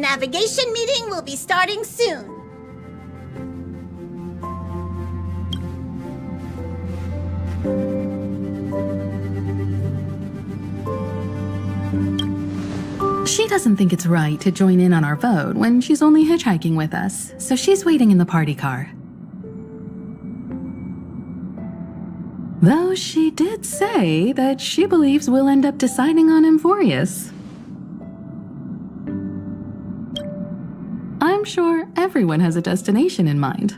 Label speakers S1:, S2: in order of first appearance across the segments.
S1: navigation meeting will be starting soon.
S2: She doesn't think it's right to join in on our vote when she's only hitchhiking with us, so she's waiting in the party car. Though she did say that she believes we'll end up deciding on Amphoreus. I'm sure everyone has a destination in mind.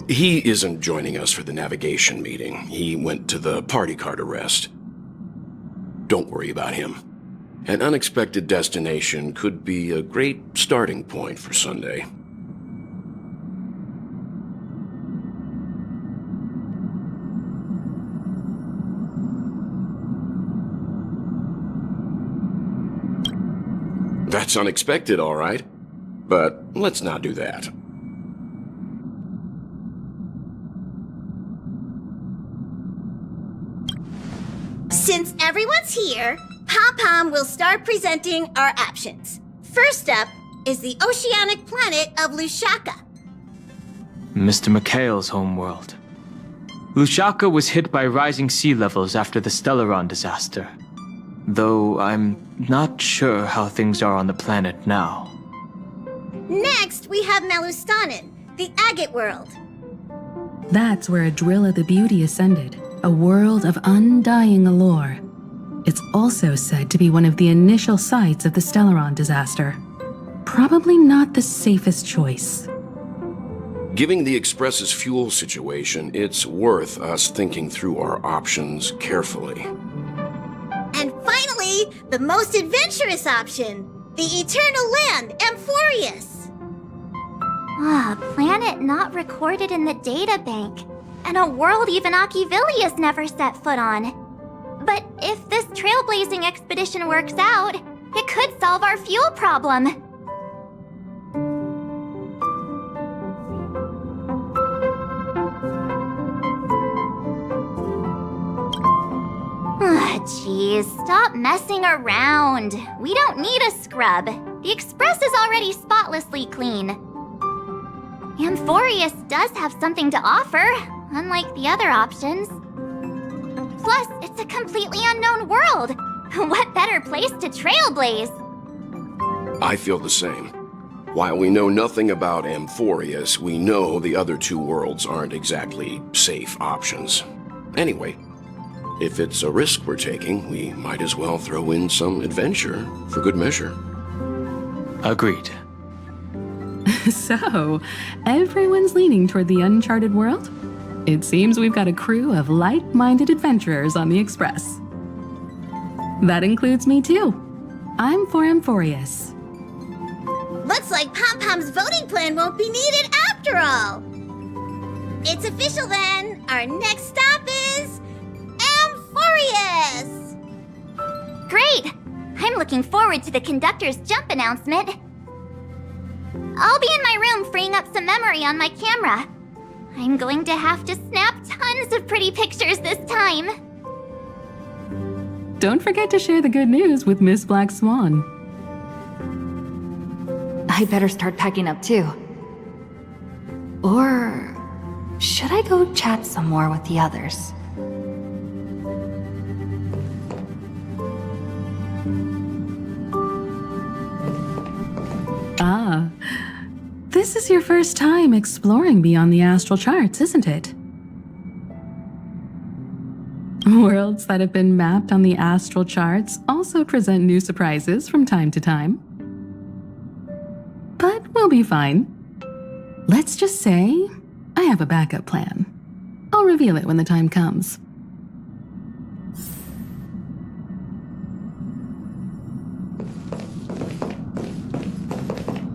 S3: He isn't joining us for the navigation meeting. He went to the party car to rest. Don't worry about him. An unexpected destination could be a great starting point for Sunday. That's unexpected, all right. But let's not do that.
S1: Since everyone's here, Pom-Pom will start presenting our options. First up is the oceanic planet of Lushaka.
S4: Mr. McHale's homeworld. Lushaka was hit by rising sea levels after the Stellaron disaster. Though I'm not sure how things are on the planet now.
S1: Next, we have Melustanen, the Agate world.
S2: That's where Adrilla the Beauty ascended, a world of undying allure. It's also said to be one of the initial sites of the Stellaron disaster. Probably not the safest choice.
S3: Given the Express's fuel situation, it's worth us thinking through our options carefully.
S1: And finally, the most adventurous option, the Eternal Land, Amphoreus.
S5: A planet not recorded in the databank, and a world even Achivilius never set foot on. But if this trailblazing expedition works out, it could solve our fuel problem. Jeez, stop messing around. We don't need a scrub. The Express is already spotlessly clean. Amphoreus does have something to offer, unlike the other options. Plus, it's a completely unknown world. What better place to trailblaze?
S3: I feel the same. While we know nothing about Amphoreus, we know the other two worlds aren't exactly safe options. Anyway, if it's a risk we're taking, we might as well throw in some adventure for good measure.
S4: Agreed.
S2: So, everyone's leaning toward the uncharted world? It seems we've got a crew of like-minded adventurers on the Express. That includes me too. I'm for Amphoreus.
S1: Looks like Pom-Pom's voting plan won't be needed after all. It's official then. Our next stop is Amphoreus!
S5: Great! I'm looking forward to the conductor's jump announcement. I'll be in my room freeing up some memory on my camera. I'm going to have to snap tons of pretty pictures this time.
S2: Don't forget to share the good news with Miss Black Swan.
S6: I better start packing up too. Or should I go chat some more with the others?
S2: Ah, this is your first time exploring beyond the astral charts, isn't it? Worlds that have been mapped on the astral charts also present new surprises from time to time. But we'll be fine. Let's just say I have a backup plan. I'll reveal it when the time comes.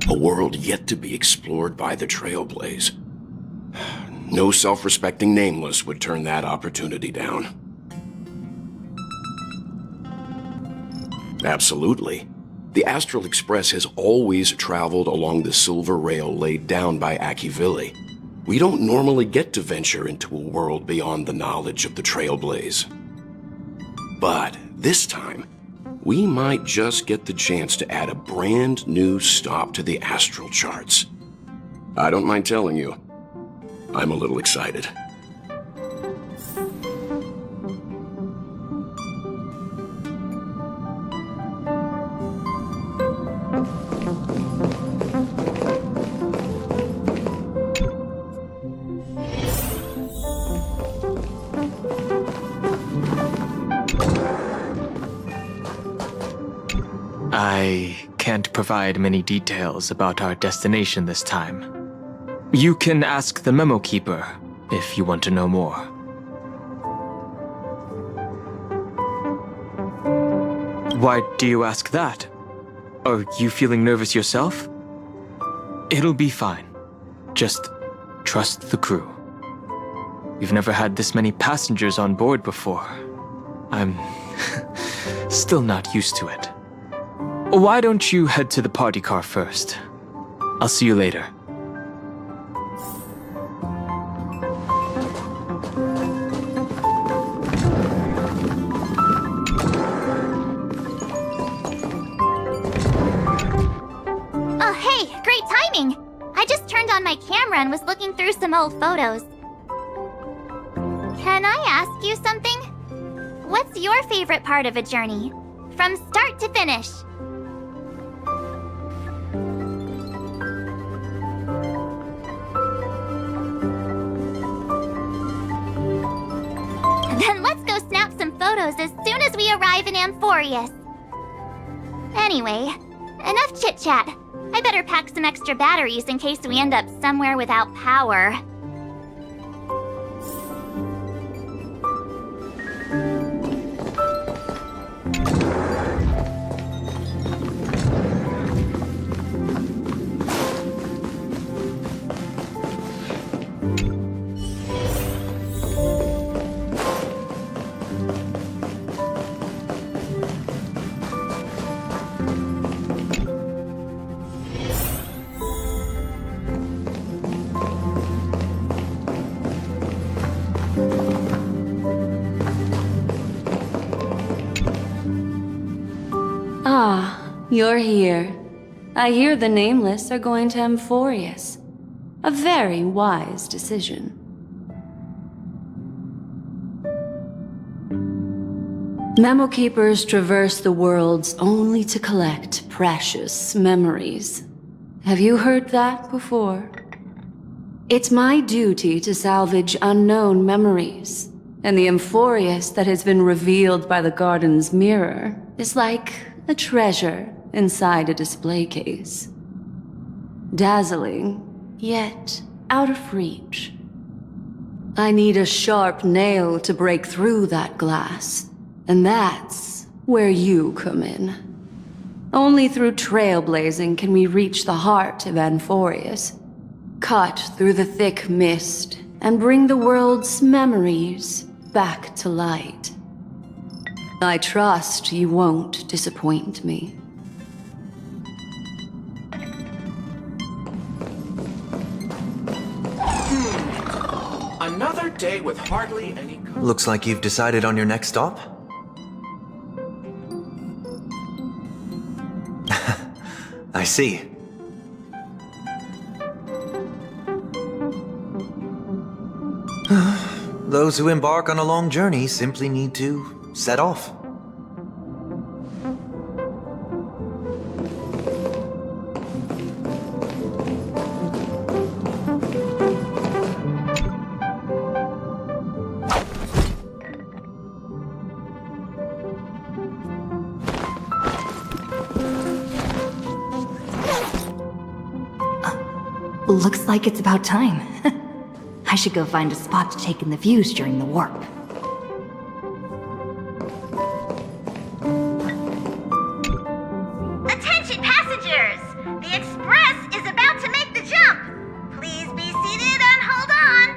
S3: A world yet to be explored by the Trailblaze. No self-respecting nameless would turn that opportunity down. Absolutely. The Astral Express has always traveled along the silver rail laid down by Achivili. We don't normally get to venture into a world beyond the knowledge of the Trailblaze. But this time, we might just get the chance to add a brand new stop to the astral charts. I don't mind telling you, I'm a little excited.
S4: I can't provide many details about our destination this time. You can ask the Memo Keeper if you want to know more. Why do you ask that? Are you feeling nervous yourself? It'll be fine. Just trust the crew. We've never had this many passengers on board before. I'm still not used to it. Why don't you head to the party car first? I'll see you later.
S5: Oh, hey, great timing! I just turned on my camera and was looking through some old photos. Can I ask you something? What's your favorite part of a journey? From start to finish? Then let's go snap some photos as soon as we arrive in Amphoreus. Anyway, enough chit-chat. I better pack some extra batteries in case we end up somewhere without power.
S6: Ah, you're here. I hear the Nameless are going to Amphoreus. A very wise decision. Memo Keepers traverse the worlds only to collect precious memories. Have you heard that before? It's my duty to salvage unknown memories, and the Amphoreus that has been revealed by the garden's mirror is like a treasure inside a display case. Dazzling, yet out of reach. I need a sharp nail to break through that glass, and that's where you come in. Only through trailblazing can we reach the heart of Amphoreus, cut through the thick mist, and bring the world's memories back to light. I trust you won't disappoint me.
S7: Another day with hardly any...
S8: Looks like you've decided on your next stop? I see. Those who embark on a long journey simply need to set off.
S6: Looks like it's about time. I should go find a spot to take in the views during the warp.
S1: Attention passengers! The Express is about to make the jump! Please be seated and hold on!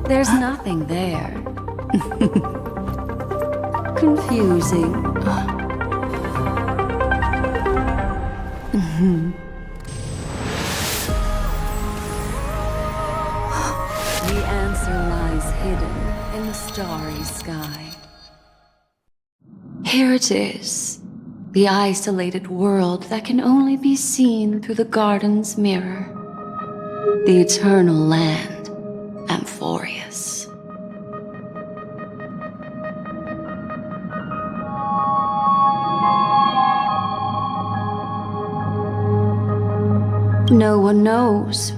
S6: There's nothing there. Confusing. The answer lies hidden in the starry sky. Here it is, the isolated world that can only be seen through the garden's mirror. The eternal land, Amphoreus. No one knows.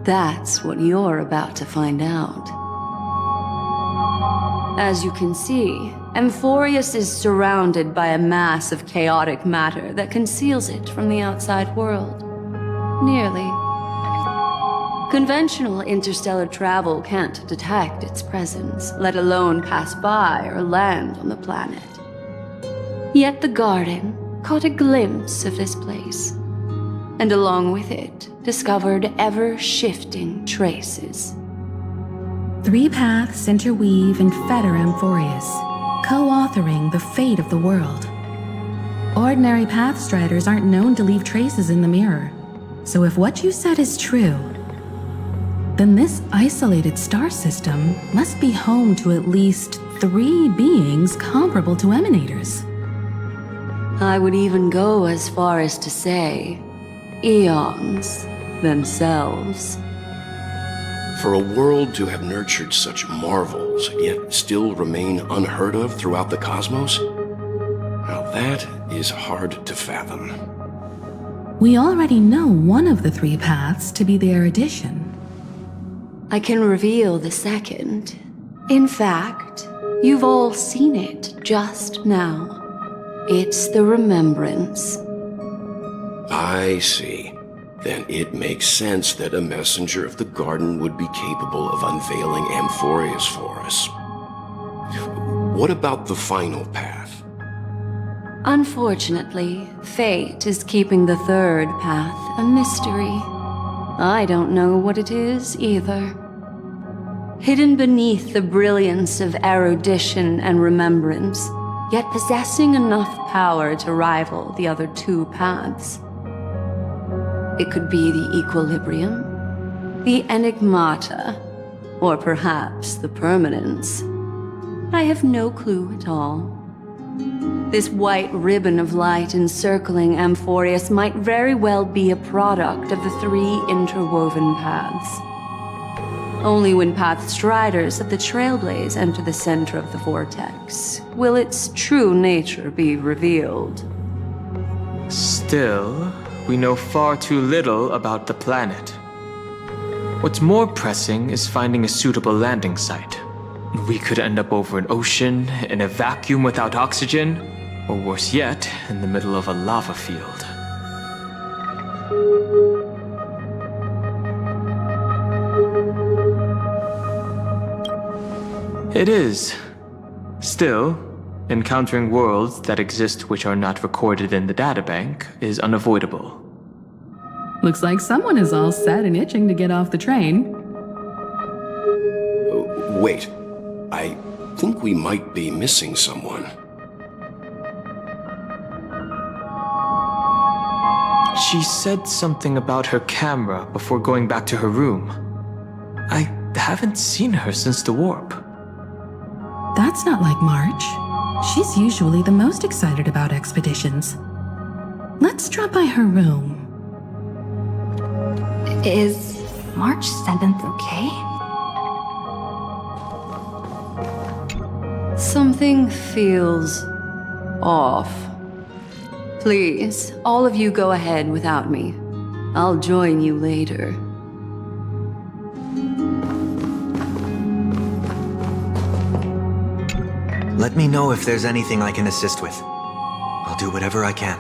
S6: That's what you're about to find out. As you can see, Amphoreus is surrounded by a mass of chaotic matter that conceals it from the outside world. Nearly. Conventional interstellar travel can't detect its presence, let alone pass by or land on the planet. Yet the garden caught a glimpse of this place, and along with it, discovered ever-shifting traces.
S2: 3 paths interweave and fetter Amphoreus, co-authoring the fate of the world. Ordinary pathstriders aren't known to leave traces in the mirror, so if what you said is true, then this isolated star system must be home to at least 3 beings comparable to emanators.
S6: I would even go as far as to say, eons themselves.
S3: For a world to have nurtured such marvels, yet still remain unheard of throughout the cosmos? Now that is hard to fathom.
S2: We already know one of the 3 paths to be the erudition.
S6: I can reveal the second. In fact, you've all seen it just now. It's the remembrance.
S3: I see. Then it makes sense that a messenger of the garden would be capable of unveiling Amphoreus for us. What about the final path?
S6: Unfortunately, fate is keeping the third path a mystery. I don't know what it is either. Hidden beneath the brilliance of erudition and remembrance, yet possessing enough power to rival the other 2 paths. It could be the equilibrium, the enigmata, or perhaps the permanence. I have no clue at all. This white ribbon of light encircling Amphoreus might very well be a product of the 3 interwoven paths. Only when pathstriders of the Trailblaze enter the center of the vortex will its true nature be revealed.
S4: Still, we know far too little about the planet. What's more pressing is finding a suitable landing site. We could end up over an ocean, in a vacuum without oxygen, or worse yet, in the middle of a lava field. It is. Still, encountering worlds that exist which are not recorded in the databank is unavoidable.
S2: Looks like someone is all set and itching to get off the train.
S3: Wait. I think we might be missing someone.
S4: She said something about her camera before going back to her room. I haven't seen her since the warp.
S2: That's not like March. She's usually the most excited about expeditions. Let's drop by her room.
S7: Is March 7th okay?
S6: Something feels off. Please, all of you go ahead without me. I'll join you later.
S8: Let me know if there's anything I can assist with. I'll do whatever I can.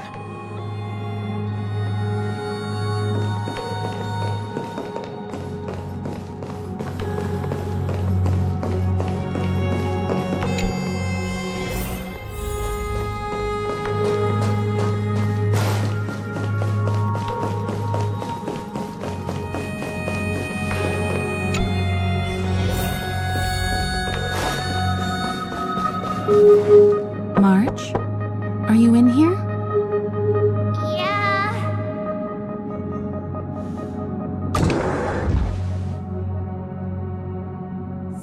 S2: March, are you in here?
S5: Yeah.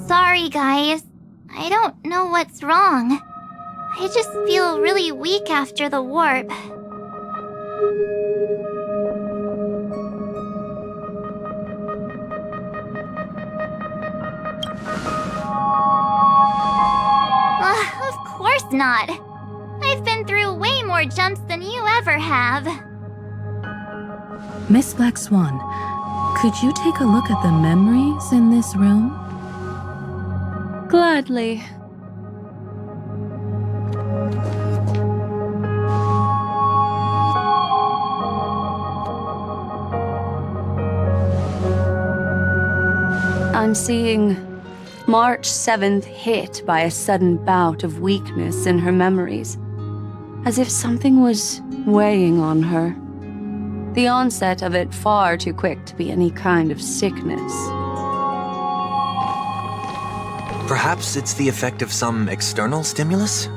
S5: Sorry, guys. I don't know what's wrong. I just feel really weak after the warp. Of course not. I've been through way more jumps than you ever have.
S2: Miss Black Swan, could you take a look at the memories in this room?
S6: Gladly. I'm seeing March 7th hit by a sudden bout of weakness in her memories, as if something was weighing on her. The onset of it far too quick to be any kind of sickness.
S8: Perhaps it's the effect of some external stimulus?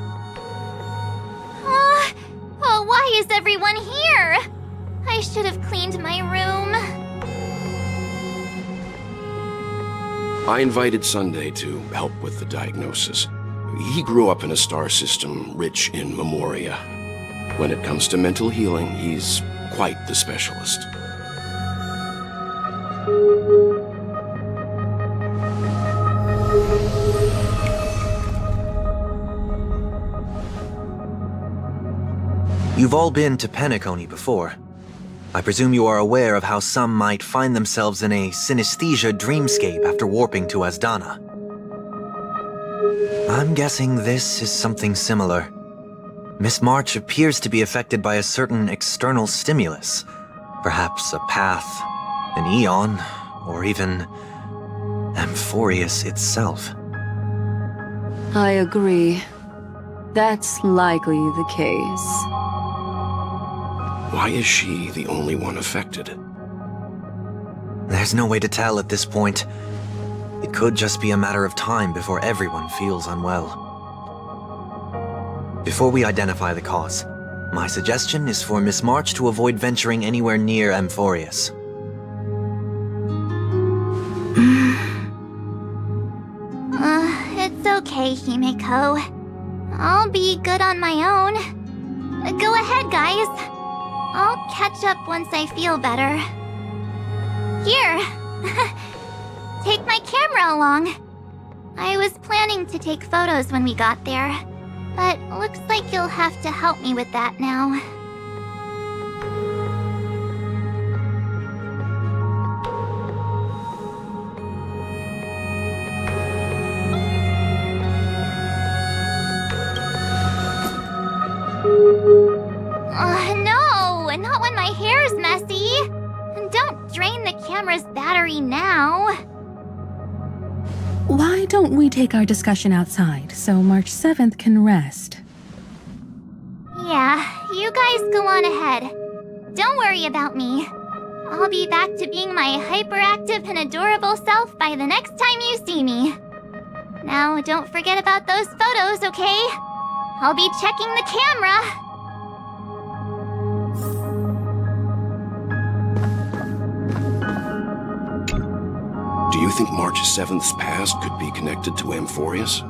S5: Oh, why is everyone here? I should have cleaned my room.
S3: I invited Sunday to help with the diagnosis. He grew up in a star system rich in memoria. When it comes to mental healing, he's quite the specialist.
S8: You've all been to Penacony before. I presume you are aware of how some might find themselves in a synesthesia dreamscape after warping to Asdana. I'm guessing this is something similar. Miss March appears to be affected by a certain external stimulus. Perhaps a path, an eon, or even Amphoreus itself.
S6: I agree. That's likely the case.
S3: Why is she the only one affected?
S8: There's no way to tell at this point. It could just be a matter of time before everyone feels unwell. Before we identify the cause, my suggestion is for Miss March to avoid venturing anywhere near Amphoreus.
S5: It's okay, Himeko. I'll be good on my own. Go ahead, guys. I'll catch up once I feel better. Here. Take my camera along. I was planning to take photos when we got there, but looks like you'll have to help me with that now. No, not when my hair's messy. Don't drain the camera's battery now.
S2: Why don't we take our discussion outside so March 7th can rest?
S5: Yeah, you guys go on ahead. Don't worry about me. I'll be back to being my hyperactive and adorable self by the next time you see me. Now, don't forget about those photos, okay? I'll be checking the camera.
S3: Do you think March 7th's past could be connected to Amphoreus?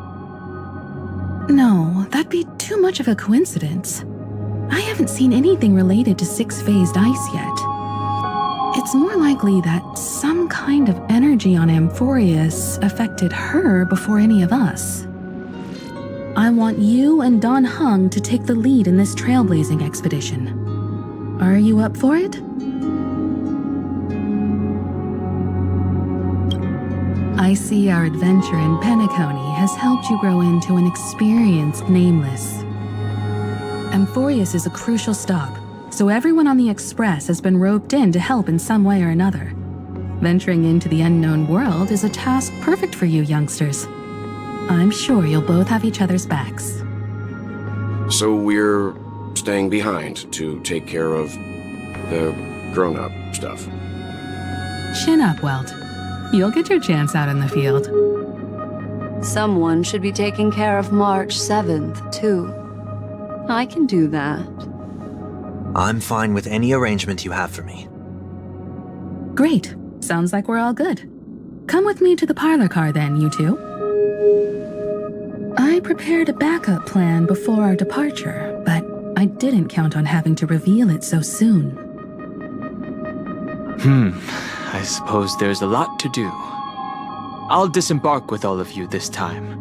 S2: No, that'd be too much of a coincidence. I haven't seen anything related to six-phased ice yet. It's more likely that some kind of energy on Amphoreus affected her before any of us. I want you and Don Hung to take the lead in this trailblazing expedition. Are you up for it? I see our adventure in Penacony has helped you grow into an experienced Nameless. Amphoreus is a crucial stop, so everyone on the Express has been roped in to help in some way or another. Venturing into the unknown world is a task perfect for you youngsters. I'm sure you'll both have each other's backs.
S3: So we're staying behind to take care of the grown-up stuff.
S2: Chin up, Welt. You'll get your chance out in the field.
S6: Someone should be taking care of March 7th, too. I can do that.
S8: I'm fine with any arrangement you have for me.
S2: Great. Sounds like we're all good. Come with me to the parlor car then, you two. I prepared a backup plan before our departure, but I didn't count on having to reveal it so soon.
S4: I suppose there's a lot to do. I'll disembark with all of you this time.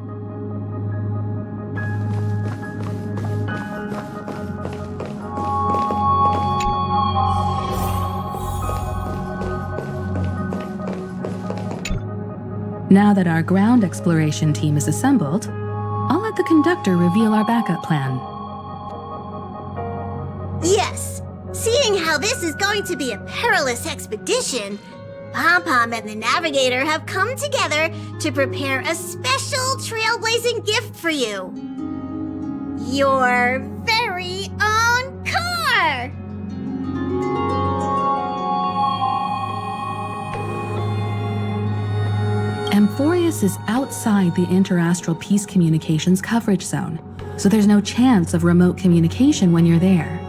S2: Now that our ground exploration team is assembled, I'll let the conductor reveal our backup plan.
S1: Yes, seeing how this is going to be a perilous expedition, Pom-Pom and the Navigator have come together to prepare a special trailblazing gift for you. Your very own car!
S2: Amphoreus is outside the interastral peace communications coverage zone, so there's no chance of remote communication when you're there.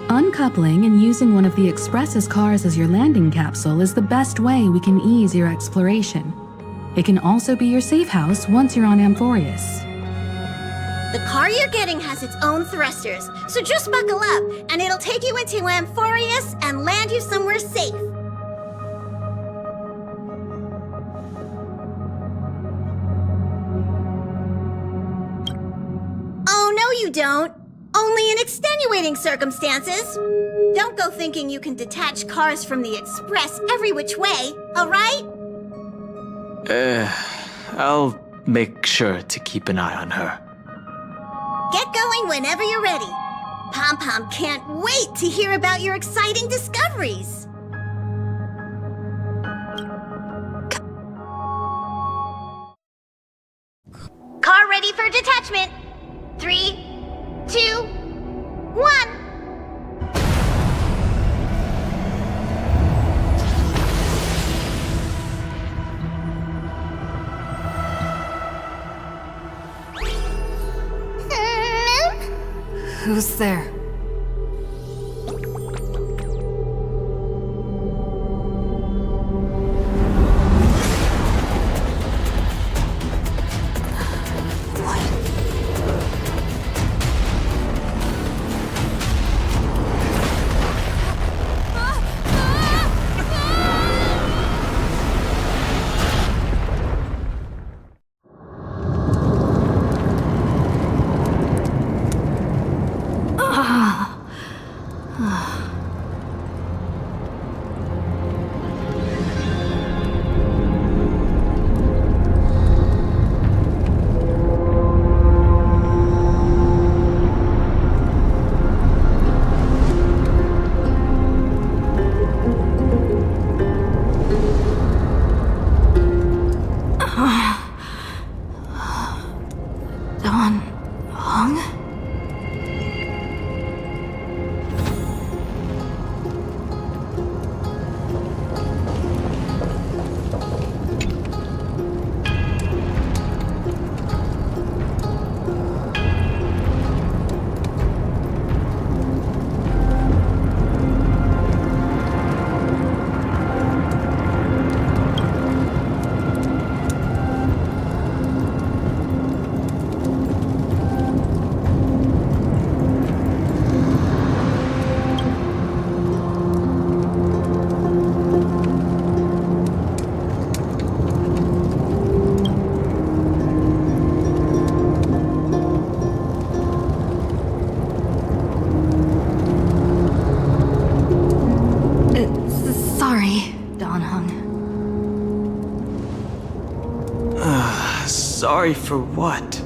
S2: Uncoupling and using one of the Express's cars as your landing capsule is the best way we can ease your exploration. It can also be your safe house once you're on Amphoreus.
S1: The car you're getting has its own thrusters, so just buckle up, and it'll take you into Amphoreus and land you somewhere safe. Oh, no you don't. Only in extenuating circumstances. Don't go thinking you can detach cars from the Express every which way, all right?
S4: I'll make sure to keep an eye on her.
S1: Get going whenever you're ready. Pom-Pom can't wait to hear about your exciting discoveries. Car ready for detachment. 3, 2, 1.
S7: Who's there?
S4: Sorry for what?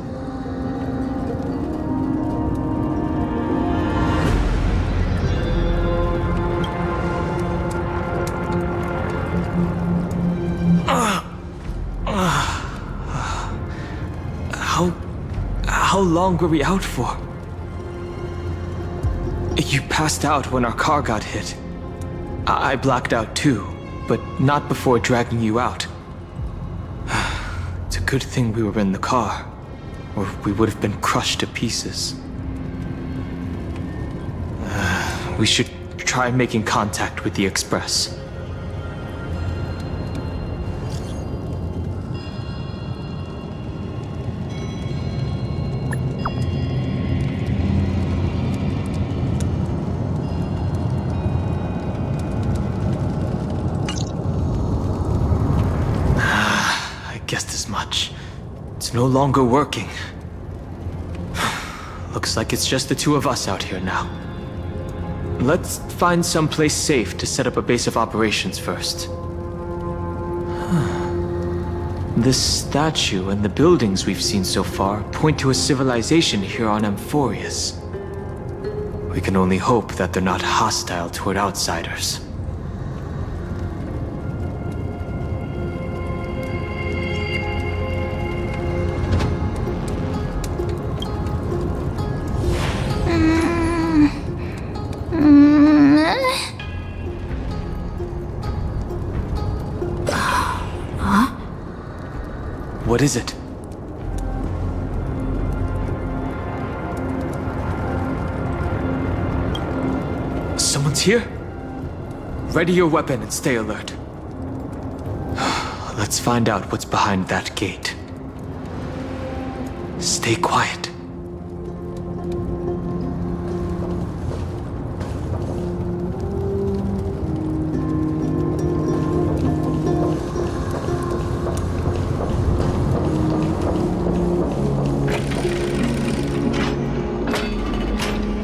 S4: How long were we out for? You passed out when our car got hit. I blacked out too, but not before dragging you out. It's a good thing we were in the car, or we would have been crushed to pieces. We should try making contact with the Express. guessed as much. It's no longer working. Looks like it's just the two of us out here now. Let's find someplace safe to set up a base of operations first. This statue and the buildings we've seen so far point to a civilization here on Amphoreus. We can only hope that they're not hostile toward outsiders. What is it? Someone's here? Ready your weapon and stay alert. Let's find out what's behind that gate. Stay quiet.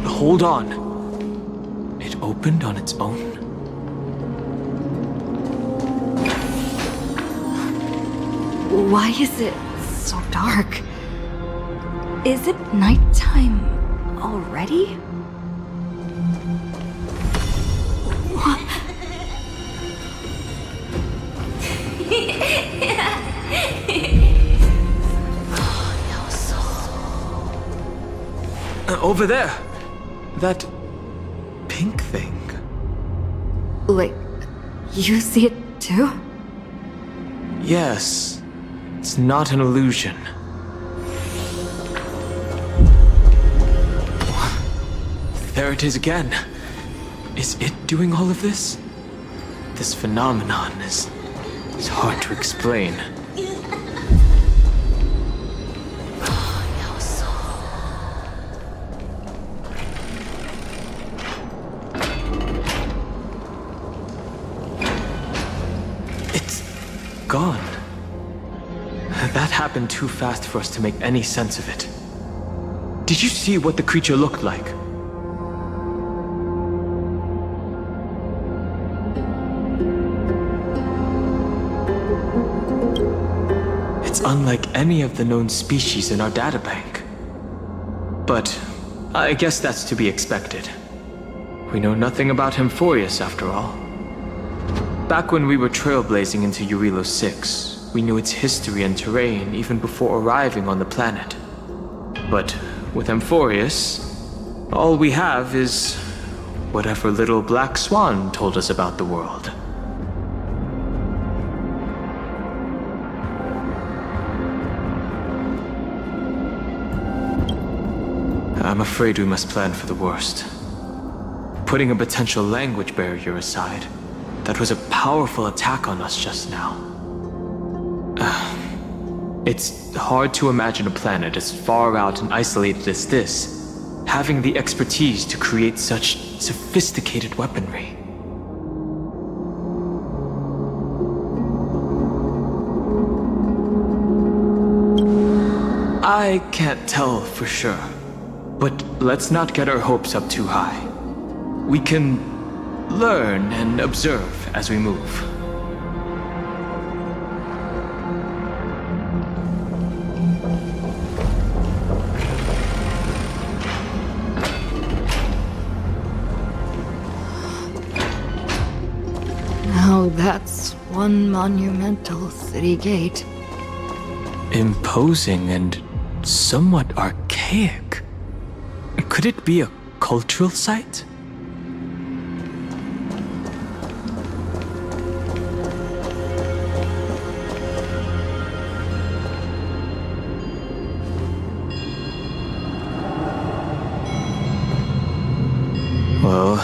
S4: Hold on. It opened on its own?
S7: Why is it so dark? Is it nighttime already? What?
S4: Over there! That pink thing.
S7: Like, you see it too?
S4: Yes. It's not an illusion. There it is again. Is it doing all of this? This phenomenon is hard to explain. Gone. That happened too fast for us to make any sense of it. Did you see what the creature looked like? It's unlike any of the known species in our databank. But I guess that's to be expected. We know nothing about Amphoreus after all. Back when we were trailblazing into Urilo 6, we knew its history and terrain even before arriving on the planet. But with Amphoreus, all we have is whatever little black swan told us about the world. I'm afraid we must plan for the worst. Putting a potential language barrier aside, that was a powerful attack on us just now. It's hard to imagine a planet as far out and isolated as this, having the expertise to create such sophisticated weaponry. I can't tell for sure, but let's not get our hopes up too high. We can learn and observe as we move.
S7: Now that's one monumental city gate.
S4: Imposing and somewhat archaic. Could it be a cultural site? Well,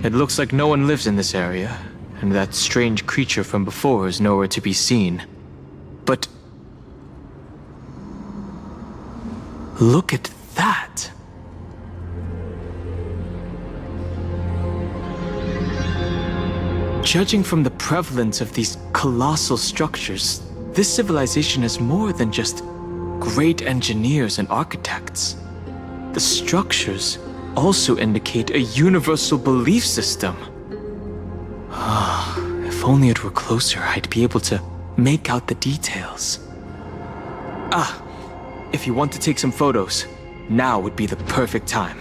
S4: it looks like no one lives in this area, and that strange creature from before is nowhere to be seen. But look at that! Judging from the prevalence of these colossal structures, this civilization is more than just great engineers and architects. The structures also indicate a universal belief system. If only it were closer, I'd be able to make out the details. If you want to take some photos, now would be the perfect time.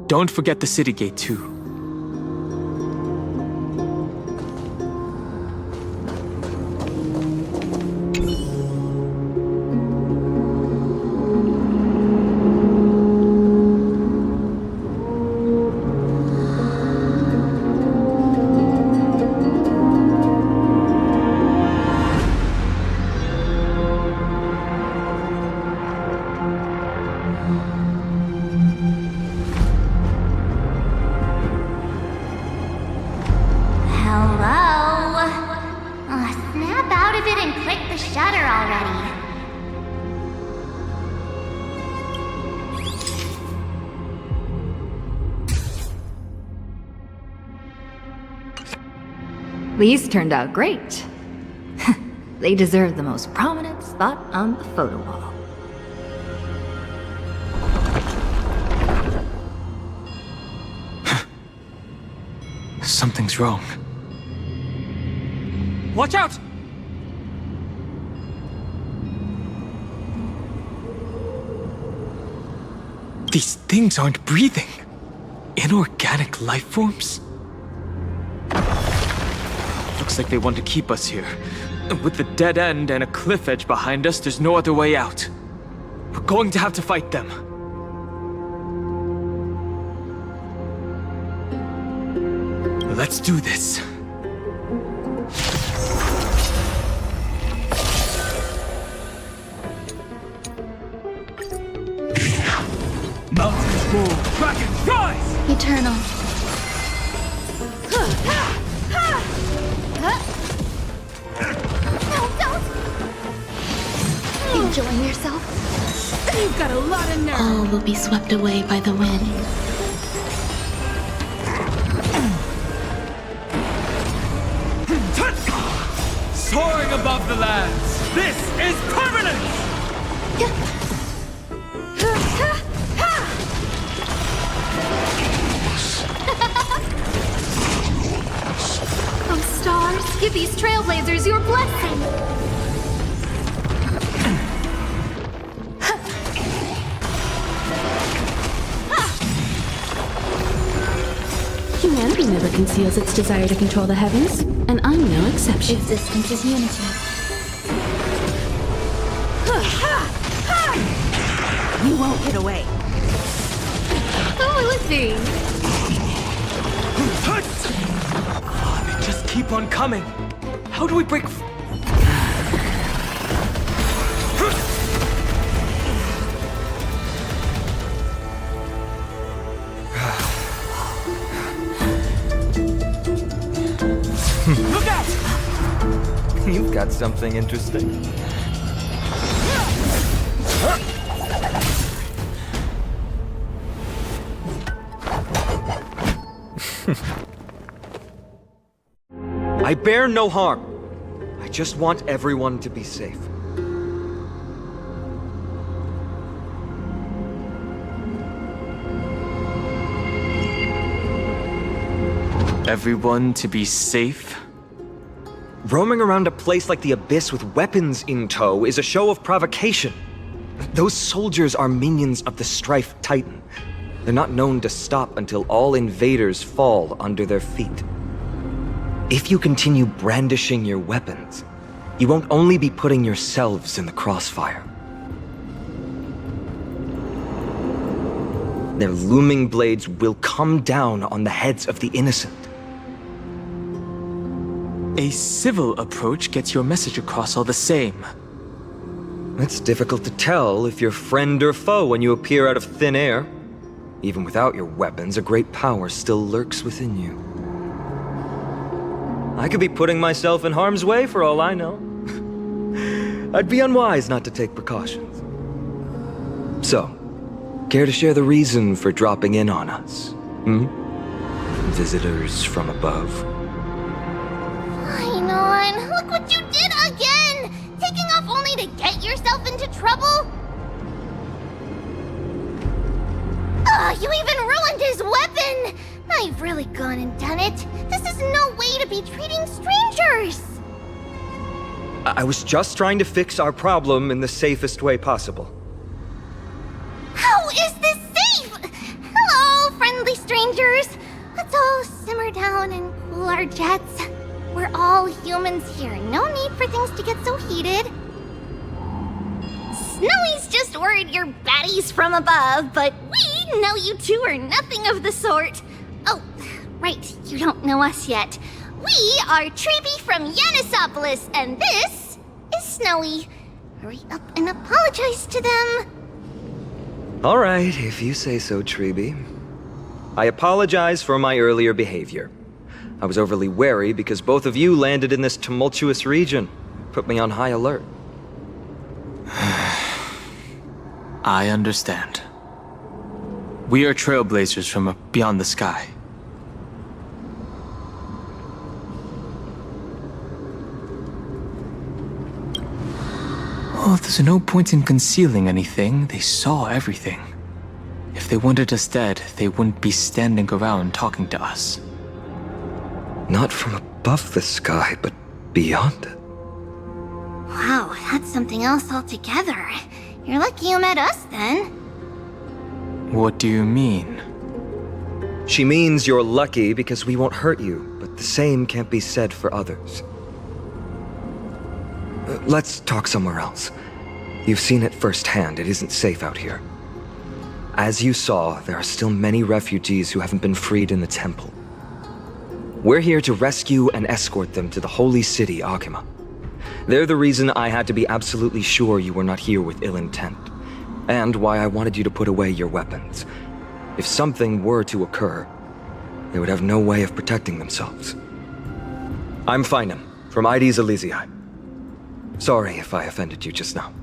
S4: Don't forget the city gate, too.
S7: These turned out great. They deserve the most prominent spot on the photo wall.
S4: Something's wrong. Watch out! These things aren't breathing. Inorganic life forms? Looks like they want to keep us here. With the dead end and a cliff edge behind us, there's no other way out. We're going to have to fight them. Let's do this. Mountains move, dragons rise!
S5: Eternal. No, don't! Enjoying yourself?
S2: You've got a lot of nerve.
S9: All will be swept away by the wind.
S4: Soaring above the lands, this is permanence!
S5: Oh, stars, give these Trailblazers your blessing!
S2: Humanity never conceals its desire to control the heavens, and I'm no exception.
S9: Existence is unity.
S2: You won't get away.
S5: Oh, let's see.
S4: They just keep on coming. How do we break... Look out!
S10: You've got something interesting. I bear no harm. I just want everyone to be safe.
S4: Everyone to be safe?
S10: Roaming around a place like the Abyss with weapons in tow is a show of provocation. Those soldiers are minions of the Strife Titan. They're not known to stop until all invaders fall under their feet. If you continue brandishing your weapons, you won't only be putting yourselves in the crossfire. Their looming blades will come down on the heads of the innocent.
S4: A civil approach gets your message across all the same.
S10: It's difficult to tell if you're friend or foe when you appear out of thin air. Even without your weapons, a great power still lurks within you. I could be putting myself in harm's way for all I know. I'd be unwise not to take precautions. So, care to share the reason for dropping in on us? Visitors from above.
S5: Fine on, look what you did again! Taking off only to get yourself into trouble? Ugh, you even ruined his weapon! I've really gone and done it. This is no way to be treating strangers!
S10: I was just trying to fix our problem in the safest way possible.
S5: How is this safe? Hello, friendly strangers. Let's all simmer down and cool our jets. We're all humans here. No need for things to get so heated. Snowy's just worried you're baddies from above, but we know you two are nothing of the sort. Oh, right, you don't know us yet. We are Treeby from Yanisopolis, and this is Snowy. Hurry up and apologize to them.
S10: All right, if you say so, Treeby. I apologize for my earlier behavior. I was overly wary because both of you landed in this tumultuous region. Put me on high alert.
S4: I understand. We are Trailblazers from beyond the sky. Oh, there's no point in concealing anything. They saw everything. If they wanted us dead, they wouldn't be standing around talking to us.
S10: Not from above the sky, but beyond it.
S5: Wow, that's something else altogether. You're lucky you met us then.
S4: What do you mean?
S10: She means you're lucky because we won't hurt you, but the same can't be said for others. Let's talk somewhere else. You've seen it firsthand. It isn't safe out here. As you saw, there are still many refugees who haven't been freed in the temple. We're here to rescue and escort them to the holy city, Akima. They're the reason I had to be absolutely sure you were not here with ill intent, and why I wanted you to put away your weapons. If something were to occur, they would have no way of protecting themselves. I'm Finam, from Ides Elysiae. Sorry if I offended you just now.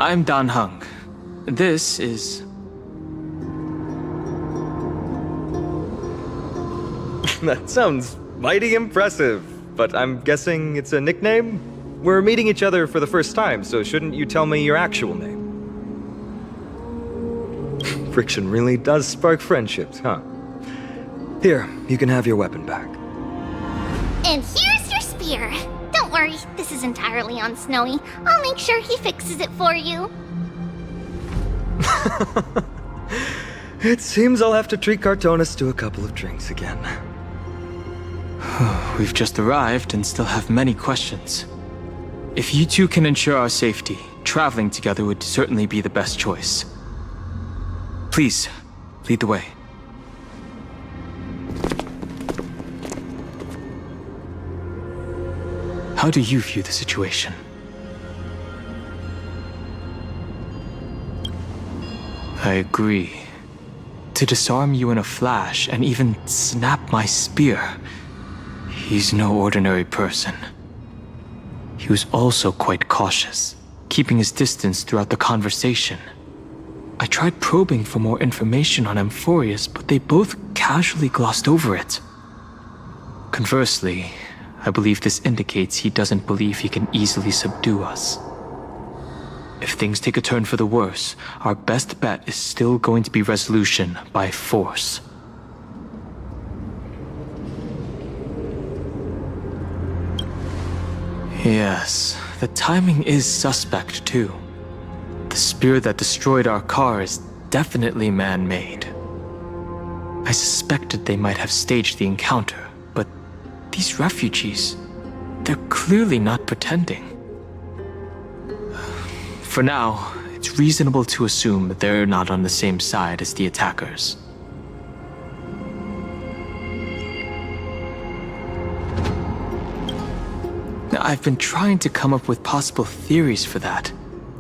S4: I'm Dan Hung. This is...
S10: That sounds mighty impressive, but I'm guessing it's a nickname? We're meeting each other for the first time, so shouldn't you tell me your actual name? Friction really does spark friendships, huh? Here, you can have your weapon back.
S5: And here's your spear. Don't worry, this is entirely on Snowy. I'll make sure he fixes it for you.
S10: It seems I'll have to treat Cartonis to a couple of drinks again.
S4: We've just arrived and still have many questions. If you two can ensure our safety, traveling together would certainly be the best choice. Please, lead the way. How do you view the situation? I agree. To disarm you in a flash and even snap my spear, he's no ordinary person. He was also quite cautious, keeping his distance throughout the conversation. I tried probing for more information on Amphoreus, but they both casually glossed over it. Conversely, I believe this indicates he doesn't believe he can easily subdue us. If things take a turn for the worse, our best bet is still going to be resolution by force. Yes, the timing is suspect too. The spear that destroyed our car is definitely man-made. I suspected they might have staged the encounter, but these refugees, they're clearly not pretending. For now, it's it's reasonable to assume that they're not on the same side as the attackers. Now, I've been trying to come up with possible theories for that,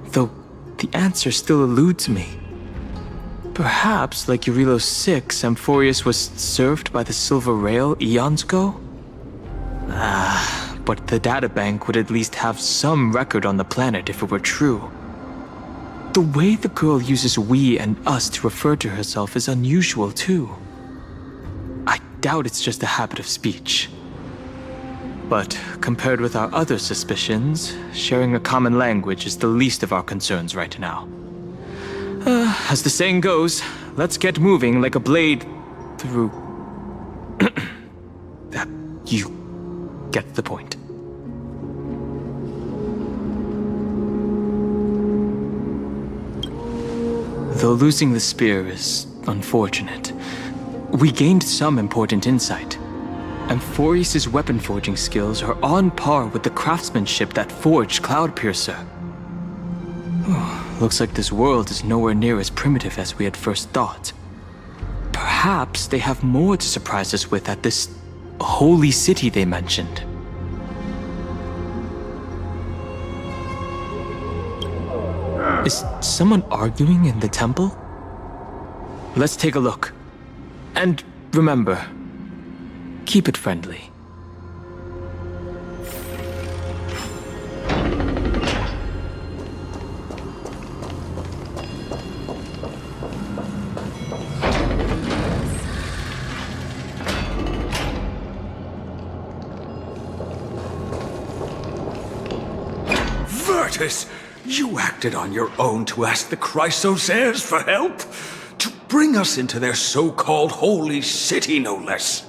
S4: though the answer still eludes me. Perhaps, like Eurylos 6, Amphoreus was served by the Silver Rail eons ago? But the databank would at least have some record on the planet if it were true. The way the girl uses we and us to refer to herself is unusual, too. I doubt it's just a habit of speech. But compared with our other suspicions, sharing a common language is the least of our concerns right now. As the saying goes, let's get moving like a blade through... You get the point. Though losing the spear is unfortunate, we gained some important insight. Amphoreus' weapon forging skills are on par with the craftsmanship that forged Cloudpiercer. Looks like this world is nowhere near as primitive as we had first thought. Perhaps they have more to surprise us with at this holy city they mentioned. Is someone arguing in the temple? Let's take a look. And remember, keep it friendly.
S11: You acted on your own to ask the Chrysos for help? To bring us into their so-called holy city, no less.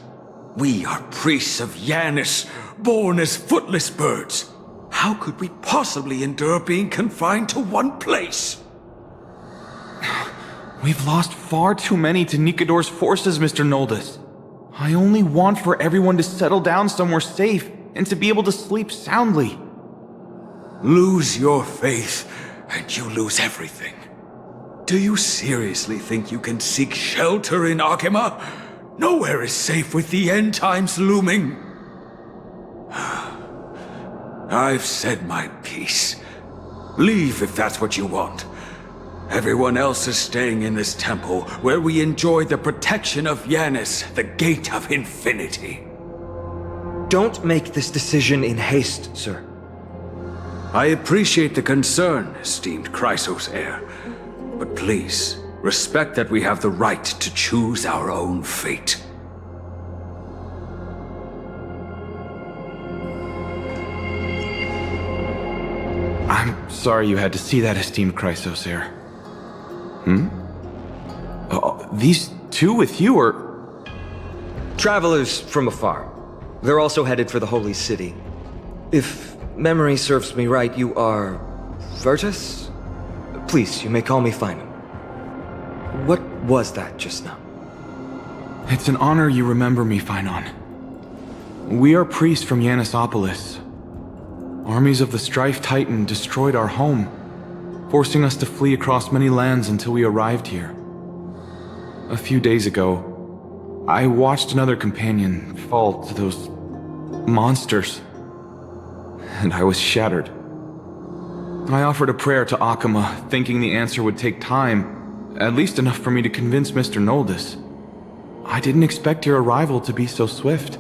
S11: We are priests of Yanis, born as footless birds. How could we possibly endure being confined to one place?
S12: We've lost far too many to Nikador's forces, Mr. Noldus. I only want for everyone to settle down somewhere safe and to be able to sleep soundly.
S11: Lose your faith, and you lose everything. Do you seriously think you can seek shelter in Akima? Nowhere is safe with the end times looming. I've said my piece. Leave if that's what you want. Everyone else is staying in this temple, where we enjoy the protection of Yanis, the Gate of Infinity.
S10: Don't make this decision in haste, sir.
S11: I appreciate the concern, esteemed Chrysos heir. But please, respect that we have the right to choose our own fate.
S12: I'm sorry you had to see that, esteemed Chrysos heir. These two with you are...
S10: Travelers from afar. They're also headed for the Holy City. If memory serves me right, you are... Virtus? Please, you may call me Feynman. What was that just now?
S12: It's an honor you remember me, Phainon. We are priests from Yanisopolis. Armies of the Strife Titan destroyed our home, forcing us to flee across many lands until we arrived here. A few days ago, I watched another companion fall to those monsters, and I was shattered. I offered a prayer to Akima, thinking the answer would take time, at least enough for me to convince Mr. Noldus. I didn't expect your arrival to be so swift.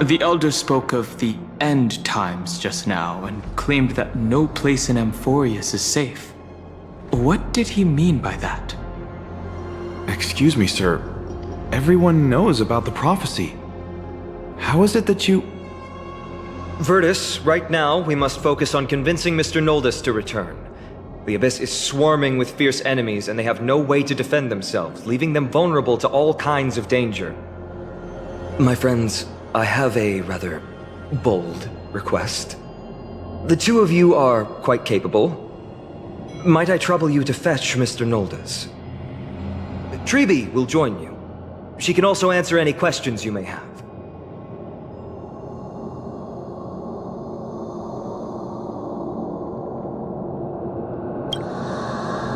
S4: The Elder spoke of the end times just now and claimed that no place in Amphoreus is safe. What did he mean by that?
S12: Excuse me, sir. Everyone knows about the prophecy. How is it that you...
S10: Virtus, right now we must focus on convincing Mr. Noldus to return. The Abyss is swarming with fierce enemies and they have no way to defend themselves, leaving them vulnerable to all kinds of danger. My friends, I have a rather bold request. The two of you are quite capable. Might I trouble you to fetch Mr. Noldus? Treeby will join you. She can also answer any questions you may have.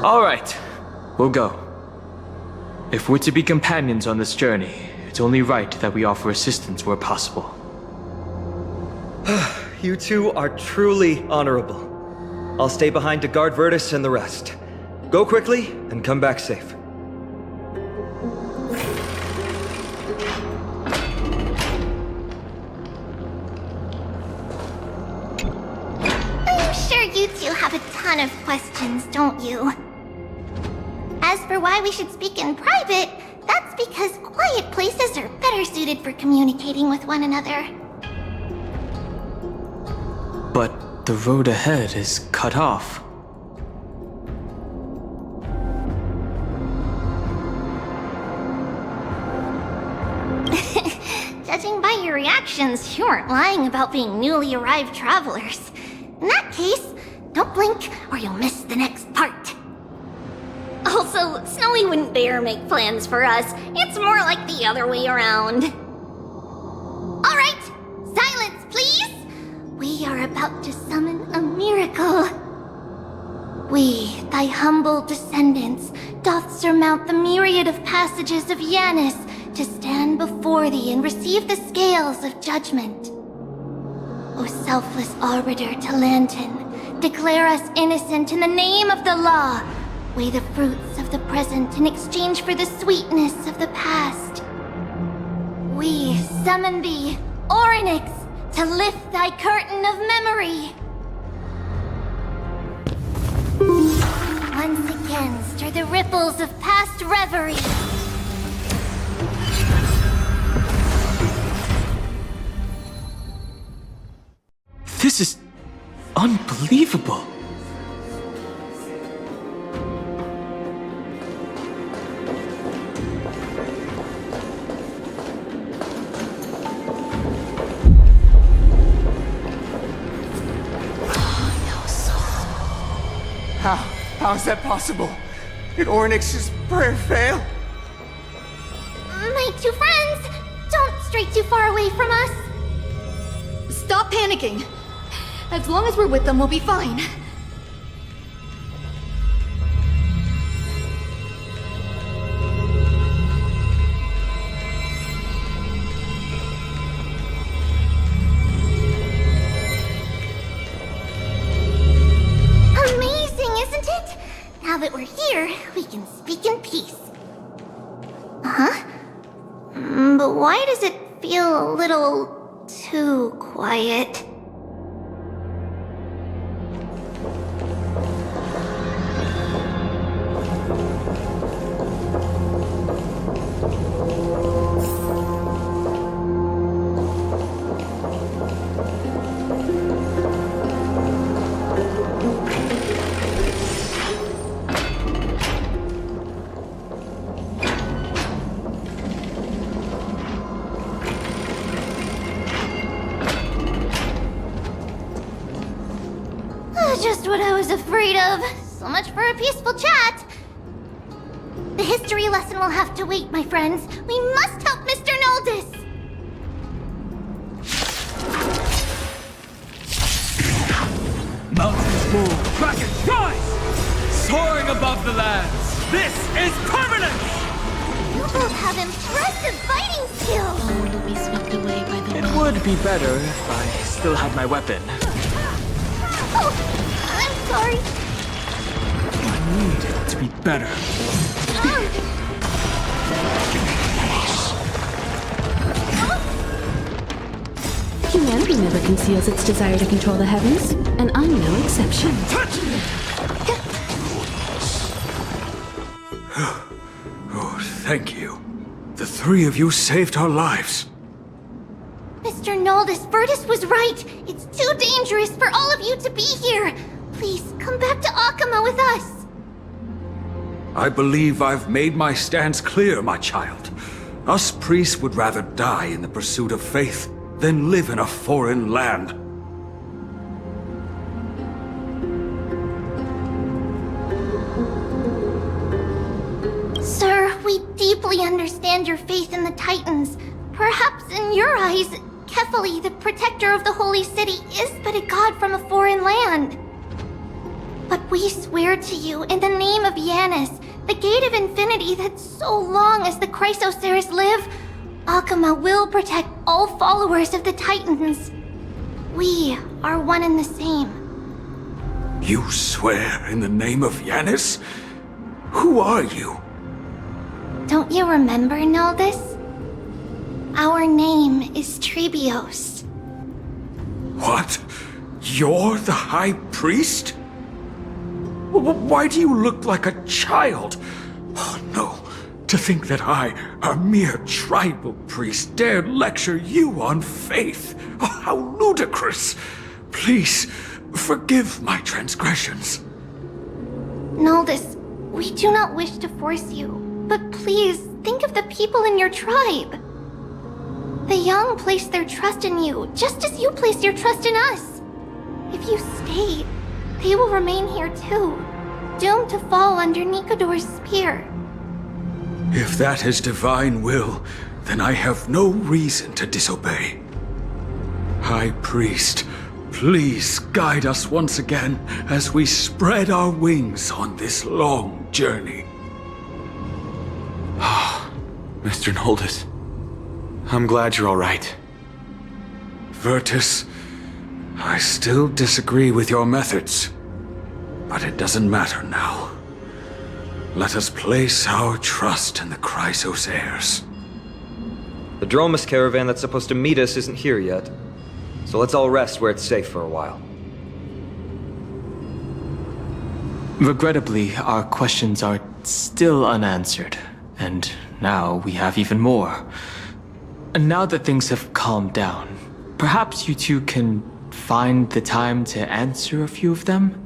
S4: All right, we'll go. If we're to be companions on this journey, it's only right that we offer assistance where possible.
S10: You two are truly honorable. I'll stay behind to guard Virtus and the rest. Go quickly and come back safe.
S5: I'm sure you two have a ton of questions, don't you? As for why we should speak in private, that's because quiet places are better suited for communicating with one another.
S4: But the road ahead is cut off.
S5: Judging by your reactions, you aren't lying about being newly arrived travelers. In that case, don't blink or you'll miss the next part. Also, Snowy wouldn't dare make plans for us. It's more like the other way around. Alright, silence please! We are about to summon a miracle. We, thy humble descendants, doth surmount the myriad of passages of Yanis to stand before thee and receive the scales of judgment. O selfless arbiter Talantin, declare us innocent in the name of the law. Weigh the fruits of the present in exchange for the sweetness of the past. We summon thee, Orynyx, to lift thy curtain of memory. Once again stir the ripples of past reverie.
S4: This is unbelievable.
S13: How is that possible? Did Orynyx's prayer fail?
S5: My two friends, don't stray too far away from us.
S9: Stop panicking. As long as we're with them, we'll be fine.
S5: Now that we're here, we can speak in peace. Huh? But why does it feel a little too quiet? Just what I was afraid of. So much for a peaceful chat. The history lesson will have to wait, my friends. We must help Mr. Noldis.
S14: Mountains move, Blackened skies! Soaring above the lands. This is permanence!
S5: You both have impressive fighting skills.
S9: Will be swept away by the
S4: wind. It would be better if I still had my weapon.
S5: Oh! Sorry.
S14: I need it to be better.
S2: Humanity never conceals its desire to control the heavens, and I'm no exception.
S11: Oh, thank you. The three of you saved our lives.
S5: Mr. Noldis, Virtus was right. It's too dangerous for all of you to be here. Please, come back to Akama with us.
S11: I believe I've made my stance clear, my child. Us priests would rather die in the pursuit of faith than live in a foreign land.
S5: Sir, we deeply understand your faith in the Titans. Perhaps in your eyes, Kefali, the protector of the Holy City, is but a god from a foreign land. But We swear to you in the name of Yanis, the Gate of Infinity, that so long as the Chrysoceres live, Akama will protect all followers of the Titans. We are one and the same.
S11: You swear in the name of Yanis? Who are you?
S5: Don't you remember, Naldis? Our name is Trebios.
S11: What? You're the High Priest? Why do you look like a child? Oh no, to think that I, a mere tribal priest, dared lecture you on faith. Oh, how ludicrous! Please, forgive my transgressions.
S5: Naldis, we do not wish to force you, but please think of the people in your tribe. The young place their trust in you, just as you place your trust in us. If you stay, they will remain here too, doomed to fall under Nikodor's spear.
S11: If that is divine will, then I have no reason to disobey. High Priest, please guide us once again as we spread our wings on this long journey.
S12: Ah, Mr. Naldis. I'm glad you're all right.
S11: Virtus, I still disagree with your methods, but it doesn't matter now. Let us place our trust in the Chrysoceres.
S10: The Dromus caravan that's supposed to meet us isn't here yet, so let's all rest where it's safe for a while.
S4: Regrettably, our questions are still unanswered, and now we have even more. And now that things have calmed down, perhaps you two can find the time to answer a few of them?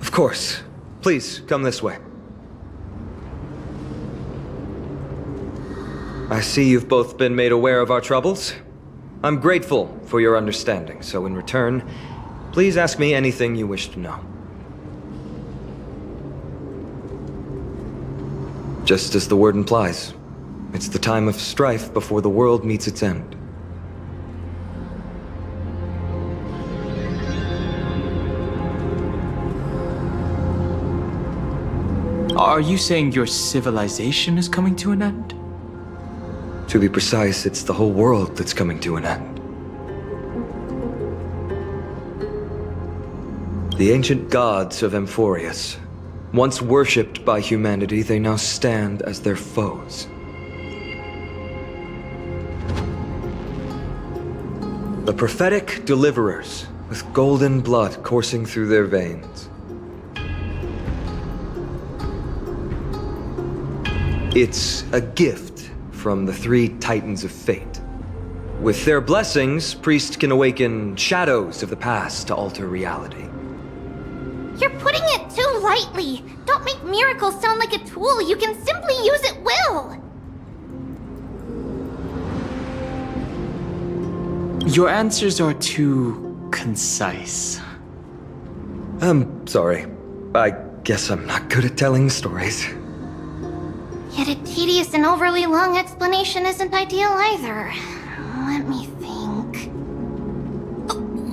S10: Of course. Please, come this way. I see you've both been made aware of our troubles. I'm grateful for your understanding, so in return, please ask me anything you wish to know. Just as the word implies, it's the time of strife before the world meets its end.
S4: Are you saying your civilization is coming to an end?
S10: To be precise, it's the whole world that's coming to an end. The ancient gods of Amphoreus, once worshipped by humanity, they now stand as their foes. The prophetic deliverers, with golden blood coursing through their veins. It's a gift from the three Titans of Fate. With their blessings, priests can awaken shadows of the past to alter reality.
S5: You're putting it too lightly. Don't make miracles sound like a tool you can simply use at will.
S4: Your answers are too concise.
S10: I'm sorry. I guess I'm not good at telling stories.
S5: Yet a tedious and overly long explanation isn't ideal either. Let me think.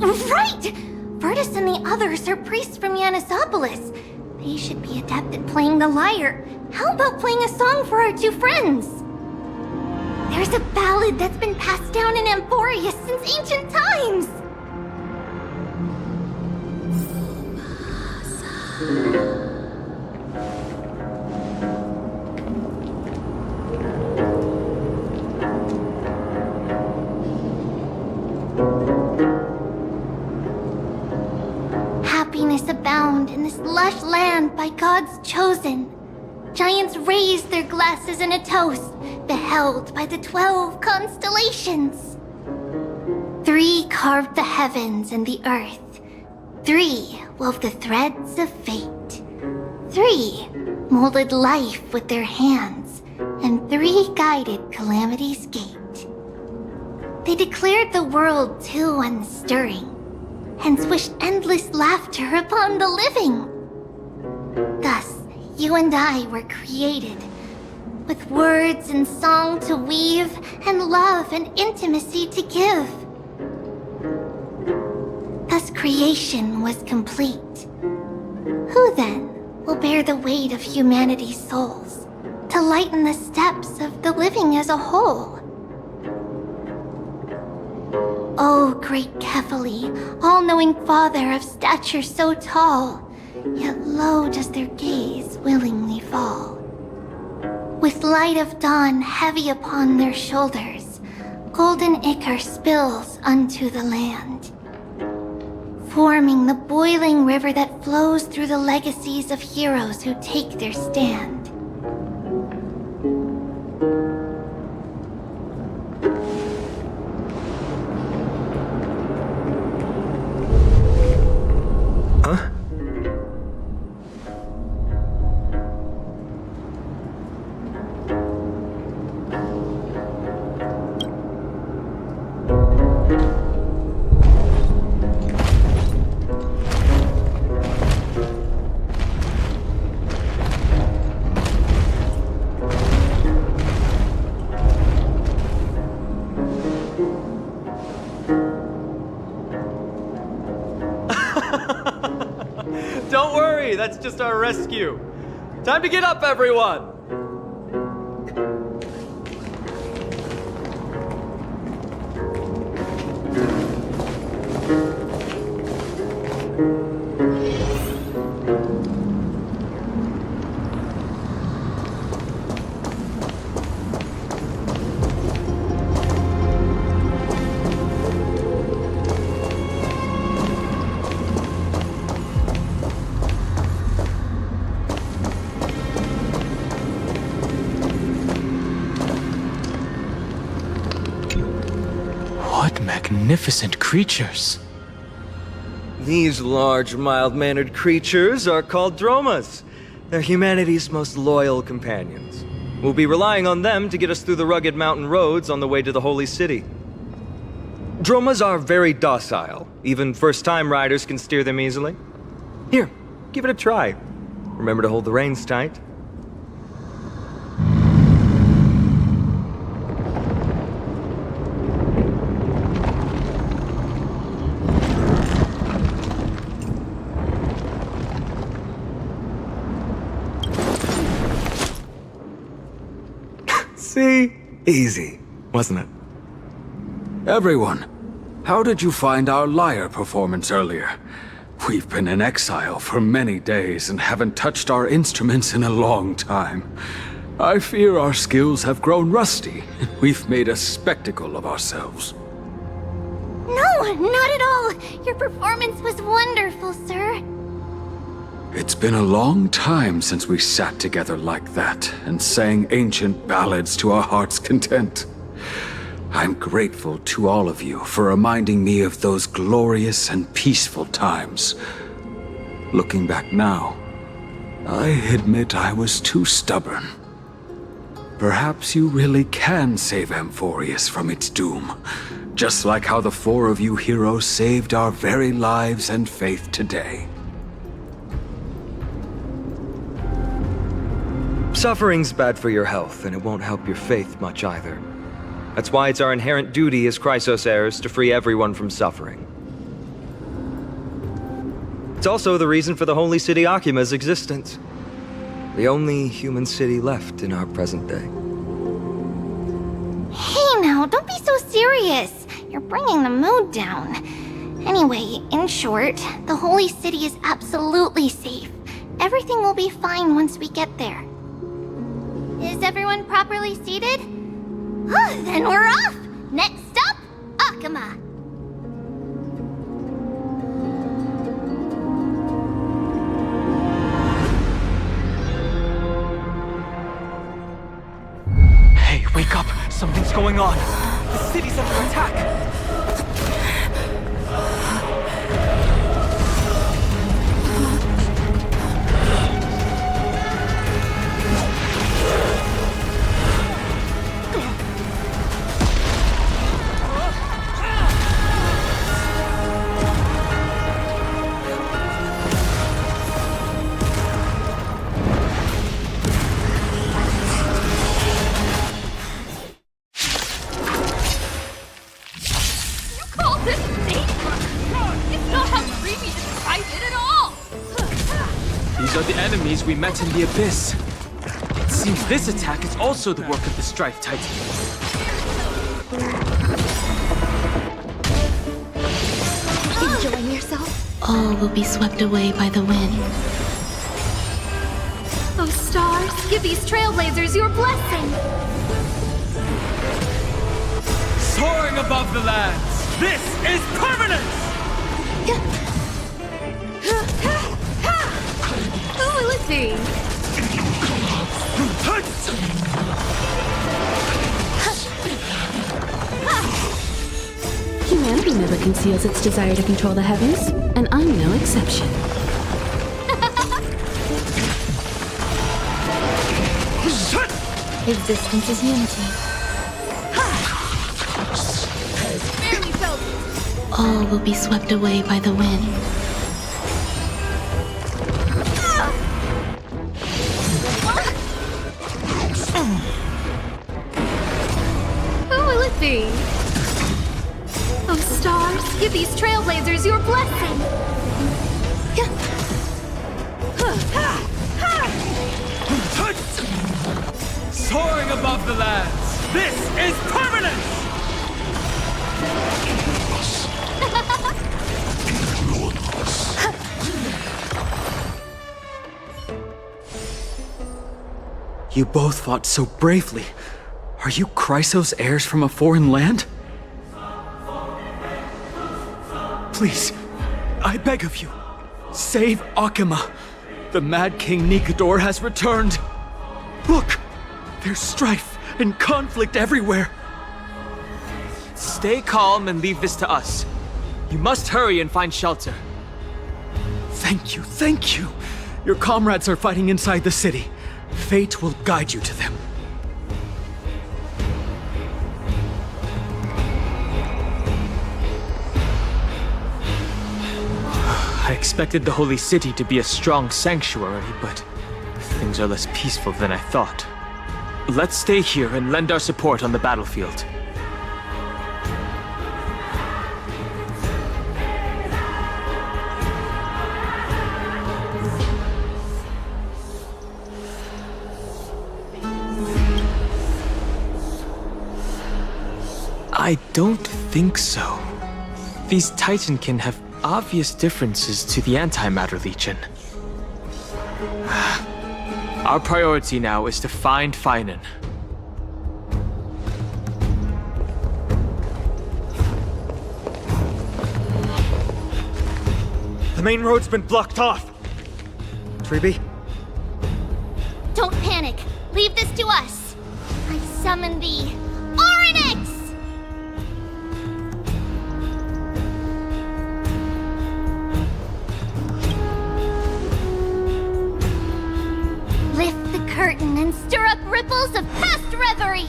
S5: Oh, right! Virtus and the others are priests from Yanisopolis. They should be adept at playing the lyre. How about playing a song for our two friends? There's a ballad that's been passed down in Amphoreus since ancient times! Happiness abound in this lush land by God's chosen. Giants raise their glasses in a toast, beheld by the 12 constellations. 3 carved the heavens and the earth. 3 wove the threads of fate. 3 molded life with their hands, and 3 guided calamity's gate. They declared the world too unstirring, hence wished endless laughter upon the living. Thus, you and I were created, with words and song to weave, and love and intimacy to give. Thus creation was complete. Who then will bear the weight of humanity's souls to lighten the steps of the living as a whole? O great Kefali, all-knowing father of stature so tall, yet low does their gaze willingly fall. With light of dawn heavy upon their shoulders, golden ichor spills unto the land, forming the boiling river that flows through the legacies of heroes who take their stand.
S10: Huh?
S15: Don't worry, that's just our rescue. Time to get up, everyone!
S4: Magnificent creatures.
S10: These large, mild-mannered creatures are called Dromas. They're humanity's most loyal companions. We'll be relying on them to get us through the rugged mountain roads on the way to the Holy City. Dromas are very docile. Even first-time riders can steer them easily. Here, give it a try. Remember to hold the reins tight. See? Easy, wasn't it?
S11: Everyone, how did you find our lyre performance earlier? We've been in exile for many days and haven't touched our instruments in a long time. I fear our skills have grown rusty, and we've made a spectacle of ourselves.
S5: No, not at all. Your performance was wonderful, sir.
S11: It's been a long time since we sat together like that and sang ancient ballads to our heart's content. I'm grateful to all of you for reminding me of those glorious and peaceful times. Looking back now, I admit I was too stubborn. Perhaps you really can save Amphoreus from its doom, just like how the four of you heroes saved our very lives and faith today.
S10: Suffering's bad for your health, and it won't help your faith much either. That's why it's our inherent duty as Chrysos heirs to free everyone from suffering. It's also the reason for the Holy City Akima's existence. The only human city left in our present day.
S5: Hey now, don't be so serious. You're bringing the mood down. Anyway, in short, the Holy City is absolutely safe. Everything will be fine once we get there. Is everyone properly seated? Then we're off! Next stop, Akima!
S15: Hey, wake up! Something's going on! The city's under attack!
S4: These are the enemies we met in the Abyss. It seems this attack is also the work of the Strife Titan.
S9: Enjoying yourself?
S16: All will be swept away by the wind.
S9: Oh, stars, give these trailblazers your blessing!
S14: Soaring above the lands, this is permanence!
S9: Who will it be?
S2: Humanity never conceals its desire to control the heavens, and I'm no exception.
S16: Existence is unity.
S9: Barely felt it.
S16: All will be swept away by the wind.
S9: Who will it be? Oh, stars, give these trailblazers your blessing!
S14: Soaring above the lands, this is permanence!
S15: You both fought so bravely. Are you Chrysos heirs from a foreign land? Please, I beg of you, save Akima. The Mad King Nikador has returned. Look, there's strife and conflict everywhere.
S4: Stay calm and leave this to us. You must hurry and find shelter.
S15: Thank you, thank you. Your comrades are fighting inside the city. Fate will guide you to them.
S4: I expected the Holy City to be a strong sanctuary, but things are less peaceful than I thought. Let's stay here and lend our support on the battlefield. I don't think so. These Titankin have obvious differences to the Antimatter Legion. Our priority now is to find Finan.
S10: The main road's been blocked off. Treeby?
S5: Don't panic. Leave this to us. I summon the Oryx! Lift the curtain and stir up ripples of past reverie!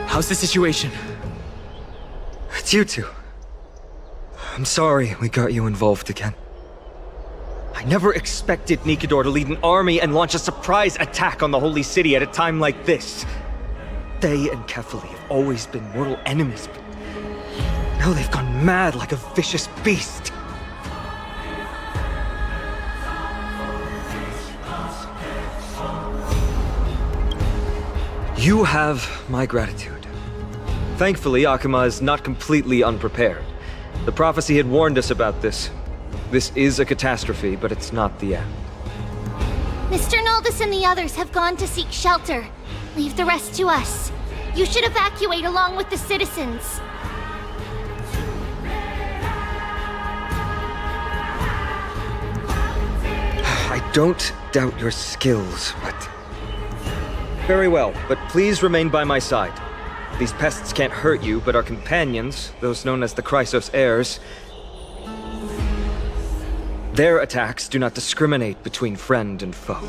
S4: How's the situation?
S10: It's you two. I'm sorry we got you involved again. I never expected Nikador to lead an army and launch a surprise attack on the Holy City at a time like this. They and Kefali have always been mortal enemies, but now they've gone mad like a vicious beast. You have my gratitude. Thankfully, Akima is not completely unprepared. The prophecy had warned us about this. This is a catastrophe, but it's not the end.
S5: Mr. Naldis and the others have gone to seek shelter. Leave the rest to us. You should evacuate along with the citizens.
S10: I don't doubt your skills, but... Very well, but please remain by my side. These pests can't hurt you, but our companions, those known as the Chrysos heirs, their attacks do not discriminate between friend and foe.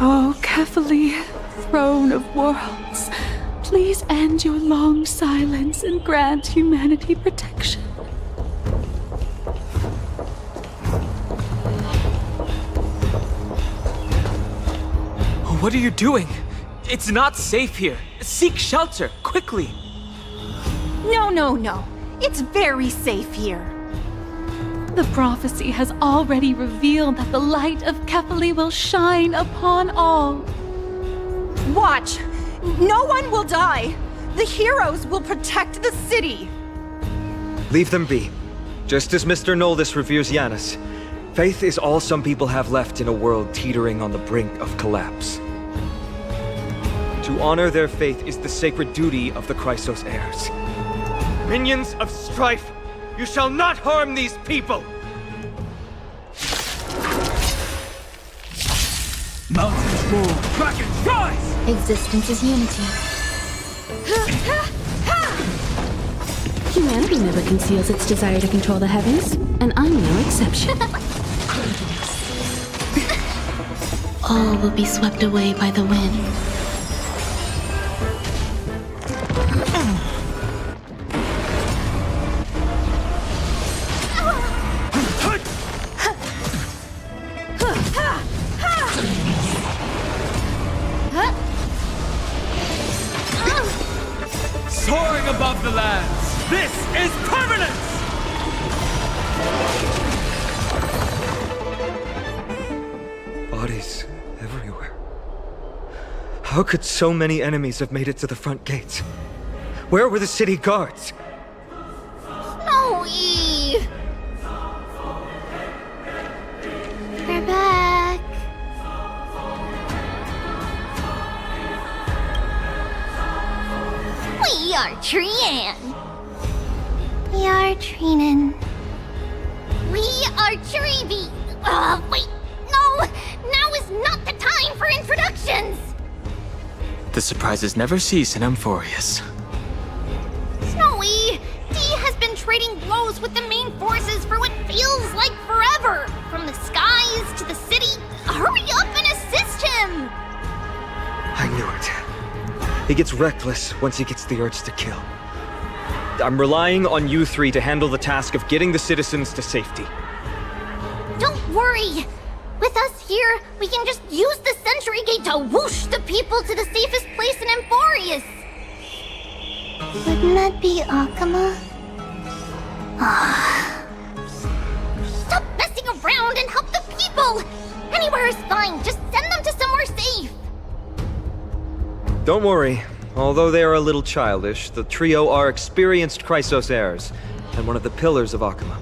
S2: Oh, Kefali, throne of worlds, Please end your long silence and grant humanity protection.
S4: What are you doing? It's not safe here. Seek shelter, quickly.
S9: No. It's very safe here.
S2: The prophecy has already revealed that the light of Kefali will shine upon all.
S9: Watch! No one will die! The heroes will protect the city!
S10: Leave them be. Just as Mr. Noldus reveres Yanis, faith is all some people have left in a world teetering on the brink of collapse. To honor their faith is the sacred duty of the Chrysos heirs. Minions of strife, you shall not harm these people!
S14: Mountains fall, Blackened, rise!
S16: Existence is unity.
S2: Humanity never conceals its desire to control the heavens, and I'm no exception.
S16: All will be swept away by the wind.
S14: Soaring above the lands, this is permanence!
S10: Bodies everywhere. How could so many enemies have made it to the front gates? Where were the city guards?
S5: Snowy! We're back. We are Trian. We are Trinin. We are Trevi. Wait, no! Now is not the time for introductions!
S4: The surprises never cease in Amphoreus.
S5: Snowy! Dee has been trading blows with the main forces for what feels like forever! From the skies to the city. Hurry up and assist him!
S10: I knew it. He gets reckless once he gets the urge to kill. I'm relying on you three to handle the task of getting the citizens to safety.
S5: Don't worry! With us here, we can just use the Sentry Gate to whoosh the people to the safest place in Amphoreus! Wouldn't that be Akama? Stop messing around and help the people! Anywhere is fine, just send them to somewhere safe!
S10: Don't worry. Although they are a little childish, the trio are experienced Chrysos heirs, and one of the pillars of Akama.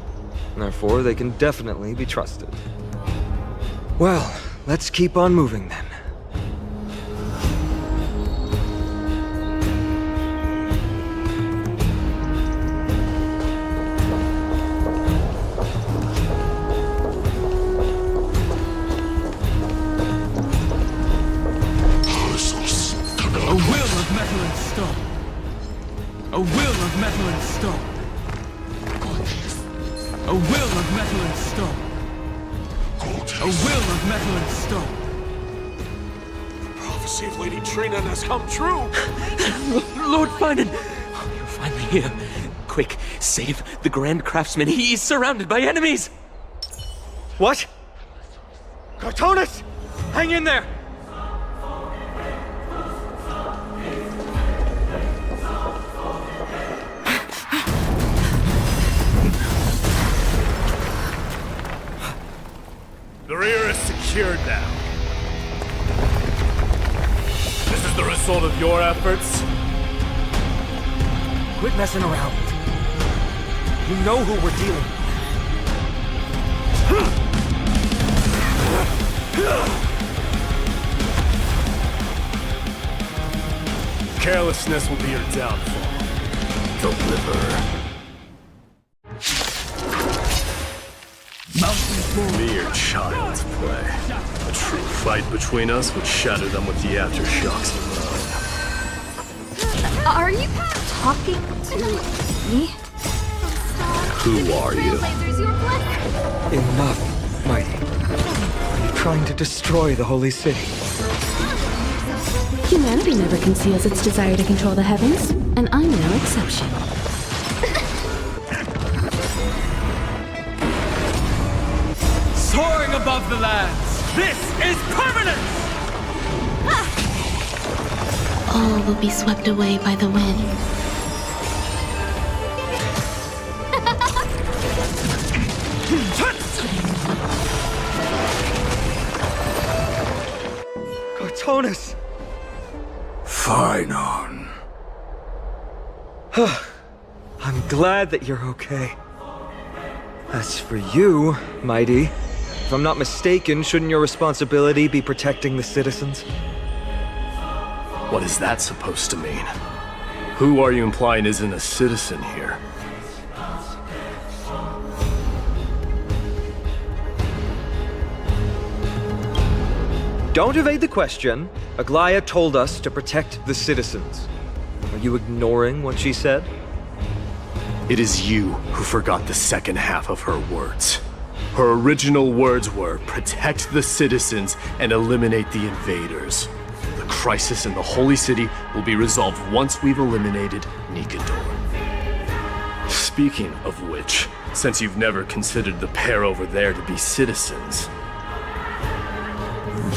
S10: Therefore, they can definitely be trusted. Well, let's keep on moving then.
S14: A will of metal and stone. A will of metal and stone. A will of metal and stone. A will of metal and stone.
S3: The prophecy of Lady Trina has come true!
S17: Lord Finan! You're finally here. Quick, save the Grand Craftsman. He's surrounded by enemies!
S10: What? Cartonus! Hang in there!
S18: The rear is secured now. This is the result of your efforts?
S10: Quit messing around. You know who we're dealing
S18: with. Carelessness will be your downfall. Deliver. Mere child's play. A true fight between us would shatter them with the aftershocks alone.
S9: Are you talking to me?
S18: Who are you?
S10: Enough, Mighty. Are you trying to destroy the Holy City?
S2: Humanity never conceals its desire to control the heavens, and I'm no exception.
S14: Soaring above the lands, this is permanence!
S16: All will be swept away by the wind.
S10: Cartonus!
S11: Phainon.
S10: I'm glad that you're okay. As for you, Mighty, if I'm not mistaken, shouldn't your responsibility be protecting the citizens?
S18: What is that supposed to mean? Who are you implying isn't a citizen here?
S10: Don't evade the question. Aglaya told us to protect the citizens. Are you ignoring what she said?
S18: It is you who forgot the second half of her words. Her original words were, protect the citizens and eliminate the invaders. The crisis in the Holy City will be resolved once we've eliminated Nikador. Speaking of which, since you've never considered the pair over there to be citizens,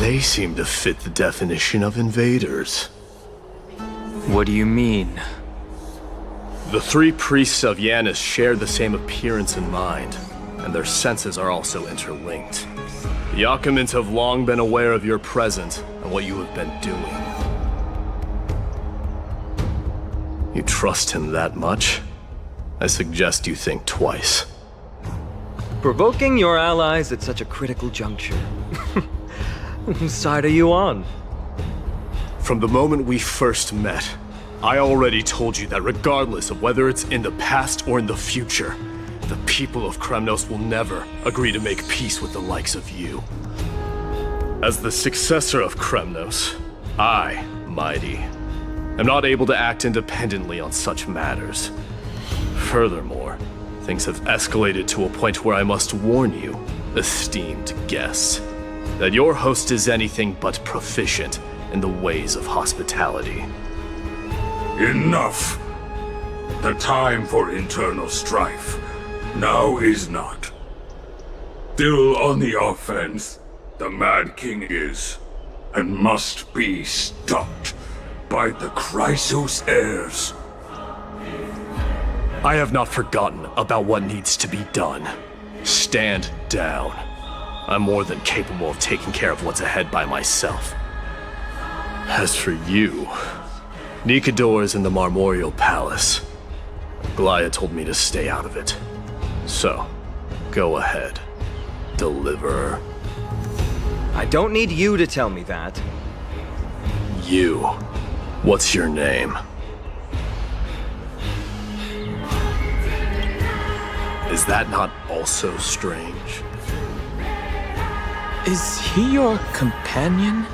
S18: they seem to fit the definition of invaders.
S4: What do you mean?
S18: The three priests of Yanis share the same appearance and mind, and their senses are also interlinked. The Achaemins have long been aware of your presence and what you have been doing. You trust him that much? I suggest you think twice.
S10: Provoking your allies at such a critical juncture. Whose side are you on?
S18: From the moment we first met, I already told you that regardless of whether it's in the past or in the future, the people of Kremnos will never agree to make peace with the likes of you. As the successor of Kremnos, I, Mighty, am not able to act independently on such matters. Furthermore, things have escalated to a point where I must warn you, esteemed guests, that your host is anything but proficient in the ways of hospitality.
S11: Enough! The time for internal strife now is not. Still on the offense, the Mad King is, and must be stopped by the Chrysos heirs.
S18: I have not forgotten about what needs to be done. Stand down. I'm more than capable of taking care of what's ahead by myself. As for you, Nikador is in the Marmorial Palace. Glaya told me to stay out of it. So, go ahead. Deliver.
S10: I don't need you to tell me that.
S18: You. What's your name? Is that not also strange?
S4: Is he your companion?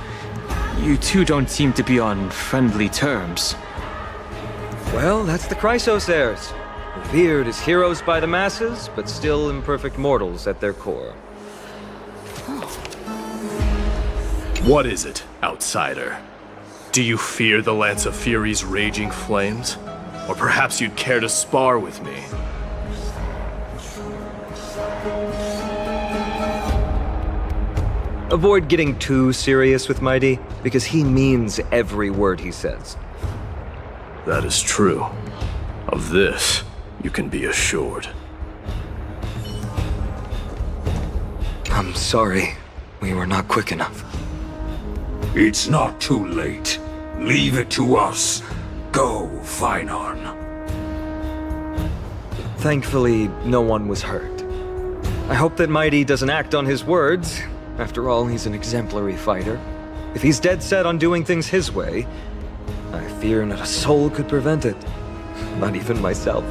S4: You two don't seem to be on friendly terms.
S10: Well, that's the Chrysos heirs. Revered as heroes by the masses, but still imperfect mortals at their core.
S18: What is it, outsider? Do you fear the Lance of Fury's raging flames? Or perhaps you'd care to spar with me?
S10: Avoid getting too serious with Mighty, because he means every word he says.
S18: That is true. Of this, you can be assured.
S10: I'm sorry. We were not quick enough.
S11: It's not too late. Leave it to us. Go, Phainon.
S10: Thankfully, no one was hurt. I hope that Mighty doesn't act on his words. After all, he's an exemplary fighter. If he's dead set on doing things his way, I fear not a soul could prevent it. Not even myself.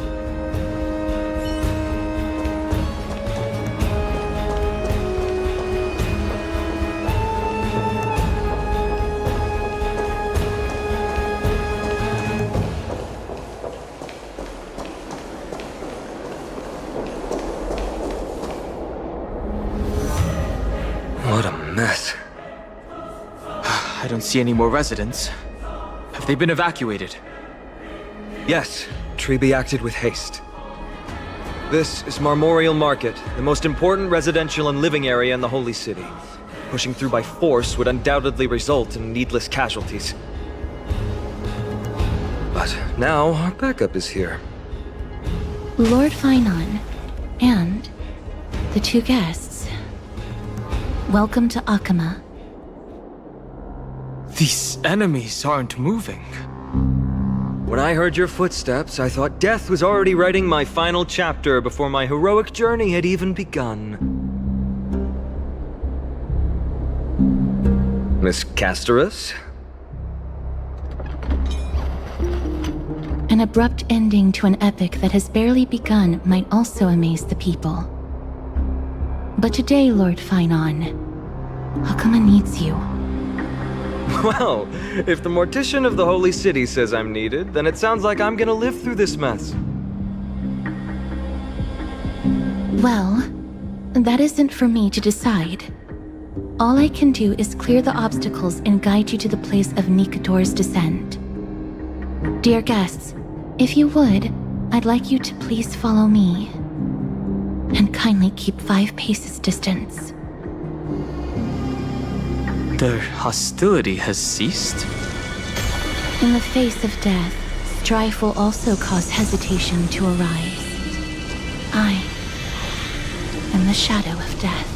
S10: What a mess.
S4: I don't see any more residents. Have they been evacuated?
S10: Yes, Treeby acted with haste. This is Marmorial Market, the most important residential and living area in the Holy City. Pushing through by force would undoubtedly result in needless casualties. But now our backup is here.
S16: Lord Finon, and the two guests. Welcome to Akama.
S4: These enemies aren't moving.
S10: When I heard your footsteps, I thought death was already writing my final chapter before my heroic journey had even begun. Miss Castorus?
S16: An abrupt ending to an epic that has barely begun might also amaze the people. But today, Lord Finon, Akama needs you.
S10: Well, if the Mortician of the Holy City says I'm needed, then it sounds like I'm gonna live through this mess.
S16: Well, that isn't for me to decide. All I can do is clear the obstacles and guide you to the place of Nikador's descent. Dear guests, if you would, I'd like you to please follow me. And kindly keep 5 paces distance.
S4: Their hostility has ceased?
S16: In the face of death, strife will also cause hesitation to arise. I am the shadow of death.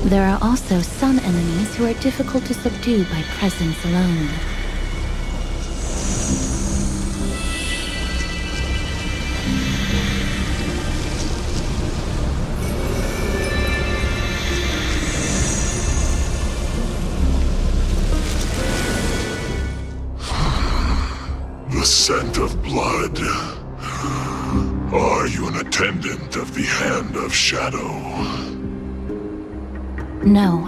S16: There are also some enemies who are difficult to subdue by presence alone.
S19: The scent of blood. Are you an attendant of the Hand of Shadow?
S16: No,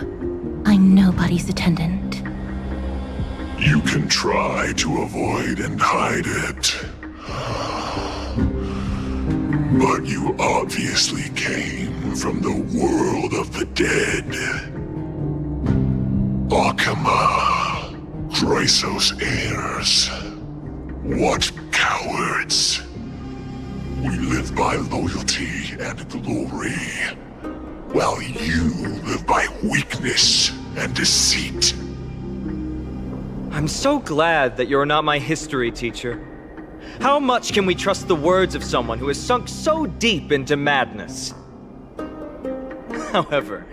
S16: I'm nobody's attendant.
S19: You can try to avoid and hide it. But you obviously came from the world of the dead. Akama, Chrysos heirs. What cowards! We live by loyalty and glory, while you live by weakness and deceit.
S10: I'm so glad that you're not my history teacher. How much can we trust the words of someone who has sunk so deep into madness? However,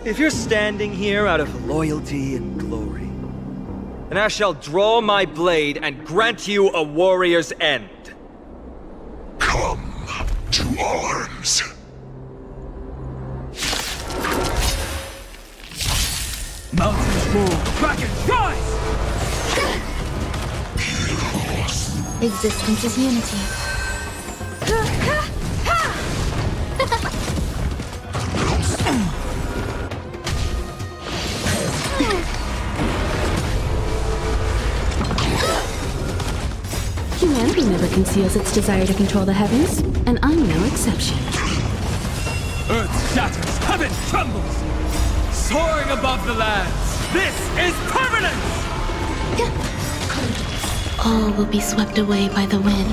S10: if you're standing here out of loyalty and glory, then I shall draw my blade and grant you a warrior's end.
S19: Come to arms.
S14: Mountains roar, Blackened, rise!
S16: Existence is unity. Humanity never conceals its desire to control the heavens, and I'm no exception.
S14: Earth shatters, heaven trembles! Soaring above the lands, this is permanence!
S16: All will be swept away by the wind.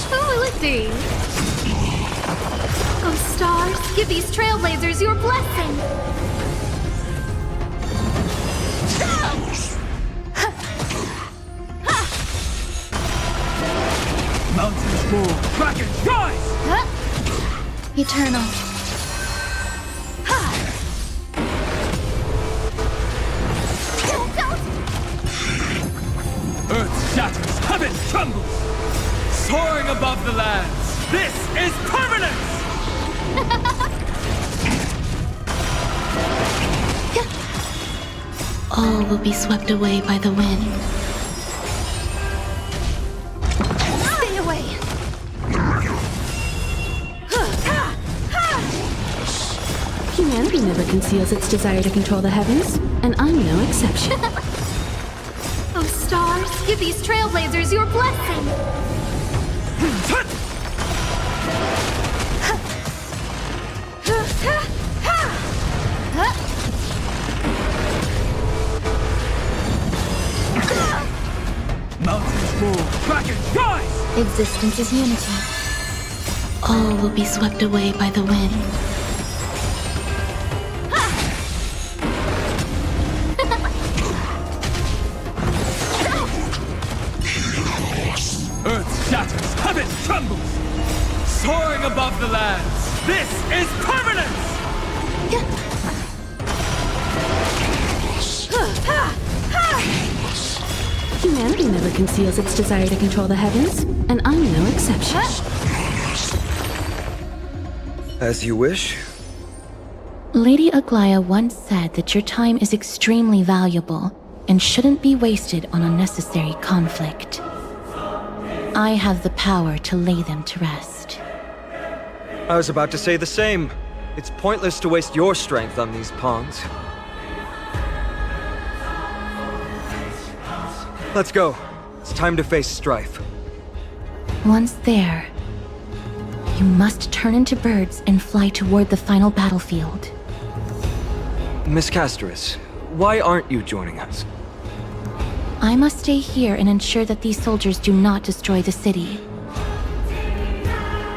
S9: Who will it be? Oh, stars, give these trailblazers your blessing!
S14: Mountains roar, Blackened, rise!
S16: Eternal.
S14: Earth shatters, heaven trembles! Soaring above the lands, this is permanence!
S16: All will be swept away by the wind.
S2: never conceals its desire to control the heavens, and I'm no exception.
S9: Oh, stars, give these trailblazers your blessing!
S14: Mountains move, dragons rise!
S16: Existence is unity. All will be swept away by the wind.
S14: Earth shatters, heaven trembles! Soaring above the lands, this is permanence!
S2: Humanity never conceals its desire to control the heavens, and I'm no exception.
S10: As you wish.
S16: Lady Aglaya once said that your time is extremely valuable and shouldn't be wasted on unnecessary conflict. I have the power to lay them to rest.
S10: I was about to say the same. It's pointless to waste your strength on these pawns. Let's go. It's time to face strife.
S16: Once there, you must turn into birds and fly toward the final battlefield.
S10: Miss Casterus, why aren't you joining us?
S16: I must stay here and ensure that these soldiers do not destroy the city.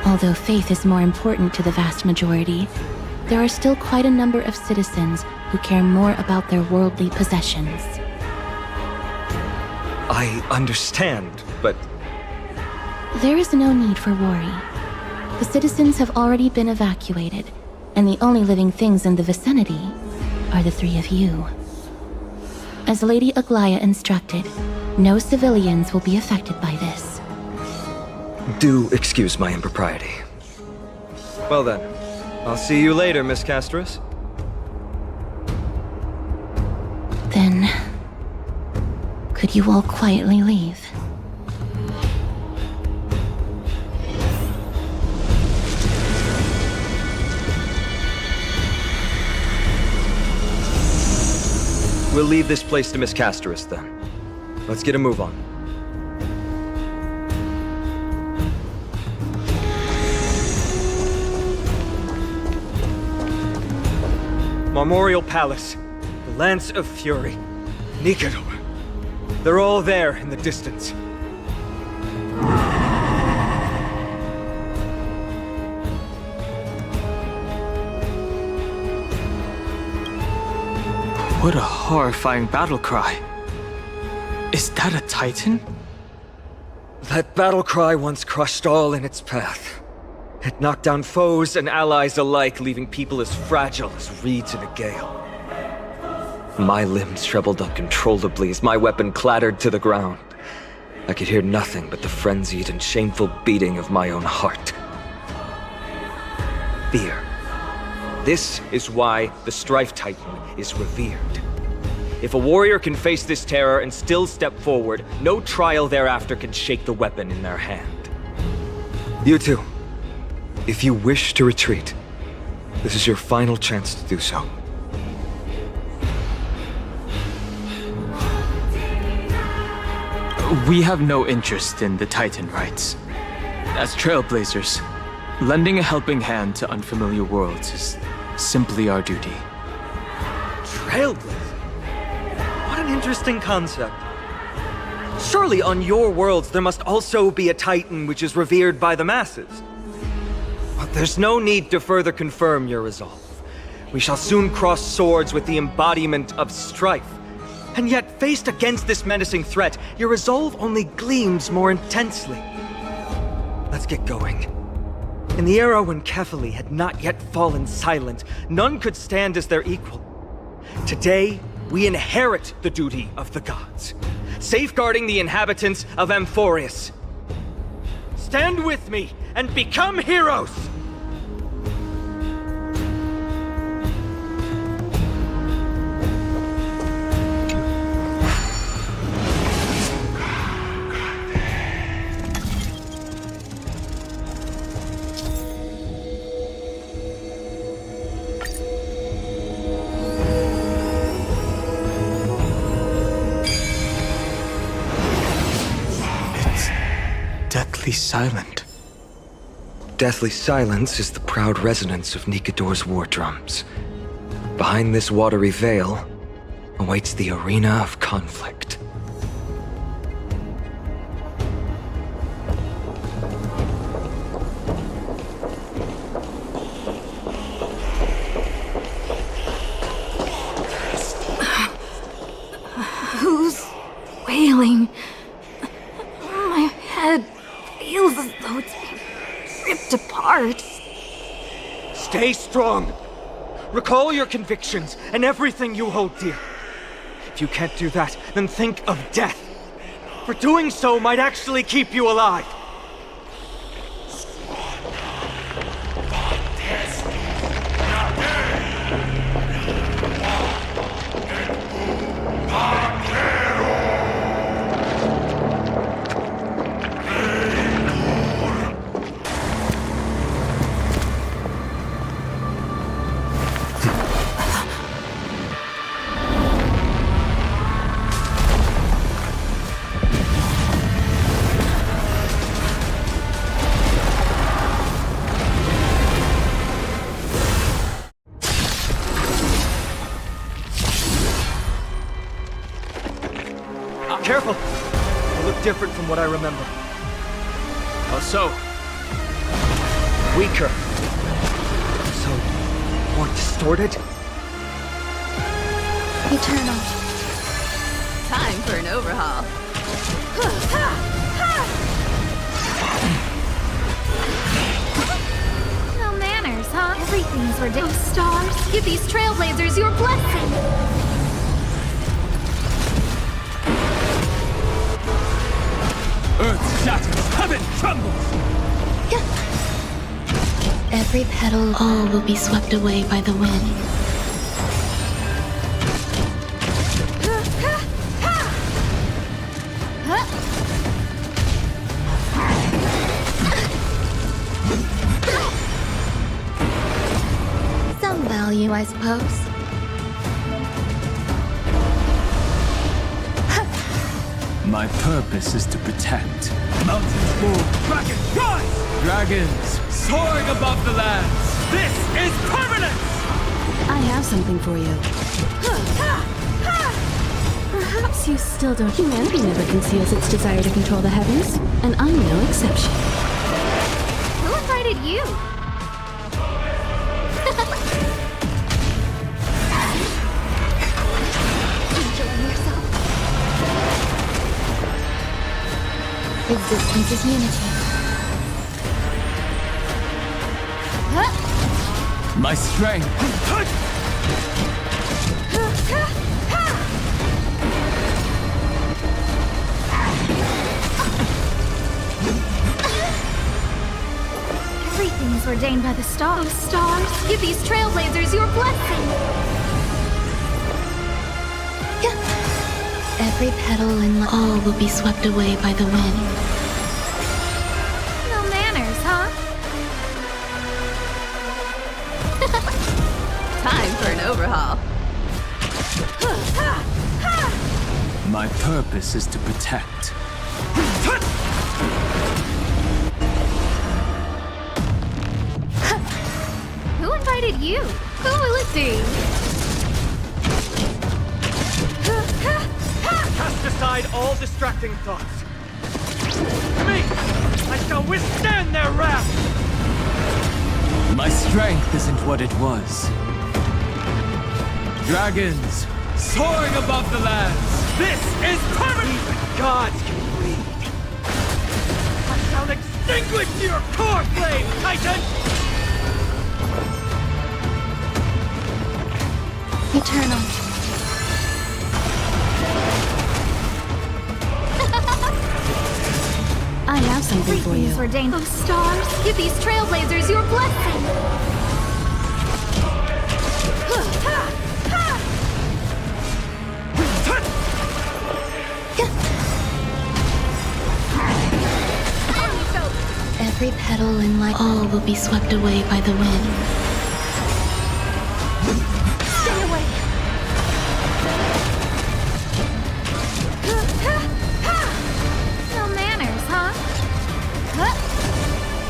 S16: Although faith is more important to the vast majority, there are still quite a number of citizens who care more about their worldly possessions.
S10: I understand, but...
S16: There is no need for worry. The citizens have already been evacuated, and the only living things in the vicinity are the three of you. As Lady Aglaya instructed, no civilians will be affected by this.
S10: Do excuse my impropriety. Well then, I'll see you later, Miss Casterus.
S16: Then, could you all quietly leave?
S10: We'll leave this place to Miss Casterus then. Let's get a move on. Memorial Palace, the Lance of Fury, Nicator. They're all there in the distance.
S4: What a horrifying battle cry. Is that a Titan?
S10: That battle cry once crushed all in its path. It knocked down foes and allies alike, leaving people as fragile as reeds in a gale. My limbs trembled uncontrollably as my weapon clattered to the ground. I could hear nothing but the frenzied and shameful beating of my own heart. Fear. This is why the Strife Titan is revered. If a warrior can face this terror and still step forward, no trial thereafter can shake the weapon in their hand. You two, if you wish to retreat, this is your final chance to do so.
S4: We have no interest in the Titan rights. As Trailblazers, lending a helping hand to unfamiliar worlds is simply our duty.
S10: Trailblazer? What an interesting concept. Surely on your worlds there must also be a Titan which is revered by the masses. But there's no need to further confirm your resolve. We shall soon cross swords with the embodiment of strife. And yet, faced against this menacing threat, your resolve only gleams more intensely. Let's get going. In the era when Kefali had not yet fallen silent, none could stand as their equal. Today, we inherit the duty of the gods, safeguarding the inhabitants of Amphoreus. Stand with me and become heroes!
S4: deathly silent.
S10: Deathly silence is the proud resonance of Nikador's war drums. Behind this watery veil awaits the arena of conflict.
S9: Who's wailing? My head feels as though it's being ripped apart.
S10: Stay strong! Recall your convictions and everything you hold dear. If you can't do that, then think of death. For doing so might actually keep you alive. Careful! You look different from what I remember.
S4: How so?
S10: Weaker. So, more distorted?
S9: Eternal. Time for an overhaul. No manners, huh? Everything's ridiculous. Oh, stars, give these trailblazers your blessing.
S14: Earth shatters, heaven trembles!
S16: Every petal, all will be swept away by the wind. Some value, I suppose.
S14: My purpose is to protect. Mountains move, dragons rise! Dragons soaring above the lands! This is permanence!
S2: I have something for you. Perhaps you still don't. Humanity never conceals its desire to control the heavens, and I'm no exception.
S9: Who invited you? Enjoying yourself?
S16: Existence is unity.
S14: My strength.
S9: Everything is ordained by the stars. Oh, stars, give these trailblazers your blessing.
S16: Every petal in all will be swept away by the wind.
S9: No manners, huh? Time for an overhaul.
S14: My purpose is to protect.
S9: Who invited you? Who will it be?
S10: Cast aside all distracting thoughts. Me! I shall withstand their wrath!
S14: My strength isn't what it was. Dragons soaring above the lands! This is permanent!
S10: Even gods can bleed. I shall extinguish your Coreflames, Titan!
S16: Eternal.
S2: I have something for you.
S9: Everything's ordained. Oh, stars, give these trailblazers your blessing.
S16: Every petal in life, all will be swept away by the wind.
S9: Stay away. No manners, huh?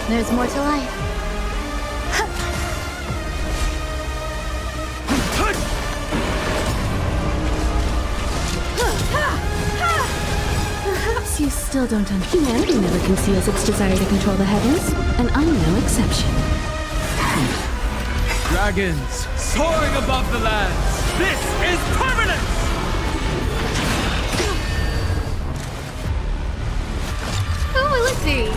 S9: There's more to life.
S16: Perhaps you still don't understand. Humanity never conceals its desire to control the heavens, and I'm no exception.
S14: Dragons, soaring above the lands. This is permanence!
S9: Who will it be?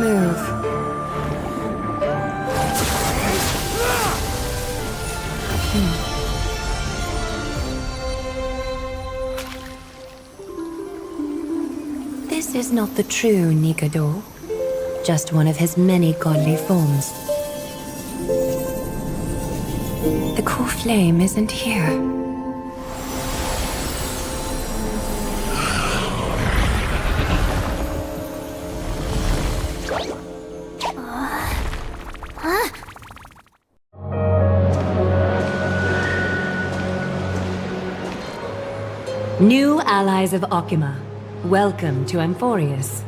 S6: Move.
S20: This is not the true Nikador, just one of his many godly forms. The Coreflame isn't here. New allies of Okima, welcome to Amphoreus.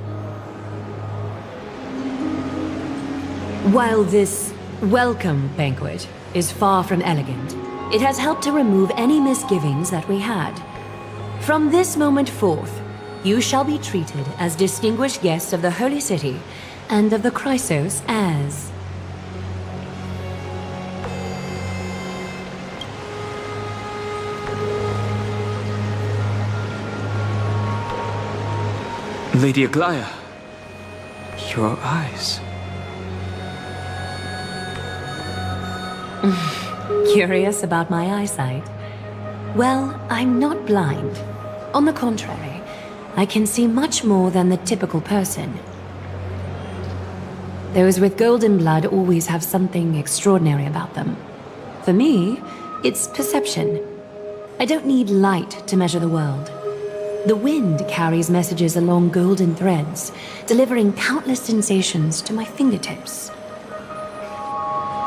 S20: While this welcome banquet is far from elegant, it has helped to remove any misgivings that we had. From this moment forth, you shall be treated as distinguished guests of the Holy City and of the Chrysos as...
S4: Lady Aglaya, your eyes.
S20: Curious about my eyesight? Well, I'm not blind. On the contrary, I can see much more than the typical person. Those with golden blood always have something extraordinary about them. For me, it's perception. I don't need light to measure the world. The wind carries messages along golden threads, delivering countless sensations to my fingertips.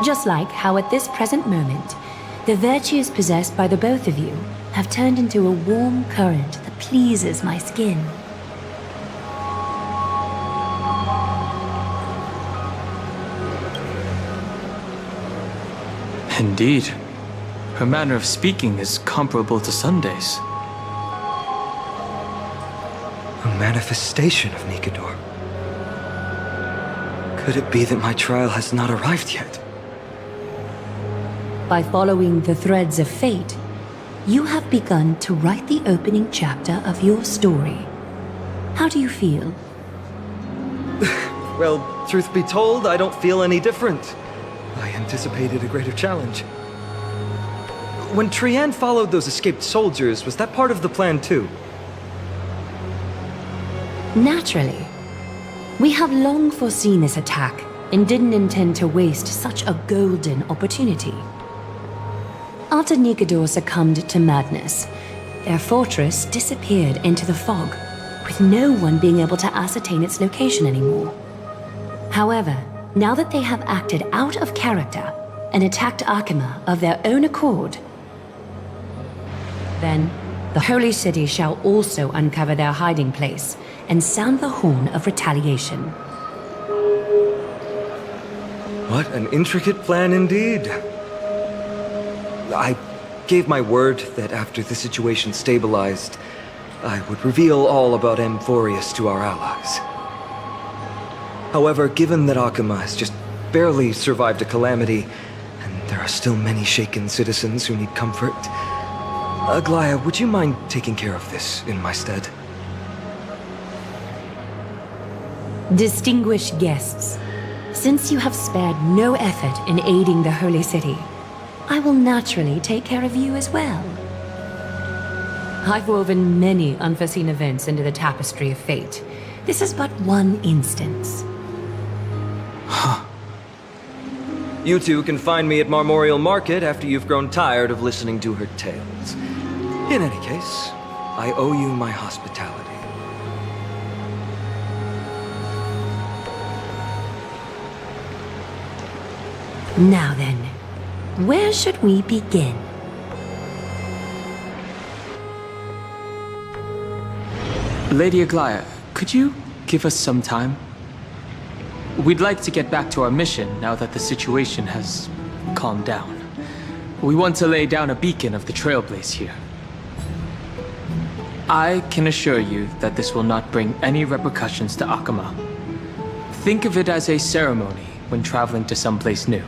S20: Just like how at this present moment, the virtues possessed by the both of you have turned into a warm current that pleases my skin.
S4: Indeed. Her manner of speaking is comparable to Sunday's.
S10: A manifestation of Nikador. Could it be that my trial has not arrived yet?
S20: By following the threads of fate, you have begun to write the opening chapter of your story. How do you feel?
S10: Well, truth be told, I don't feel any different. I anticipated a greater challenge. When Trian followed those escaped soldiers, was that part of the plan too?
S20: Naturally. We have long foreseen this attack and didn't intend to waste such a golden opportunity. After Nikador succumbed to madness, their fortress disappeared into the fog, with no one being able to ascertain its location anymore. However, now that they have acted out of character and attacked Akima of their own accord, then the Holy City shall also uncover their hiding place and sound the horn of retaliation.
S10: What an intricate plan indeed. I gave my word that after the situation stabilized, I would reveal all about Amphoreus to our allies. However, given that Akima has just barely survived a calamity, and there are still many shaken citizens who need comfort, Aglaya, would you mind taking care of this in my stead?
S20: Distinguished guests, since you have spared no effort in aiding the Holy City, I will naturally take care of you as well. I've woven many unforeseen events into the tapestry of fate. This is but one instance.
S10: You two can find me at Marmorial Market after you've grown tired of listening to her tales. In any case, I owe you my hospitality.
S20: Now then, where should we begin?
S4: Lady Aglaya, could you give us some time? We'd like to get back to our mission now that the situation has calmed down. We want to lay down a beacon of the Trailblaze here. I can assure you that this will not bring any repercussions to Akama. Think of it as a ceremony when traveling to someplace new.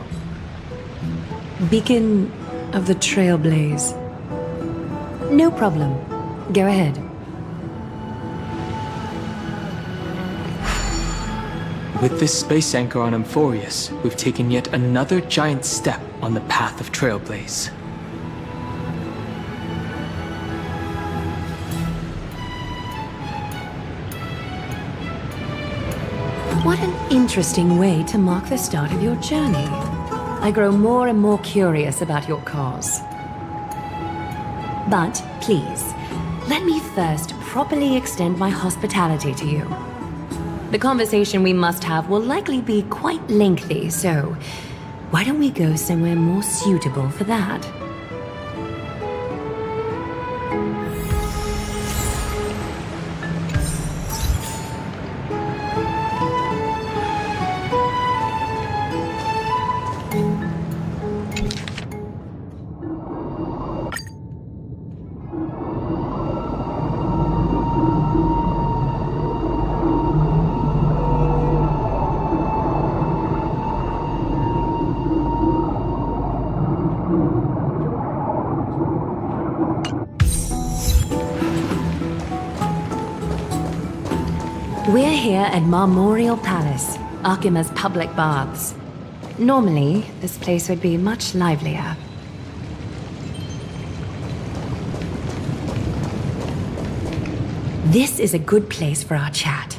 S20: Beacon of the Trailblaze. No problem. Go ahead.
S4: With this space anchor on Amphoreus, we've taken yet another giant step on the path of Trailblaze.
S20: What an interesting way to mark the start of your journey. I grow more and more curious about your cause. But please, let me first properly extend my hospitality to you. The conversation we must have will likely be quite lengthy, so why don't we go somewhere more suitable for that? We're here at Marmorial Palace, Akima's public baths. Normally, this place would be much livelier. This is a good place for our chat.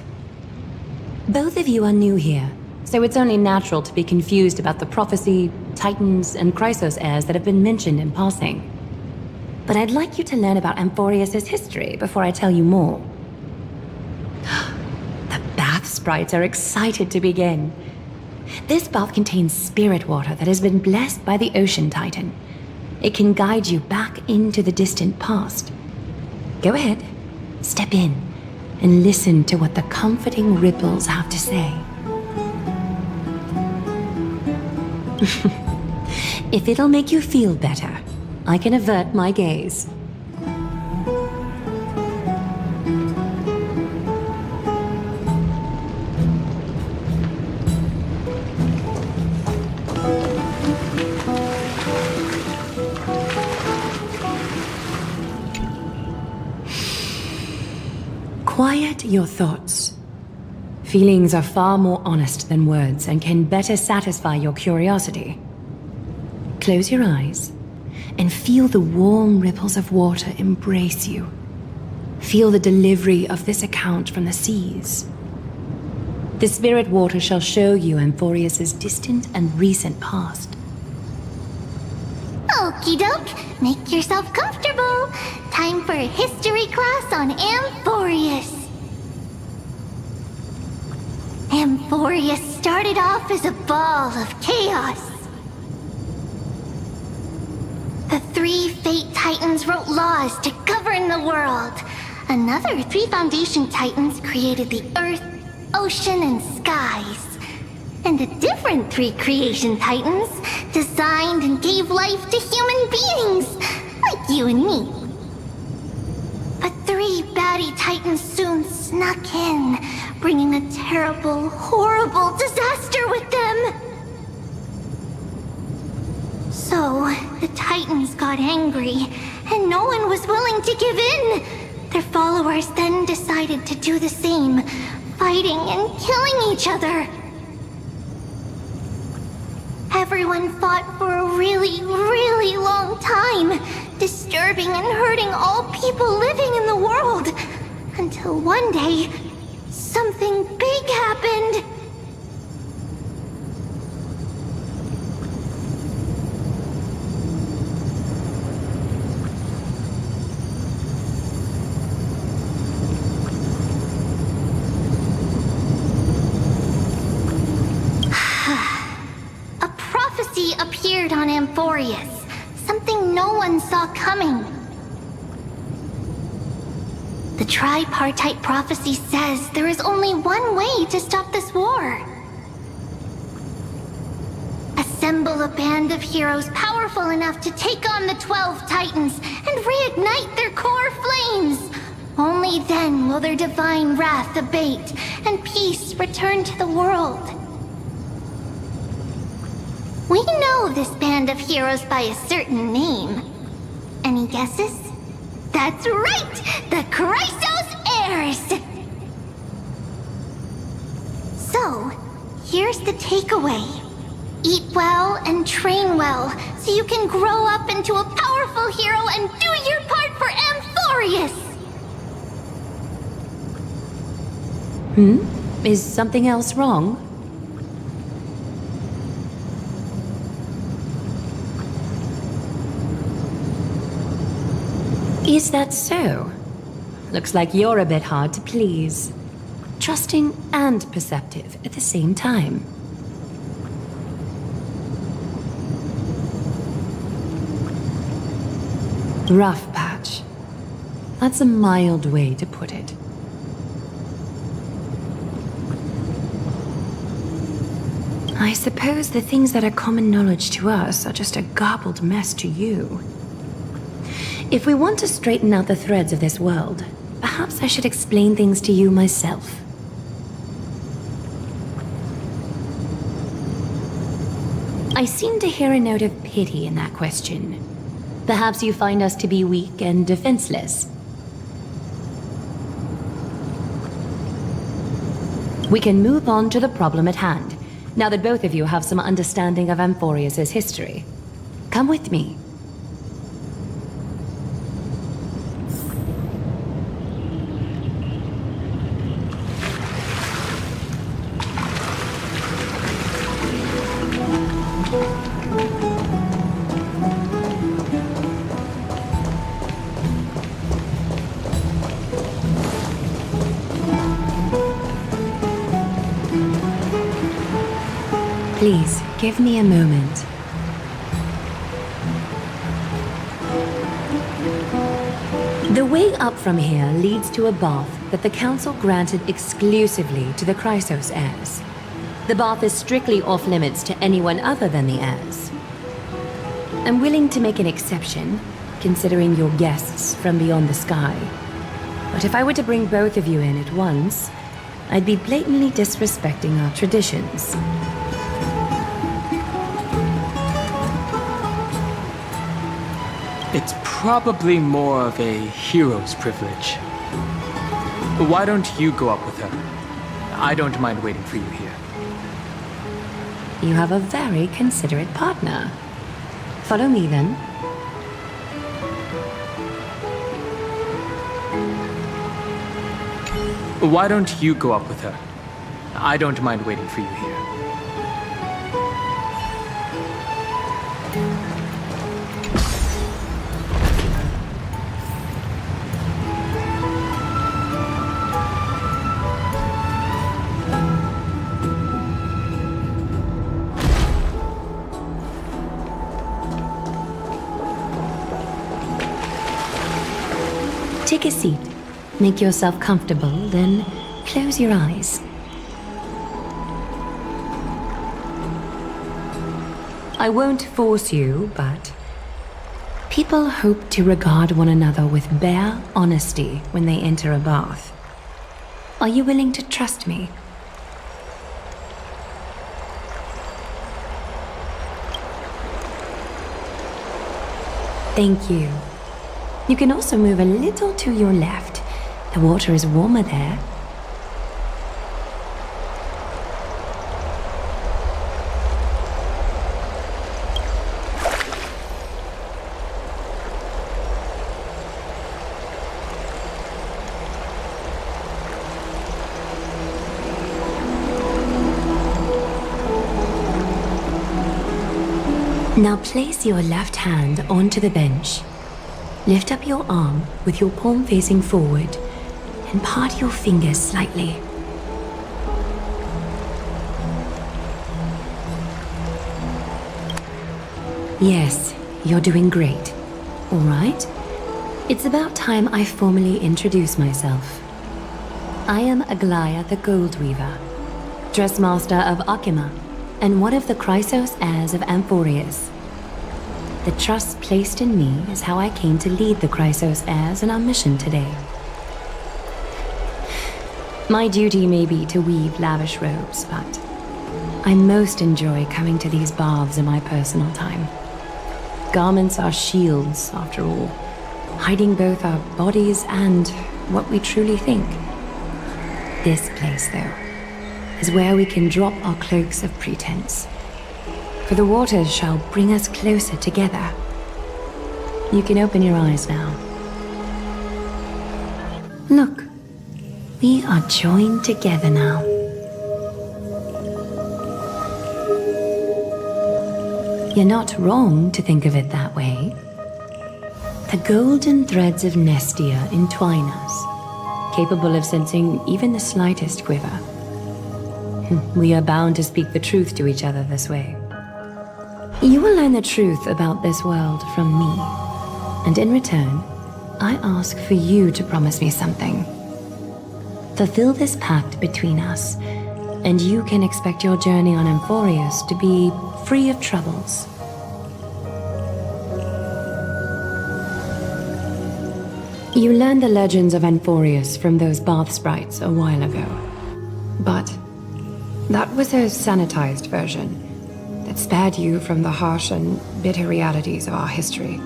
S20: Both of you are new here, so it's only natural to be confused about the prophecy, titans, and Chrysos heirs that have been mentioned in passing. But I'd like you to learn about Amphoreus' history before I tell you more. Sprites are excited to begin. This bath contains spirit water that has been blessed by the Ocean Titan. It can guide you back into the distant past. Go ahead, step in, and listen to what the comforting ripples have to say. If it'll make you feel better, I can avert my gaze. Quiet your thoughts. Feelings are far more honest than words and can better satisfy your curiosity. Close your eyes and feel the warm ripples of water embrace you. Feel the delivery of this account from the seas. The spirit water shall show you Amphoreus' distant and recent past.
S5: Okie doke, make yourself comfortable. Time for a history class on Amphoreus. Amphoreus started off as a ball of chaos. The 3 Fate Titans wrote laws to govern the world. Another 3 Foundation Titans created the earth, ocean, and skies. And a different 3 Creation Titans designed and gave life to human beings, like you and me. But 3 baddie Titans soon snuck in, bringing a terrible, horrible disaster with them. So, the Titans got angry, and no one was willing to give in. Their followers then decided to do the same, fighting and killing each other. Everyone fought for a really, really long time, disturbing and hurting all people living in the world. Until one day, something big happened. appeared on Amphoreus. Something no one saw coming. The tripartite prophecy says there is only one way to stop this war. Assemble a band of heroes powerful enough to take on the 12 Titans and reignite their core flames. Only then will their divine wrath abate and peace return to the world. We know this band of heroes by a certain name. Any guesses? That's right! The Chrysos Heirs! So, here's the takeaway. Eat well and train well, so you can grow up into a powerful hero and do your part for Amphoreus!
S20: Is something else wrong? Is that so? Looks like you're a bit hard to please. Trusting and perceptive at the same time. Rough patch. That's a mild way to put it. I suppose the things that are common knowledge to us are just a garbled mess to you. If we want to straighten out the threads of this world, perhaps I should explain things to you myself. I seem to hear a note of pity in that question. Perhaps you find us to be weak and defenseless. We can move on to the problem at hand, now that both of you have some understanding of Amphoreus' history. Come with me. Please, give me a moment. The way up from here leads to a bath that the Council granted exclusively to the Chrysos heirs. The bath is strictly off-limits to anyone other than the heirs. I'm willing to make an exception, considering you're guests from beyond the sky. But if I were to bring both of you in at once, I'd be blatantly disrespecting our traditions.
S4: It's probably more of a hero's privilege. Why don't you go up with her? I don't mind waiting for you here.
S20: You have a very considerate partner. Follow me then.
S4: Why don't you go up with her? I don't mind waiting for you here.
S20: Take a seat. Make yourself comfortable, then close your eyes. I won't force you, but people hope to regard one another with bare honesty when they enter a bath. Are you willing to trust me? Thank you. You can also move a little to your left. The water is warmer there. Now place your left hand onto the bench. Lift up your arm with your palm facing forward and part your fingers slightly. Yes, you're doing great. All right. It's about time I formally introduce myself. I am Aglaya the Gold Weaver, Dressmaster of Akima, and one of the Chrysos heirs of Amphoreus. The trust placed in me is how I came to lead the Chrysos heirs in our mission today. My duty may be to weave lavish robes, but I most enjoy coming to these baths in my personal time. Garments are shields, after all, hiding both our bodies and what we truly think. This place, though, is where we can drop our cloaks of pretense. For the waters shall bring us closer together. You can open your eyes now. Look, we are joined together now. You're not wrong to think of it that way. The golden threads of Nestia entwine us, capable of sensing even the slightest quiver. We are bound to speak the truth to each other this way. You will learn the truth about this world from me, and in return, I ask for you to promise me something. Fulfill this pact between us, and you can expect your journey on Amphoreus to be free of troubles. You learned the legends of Amphoreus from those bath sprites a while ago. But that was a sanitized version that spared you from the harsh and bitter realities of our history.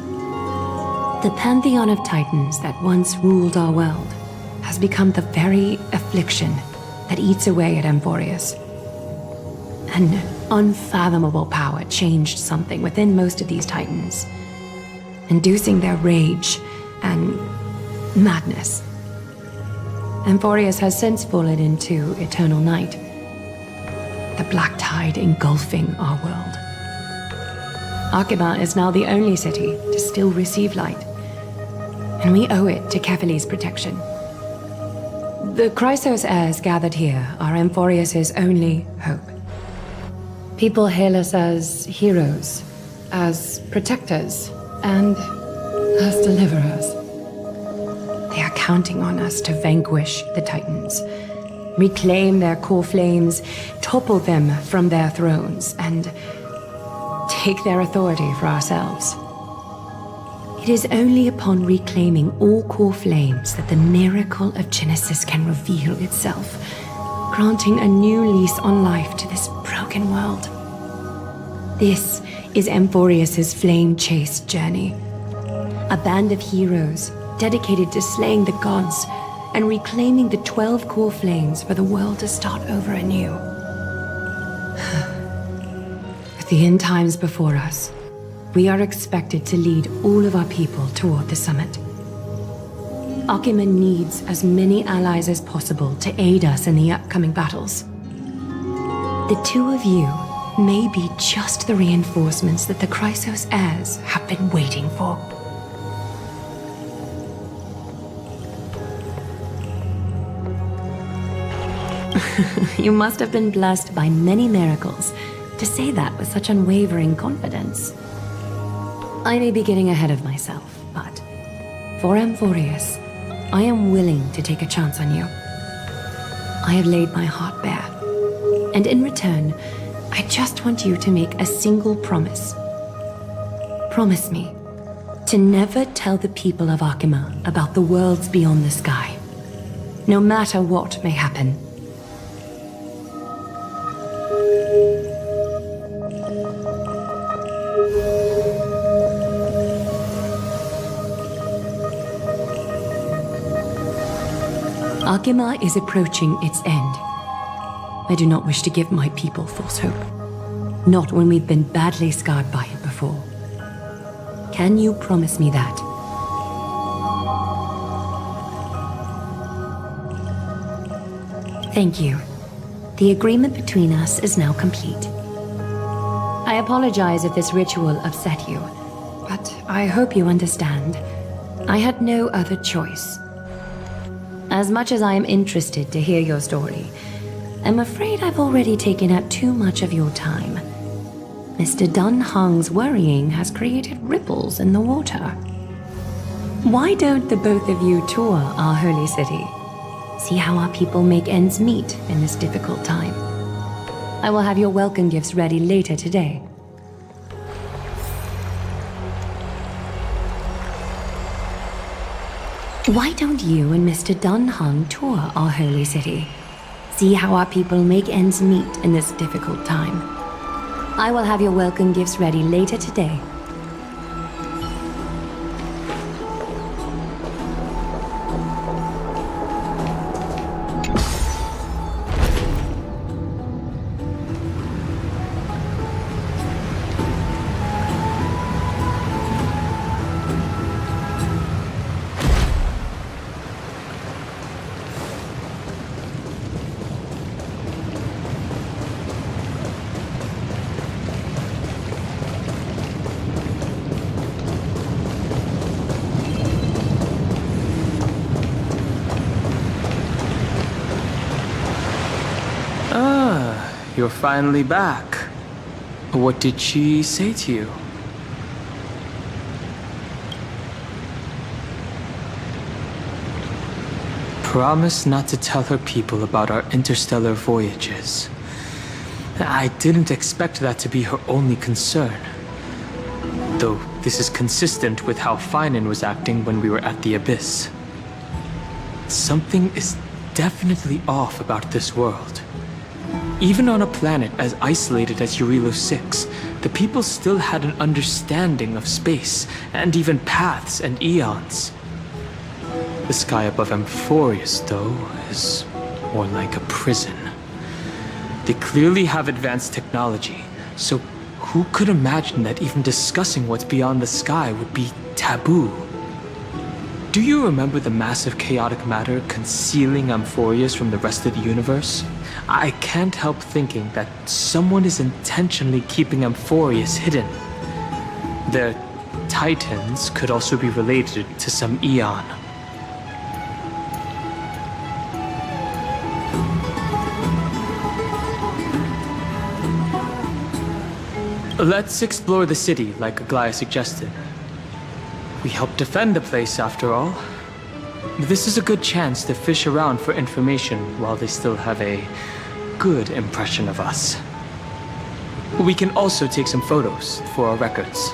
S20: The pantheon of titans that once ruled our world has become the very affliction that eats away at Amphoreus. An unfathomable power changed something within most of these titans, inducing their rage and madness. Amphoreus has since fallen into eternal night, the black tide engulfing our world. Akima is now the only city to still receive light, and we owe it to Kefali's protection. The Chrysos heirs gathered here are Amphoreus' only hope. People hail us as heroes, as protectors, and as deliverers. They are counting on us to vanquish the Titans, reclaim their Coreflames, topple them from their thrones, and take their authority for ourselves. It is only upon reclaiming all Coreflames that the miracle of Genesis can reveal itself, granting a new lease on life to this broken world. This is Amphoreus' flame-chased journey. A band of heroes dedicated to slaying the gods and reclaiming the 12 Coreflames for the world to start over anew. With the end times before us, we are expected to lead all of our people toward the summit. Akima needs as many allies as possible to aid us in the upcoming battles. The two of you may be just the reinforcements that the Chrysos heirs have been waiting for. You must have been blessed by many miracles to say that with such unwavering confidence. I may be getting ahead of myself, but for Amphoreus, I am willing to take a chance on you. I have laid my heart bare, and in return, I just want you to make a single promise. Promise me to never tell the people of Akima about the worlds beyond the sky, no matter what may happen. Akima is approaching its end. I do not wish to give my people false hope. Not when we've been badly scarred by it before. Can you promise me that? Thank you. The agreement between us is now complete. I apologize if this ritual upset you, but I hope you understand. I had no other choice. As much as I am interested to hear your story, I'm afraid I've already taken up too much of your time. Mr. Dunhung's worrying has created ripples in the water. Why don't the both of you tour our holy city? See how our people make ends meet in this difficult time. I will have your welcome gifts ready later today. Why don't you and Mr. Dunhung tour our holy city? See how our people make ends meet in this difficult time. I will have your welcome gifts ready later today.
S4: You're finally back. What did she say to you? Promise not to tell her people about our interstellar voyages. I didn't expect that to be her only concern. Though this is consistent with how Finan was acting when we were at the Abyss. Something is definitely off about this world. Even on a planet as isolated as Eurilo 6, the people still had an understanding of space, and even paths and eons. The sky above Amphoreus, though, is more like a prison. They clearly have advanced technology, so who could imagine that even discussing what's beyond the sky would be taboo? Do you remember the massive chaotic matter concealing Amphoreus from the rest of the universe? I can't help thinking that someone is intentionally keeping Amphoreus hidden. Their titans could also be related to some eon. Let's explore the city like Aglaya suggested. We helped defend the place after all. This is a good chance to fish around for information while they still have a good impression of us. We can also take some photos for our records.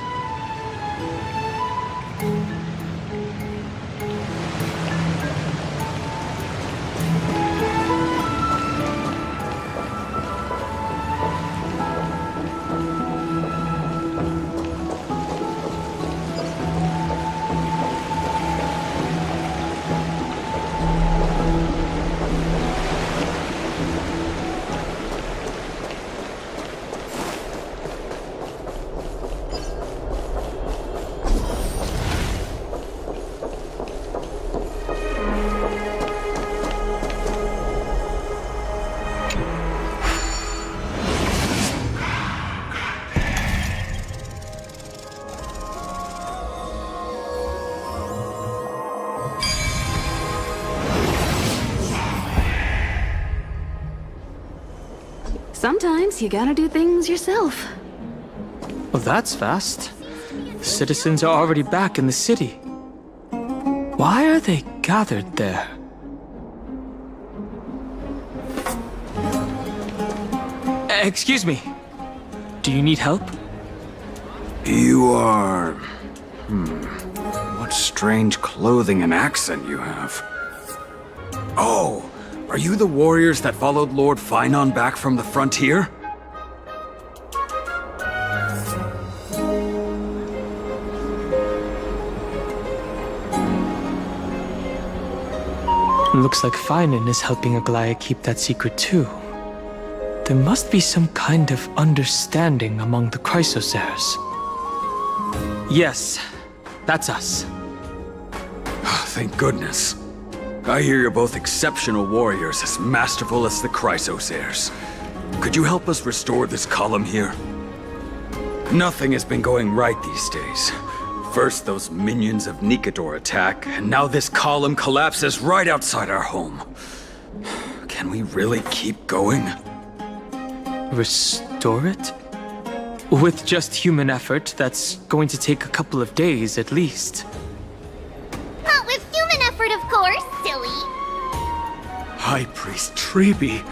S16: Sometimes you gotta do things yourself.
S4: Well, that's fast. The citizens are already back in the city. Why are they gathered there? Excuse me. Do you need help?
S21: You are... What strange clothing and accent you have. Oh! Are you the warriors that followed Lord Finan back from the frontier?
S4: Looks like Finan is helping Aglaya keep that secret too. There must be some kind of understanding among the Chrysosaurs. Yes, that's us.
S21: Thank goodness. I hear you're both exceptional warriors, as masterful as the Chrysosaurs. Could you help us restore this column here? Nothing has been going right these days. First those minions of Nikador attack, and now this column collapses right outside our home. Can we really keep going?
S4: Restore it? With just human effort, that's going to take a couple of days at least.
S5: Not with human effort, of course, silly.
S11: High Priest Treeby,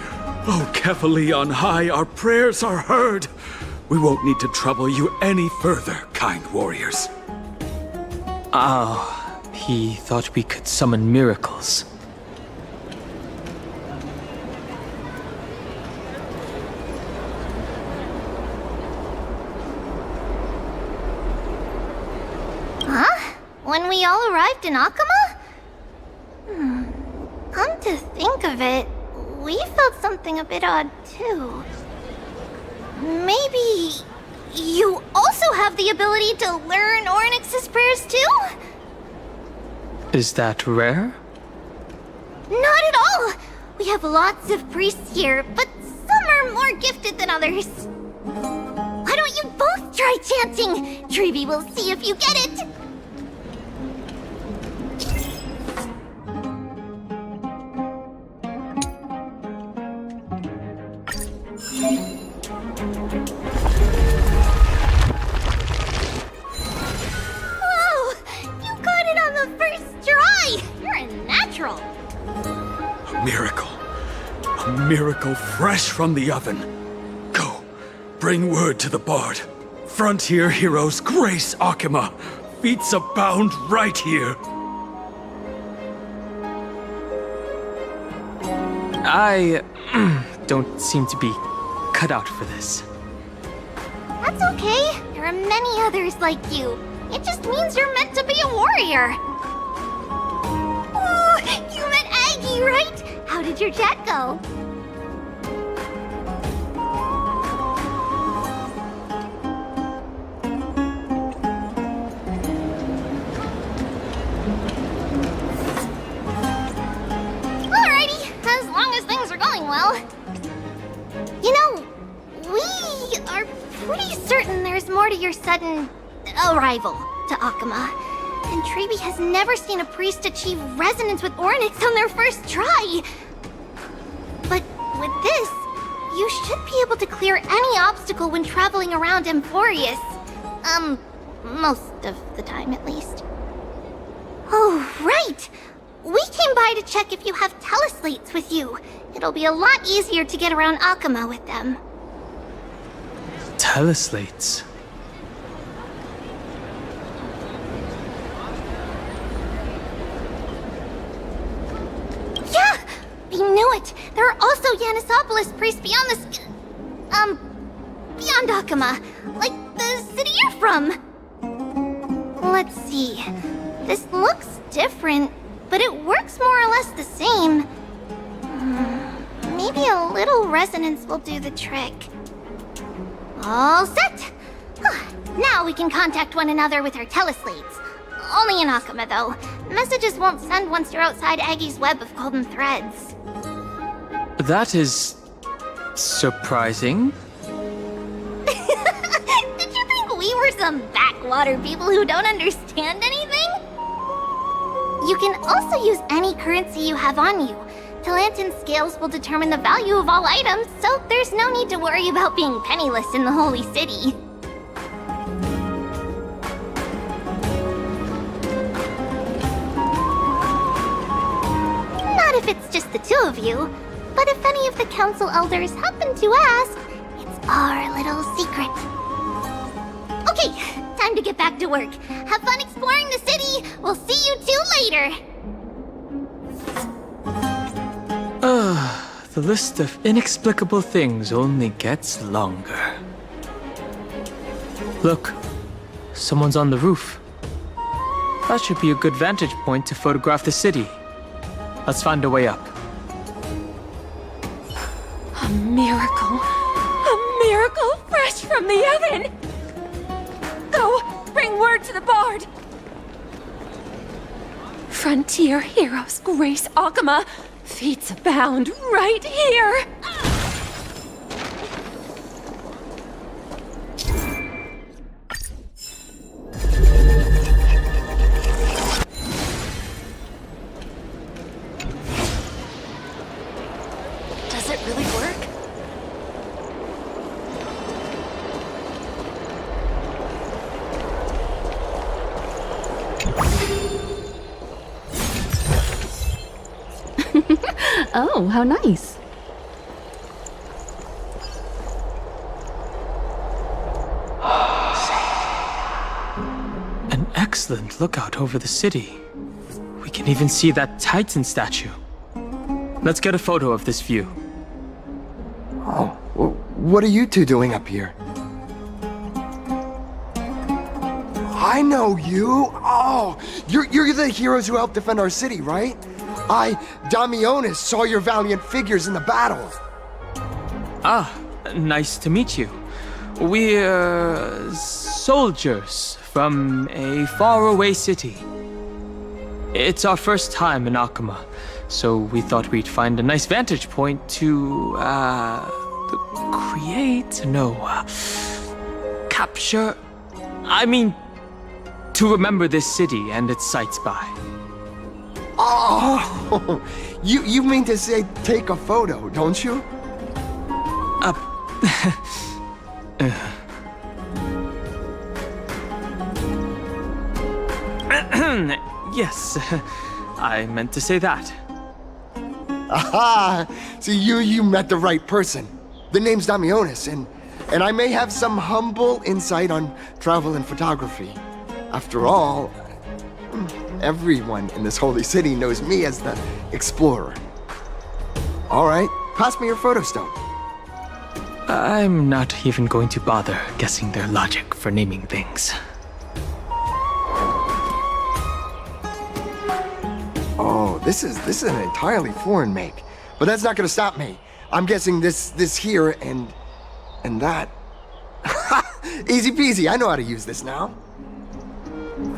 S11: oh, Kevali on high, our prayers are heard. We won't need to trouble you any further, kind warriors.
S4: Oh, he thought we could summon miracles.
S5: Huh? When we all arrived in Akama? Come to think of it, we felt something a bit odd too. Maybe you also have the ability to learn Ornyx's prayers too?
S4: Is that rare?
S5: Not at all! We have lots of priests here, but some are more gifted than others. Why don't you both try chanting? Treeby will see if you get it! Whoa! You got it on the first try! You're a natural!
S11: A miracle. A miracle fresh from the oven. Go, bring word to the bard. Frontier heroes grace Akama. Feats abound right here.
S4: I don't seem to be cut out for this.
S5: That's okay. There are many others like you. It just means you're meant to be a warrior. Oh, you met Aggie, right? How did your chat go? Alrighty, as long as things are going well. You know, we are pretty certain there's more to your sudden arrival to Akama. And Treeby has never seen a priest achieve resonance with Ornyx on their first try. But with this, you should be able to clear any obstacle when traveling around Amphoreus. Most of the time at least. Oh, right! We came by to check if you have teleslates with you. It'll be a lot easier to get around Akama with them.
S4: Teleslates?
S5: Yeah! We knew it! There are also Yanisopolis priests beyond the beyond Akama. Like the city you're from. Let's see. This looks different, but it works more or less the same. Maybe a little resonance will do the trick. All set! Now we can contact one another with our teleslates. Only in Akama, though. Messages won't send once you're outside Aggie's web of golden threads.
S4: That is surprising.
S5: Did you think we were some backwater people who don't understand anything? You can also use any currency you have on you. Talantan scales will determine the value of all items, so there's no need to worry about being penniless in the Holy City. Not if it's just the two of you, but if any of the council elders happen to ask, it's our little secret. Okay, time to get back to work. Have fun exploring the city. We'll see you two later.
S4: The list of inexplicable things only gets longer. Look, someone's on the roof. That should be a good vantage point to photograph the city. Let's find a way up.
S20: A miracle. A miracle fresh from the oven! Go, bring word to the bard! Frontier heroes grace Akama. Feats abound right here!
S9: Does it really work?
S2: Oh, how nice.
S4: An excellent lookout over the city. We can even see that Titan statue. Let's get a photo of this view.
S8: Oh, what are you two doing up here? I know you. Oh, you're the heroes who helped defend our city, right? I, Damionis, saw your valiant figures in the battle.
S4: Ah, nice to meet you. We're soldiers from a faraway city. It's our first time in Akama, so we thought we'd find a nice vantage point to, capture... to remember this city and its sights by.
S8: Oh, you mean to say take a photo, don't you?
S4: Yes, I meant to say that.
S8: Aha! So you met the right person. The name's Damionis, and I may have some humble insight on travel and photography. After all, everyone in this holy city knows me as the explorer. All right, pass me your photo stone.
S4: I'm not even going to bother guessing their logic for naming things.
S8: Oh, this is an entirely foreign make, but that's not gonna stop me. I'm guessing this here and that. Easy peasy. I know how to use this now.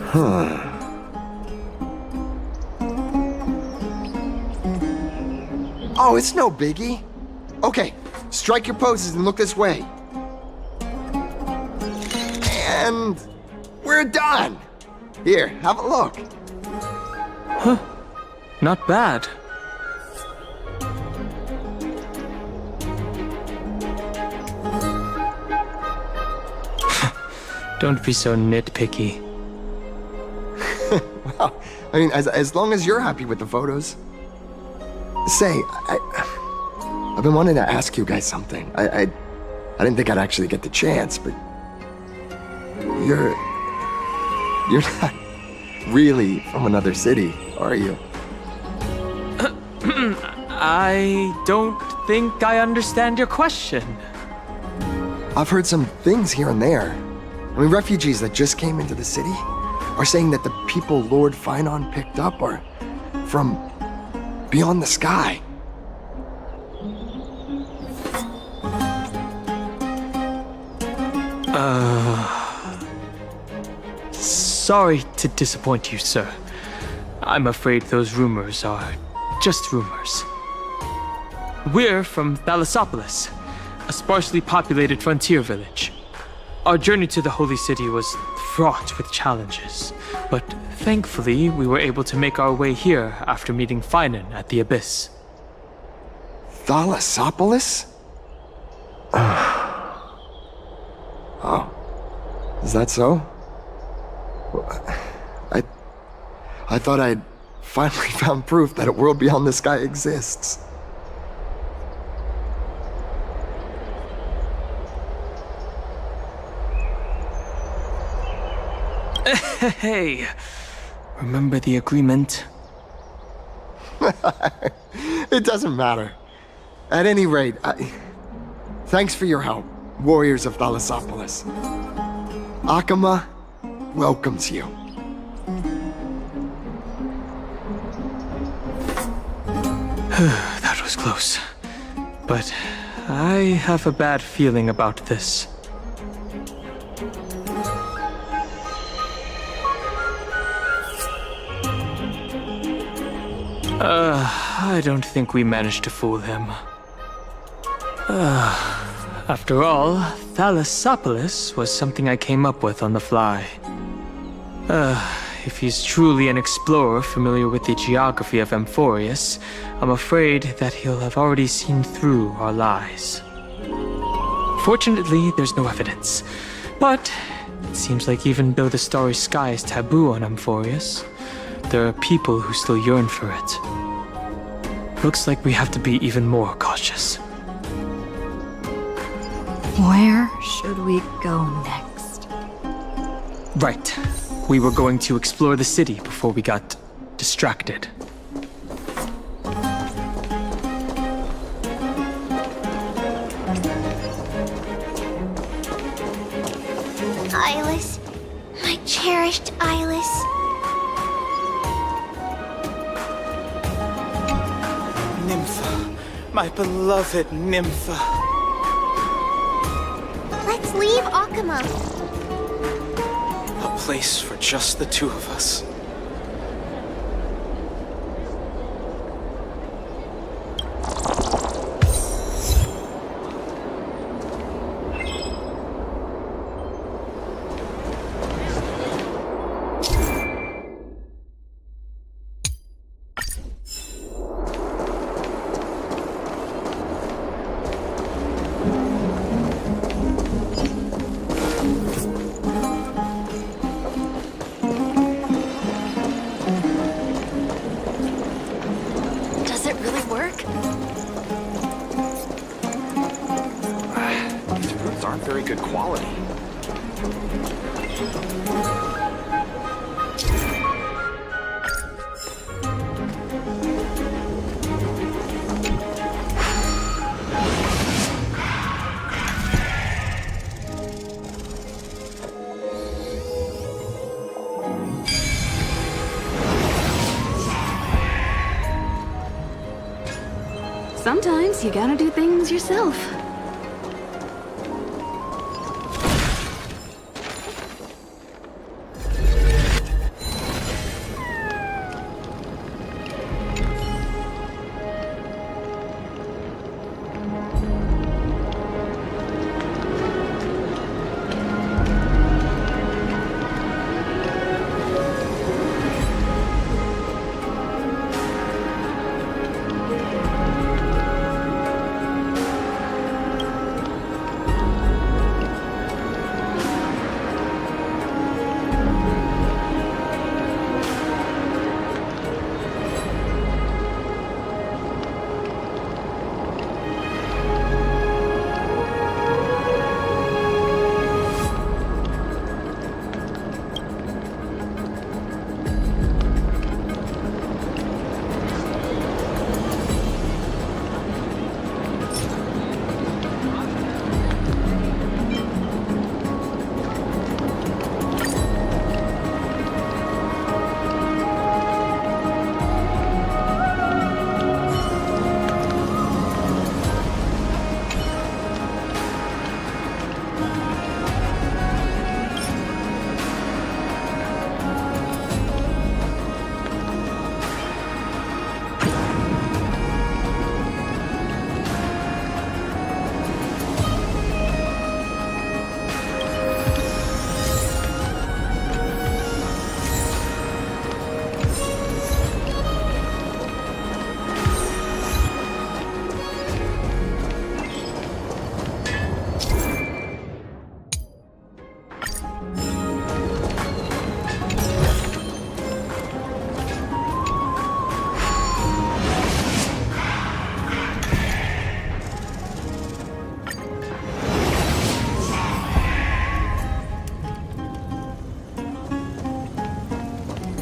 S8: Huh. Oh, it's no biggie. Okay, strike your poses and look this way. And we're done. Here, have a look.
S4: Huh. Not bad. Don't be so nitpicky.
S8: Well, I mean, as long as you're happy with the photos. Say, I've been wanting to ask you guys something. I didn't think I'd actually get the chance, but you're not really from another city, are you?
S4: I don't think I understand your question.
S8: I've heard some things here and there. I mean, refugees that just came into the city are saying that the people Lord Finon picked up are from beyond the sky.
S4: Sorry to disappoint you, sir. I'm afraid those rumors are just rumors. We're from Thalassopolis, a sparsely populated frontier village. Our journey to the Holy City was fraught with challenges, but thankfully we were able to make our way here after meeting Finon at the Abyss.
S8: Thalassopolis? Oh, is that so? I thought I'd finally found proof that a world beyond the sky exists.
S4: Hey, remember the agreement?
S8: It doesn't matter. At any rate, thanks for your help, warriors of Thalassopolis. Akama welcomes you.
S4: That was close. But I have a bad feeling about this. I don't think we managed to fool him. After all, Thalassopolis was something I came up with on the fly. If he's truly an explorer familiar with the geography of Amphoreus, I'm afraid that he'll have already seen through our lies. Fortunately, there's no evidence. But it seems like even though the starry sky is taboo on Amphoreus, there are people who still yearn for it. Looks like we have to be even more cautious.
S7: Where should we go next?
S4: Right. We were going to explore the city before we got distracted.
S5: Eyeless. My cherished Eyeless.
S13: Nympha. My beloved Nympha.
S5: Let's leave Akama.
S13: A place for just the two of us.
S9: Does it really work?
S8: These roots aren't very good quality.
S9: Sometimes you gotta do things yourself.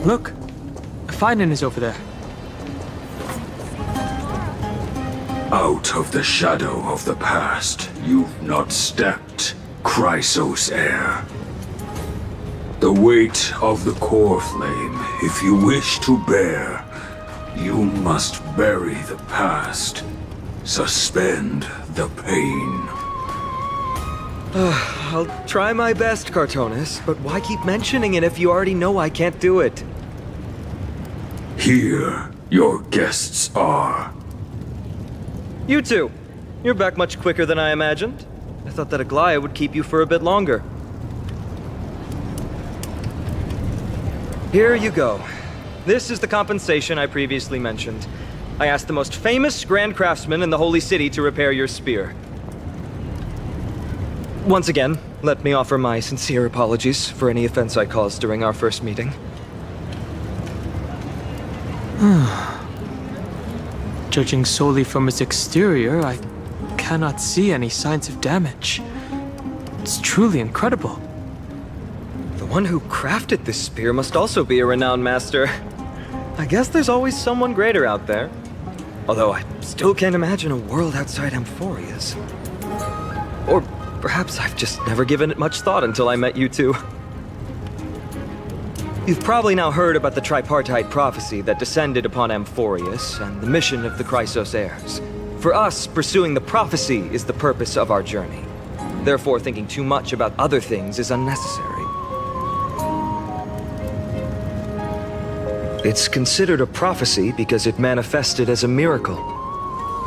S4: Look! Finan is over there.
S11: Out of the shadow of the past, you've not stepped, Chrysos heir. The weight of the Coreflame, if you wish to bear, you must bury the past. Suspend the pain.
S10: I'll try my best, Cartonis, but why keep mentioning it if you already know I can't do it?
S11: Here, your guests are.
S10: You two. You're back much quicker than I imagined. I thought that Aglaya would keep you for a bit longer. Here you go. This is the compensation I previously mentioned. I asked the most famous Grand Craftsman in the Holy City to repair your spear. Once again, let me offer my sincere apologies for any offense I caused during our first meeting.
S4: Judging solely from its exterior, I cannot see any signs of damage. It's truly incredible.
S10: The one who crafted this spear must also be a renowned master. I guess there's always someone greater out there. Although I still can't imagine a world outside Amphoreus. Or perhaps I've just never given it much thought until I met you two. You've probably now heard about the tripartite prophecy that descended upon Amphoreus and the mission of the Chrysos heirs. For us, pursuing the prophecy is the purpose of our journey. Therefore, thinking too much about other things is unnecessary. It's considered a prophecy because it manifested as a miracle,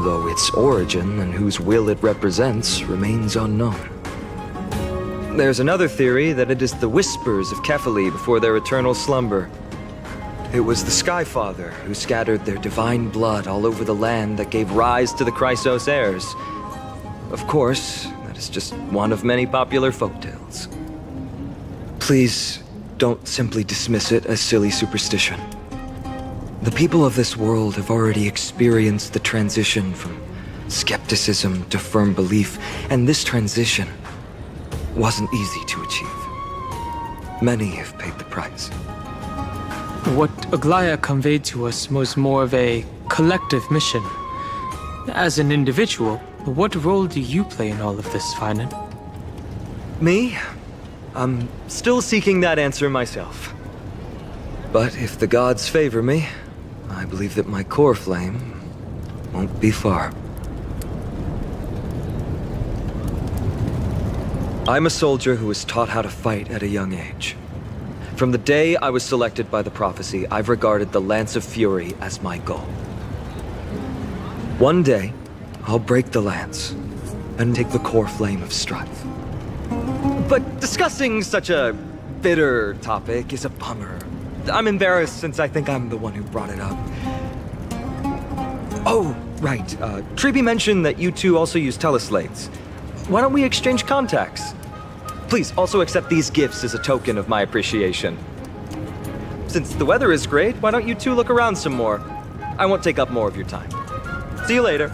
S10: though its origin and whose will it represents remains unknown. There's another theory that it is the whispers of Kefali before their eternal slumber. It was the Skyfather who scattered their divine blood all over the land that gave rise to the Chrysos heirs. Of course, that is just one of many popular folktales. Please, don't simply dismiss it as silly superstition. The people of this world have already experienced the transition from skepticism to firm belief, and this transition wasn't easy to achieve. Many have paid the price.
S4: What Aglaya conveyed to us was more of a collective mission. As an individual, what role do you play in all of this, Finan?
S10: Me? I'm still seeking that answer myself. But if the gods favor me, I believe that my Coreflame won't be far. I'm a soldier who was taught how to fight at a young age. From the day I was selected by the prophecy, I've regarded the Lance of Fury as my goal. One day, I'll break the lance and take the Coreflame of strife. But discussing such a bitter topic is a bummer. I'm embarrassed since I think I'm the one who brought it up. Oh, right. Treeby mentioned that you two also use teleslates. Why don't we exchange contacts? Please also accept these gifts as a token of my appreciation. Since the weather is great, why don't you two look around some more? I won't take up more of your time. See you later.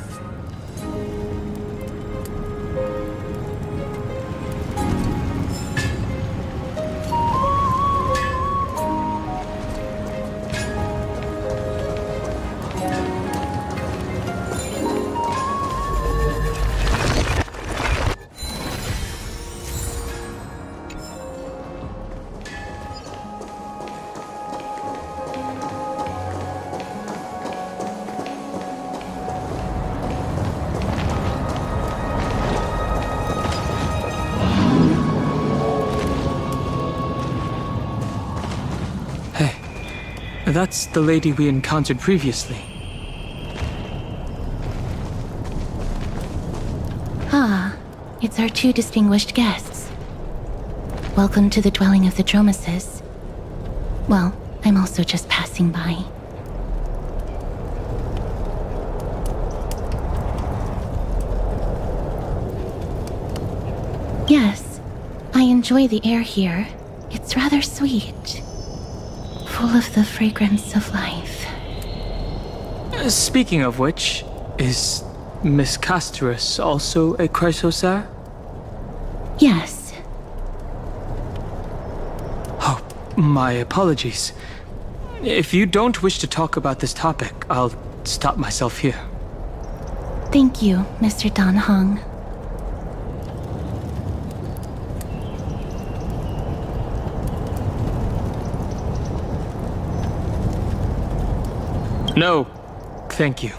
S4: That's the lady we encountered previously.
S16: Ah, it's our two distinguished guests. Welcome to the dwelling of the Dromeses. Well, I'm also just passing by. Yes, I enjoy the air here. It's rather sweet. Full of the fragrance of life.
S4: Speaking of which, is Miss Casterus also a Chrysos heir?
S16: Yes.
S4: Oh, my apologies. If you don't wish to talk about this topic, I'll stop myself here.
S16: Thank you, Mr. Dan Hong.
S4: No, thank you.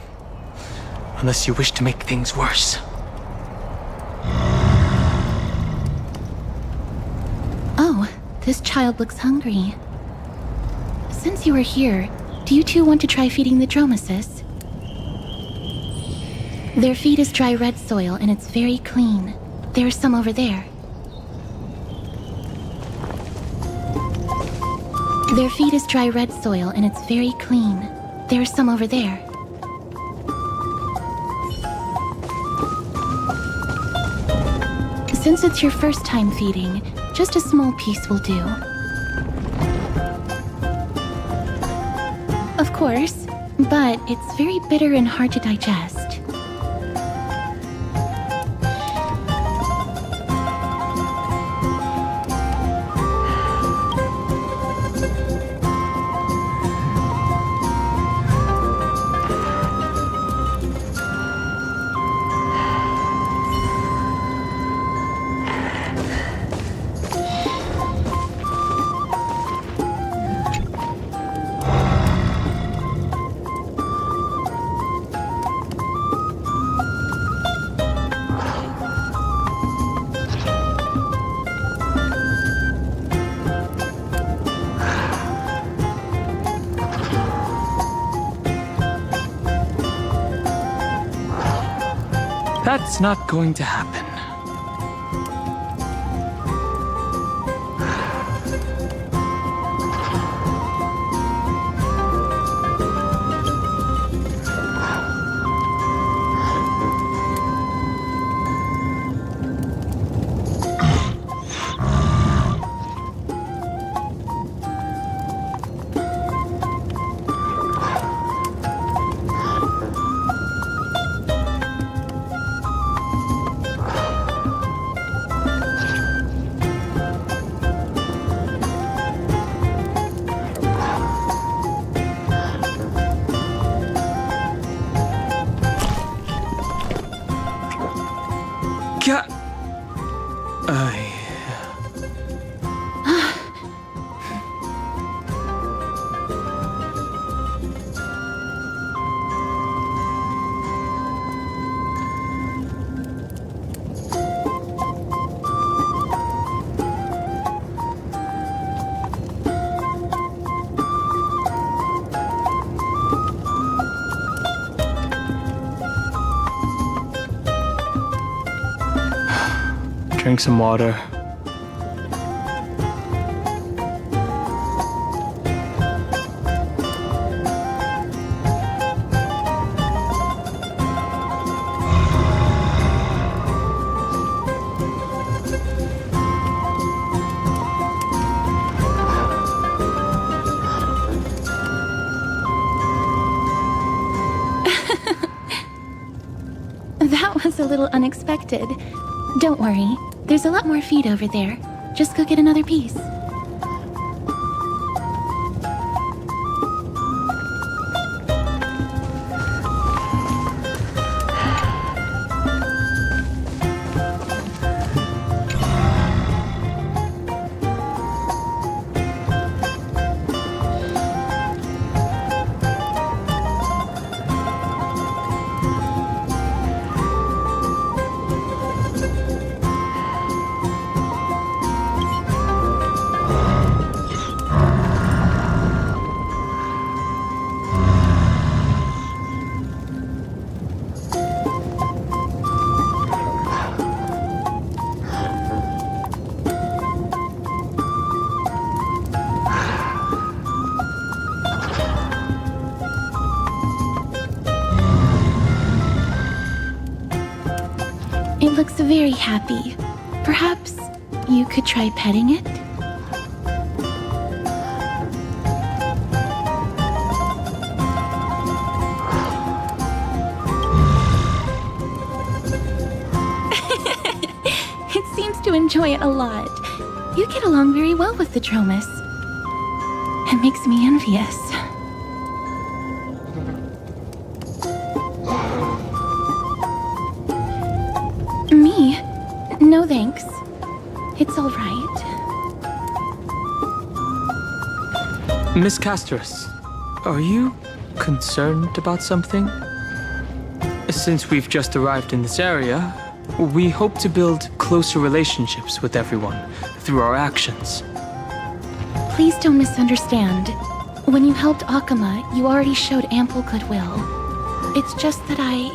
S4: Unless you wish to make things worse.
S16: Oh, this child looks hungry. Since you are here, do you two want to try feeding the Dromeses? Their feed is dry red soil and it's very clean. There's some over there. Their feed is dry red soil and it's very clean. There's some over there. Since it's your first time feeding, just a small piece will do. Of course, but it's very bitter and hard to digest.
S4: That's not going to happen. Drink some water.
S16: That was a little unexpected. Don't worry, there's a lot more feed over there. Just go get another piece. It looks very happy. Perhaps you could try petting it? It seems to enjoy it a lot. You get along very well with the Dromus. It makes me envious. Me? No thanks. It's all right.
S4: Miss Casterus, are you concerned about something? Since we've just arrived in this area, we hope to build closer relationships with everyone through our actions.
S16: Please don't misunderstand. When you helped Akama, you already showed ample goodwill. It's just that I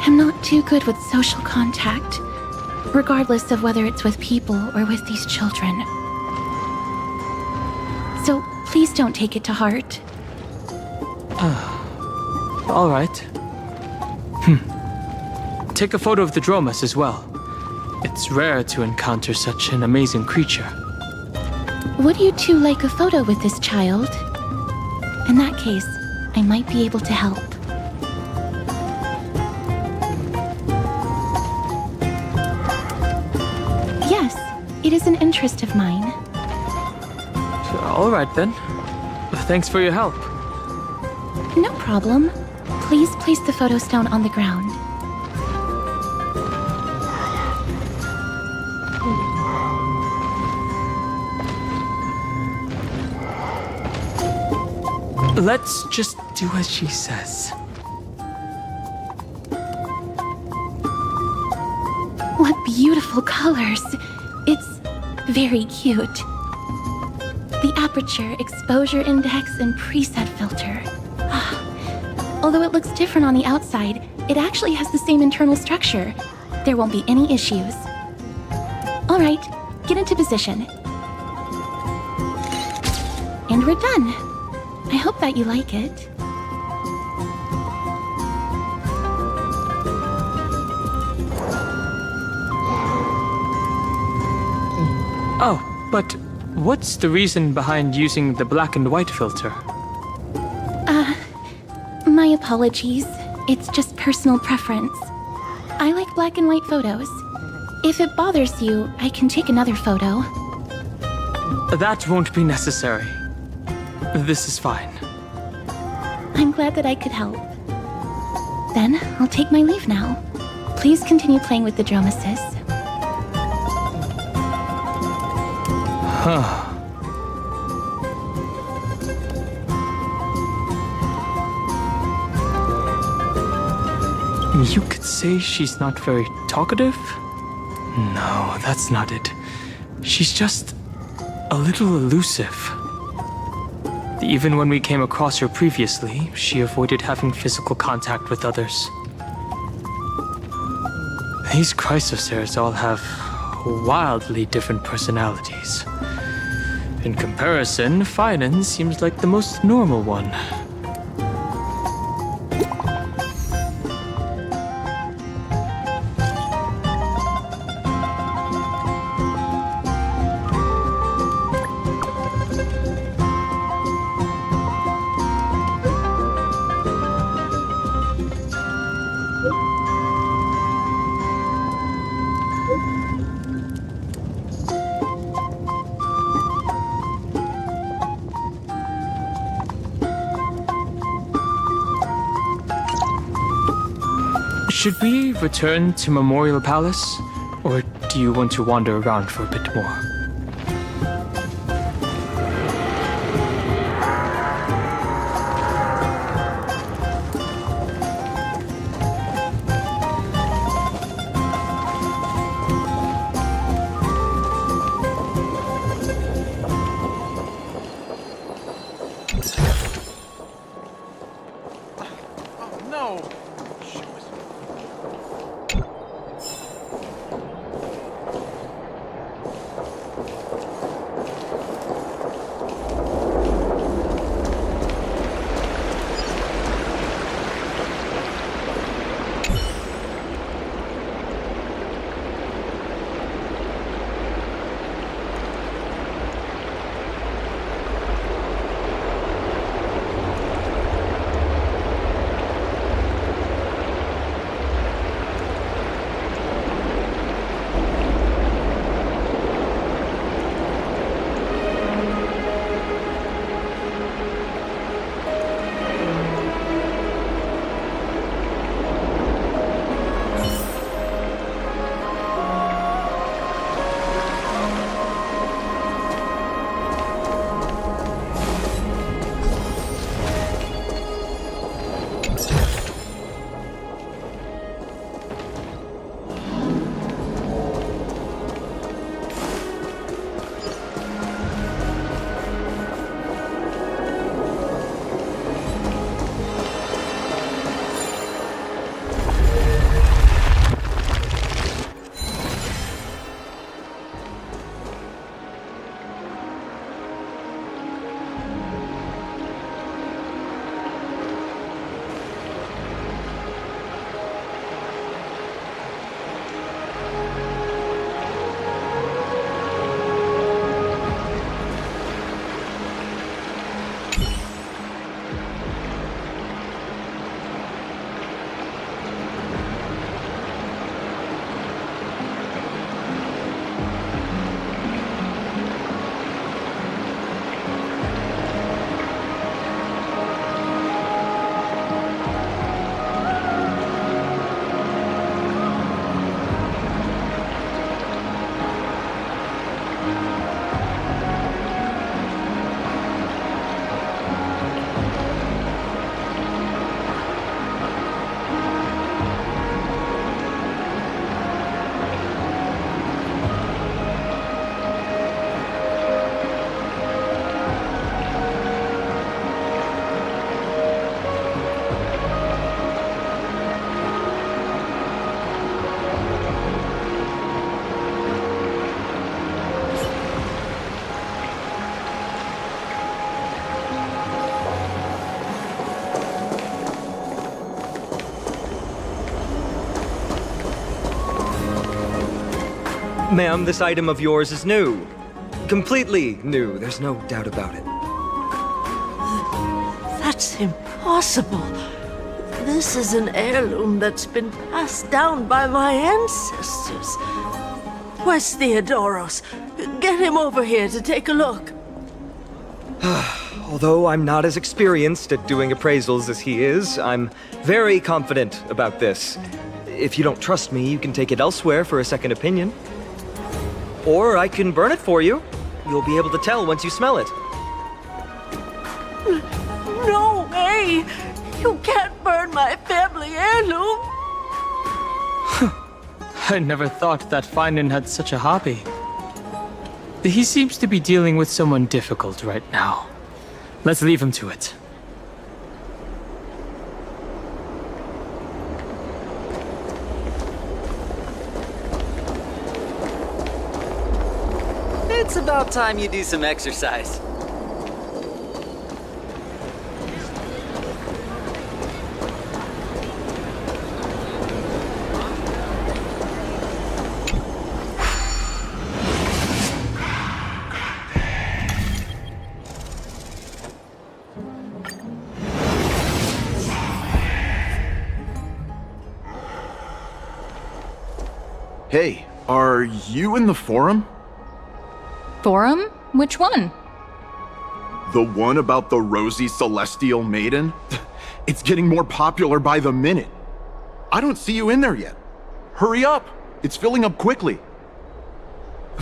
S16: am not too good with social contact, regardless of whether it's with people or with these children. So please don't take it to heart.
S4: All right. Take a photo of the Dromus as well. It's rare to encounter such an amazing creature.
S16: Would you two like a photo with this child? In that case, I might be able to help. Yes, it is an interest of mine.
S4: All right then. Thanks for your help.
S16: No problem. Please place the photo stone on the ground.
S4: Let's just do as she says.
S16: What beautiful colors. It's very cute. The aperture, exposure index, and preset filter. Although it looks different on the outside, it actually has the same internal structure. There won't be any issues. All right, get into position. And we're done. I hope that you like it.
S4: Oh, but what's the reason behind using the black and white filter?
S16: My apologies. It's just personal preference. I like black and white photos. If it bothers you, I can take another photo.
S4: That won't be necessary. This is fine.
S16: I'm glad that I could help. Then, I'll take my leave now. Please continue playing with the drum assist.
S4: Huh. You could say she's not very talkative? No, that's not it. She's just a little elusive. Even when we came across her previously, she avoided having physical contact with others. These Chrysosers all have wildly different personalities. In comparison, Finan seems like the most normal one. Should we return to Memorial Palace? Or do you want to wander around for a bit more?
S10: Ma'am, this item of yours is new. Completely new, there's no doubt about it.
S1: That's impossible. This is an heirloom that's been passed down by my ancestors. Where's Theodoros? Get him over here to take a look.
S10: Although I'm not as experienced at doing appraisals as he is, I'm very confident about this. If you don't trust me, you can take it elsewhere for a second opinion. Or I can burn it for you. You'll be able to tell once you smell it.
S1: No way! You can't burn my family heirloom!
S4: I never thought that Finan had such a hobby. He seems to be dealing with someone difficult right now. Let's leave him to it.
S22: It's about time you do some exercise.
S23: Hey, are you in the forum?
S24: Forum? Which one?
S23: The one about the rosy celestial maiden? It's getting more popular by the minute. I don't see you in there yet. Hurry up! It's filling up quickly.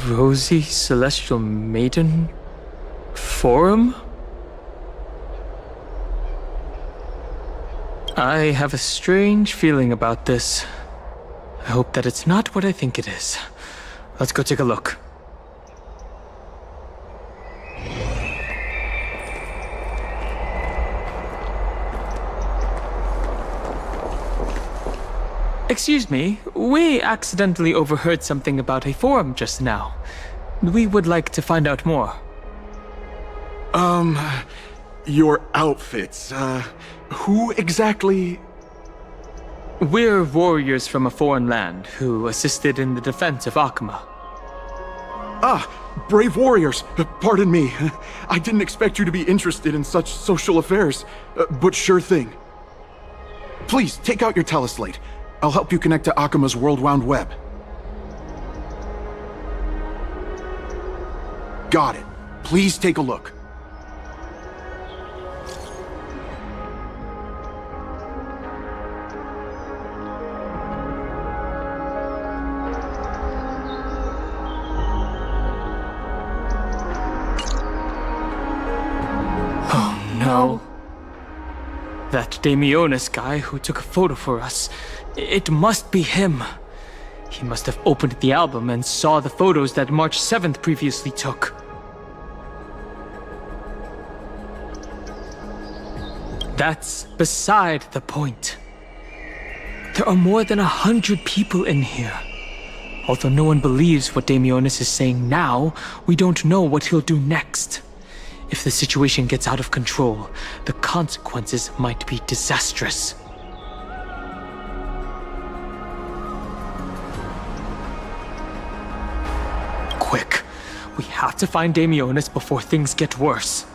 S4: Rosy Celestial Maiden? Forum? I have a strange feeling about this. I hope that it's not what I think it is. Let's go take a look. Excuse me, we accidentally overheard something about a forum just now. We would like to find out more.
S23: Your outfits, who exactly?
S4: We're warriors from a foreign land who assisted in the defense of Akama.
S23: Ah, brave warriors. Pardon me. I didn't expect you to be interested in such social affairs, but sure thing. Please, take out your teleslate. I'll help you connect to Akama's world-wound web. Got it. Please take a look.
S4: Oh no. That Damionis guy who took a photo for us. It must be him. He must have opened the album and saw the photos that March 7th previously took. That's beside the point. There are more than 100 people in here. Although no one believes what Damionis is saying now, we don't know what he'll do next. If the situation gets out of control, the consequences might be disastrous. Quick, we have to find Damionis before things get worse.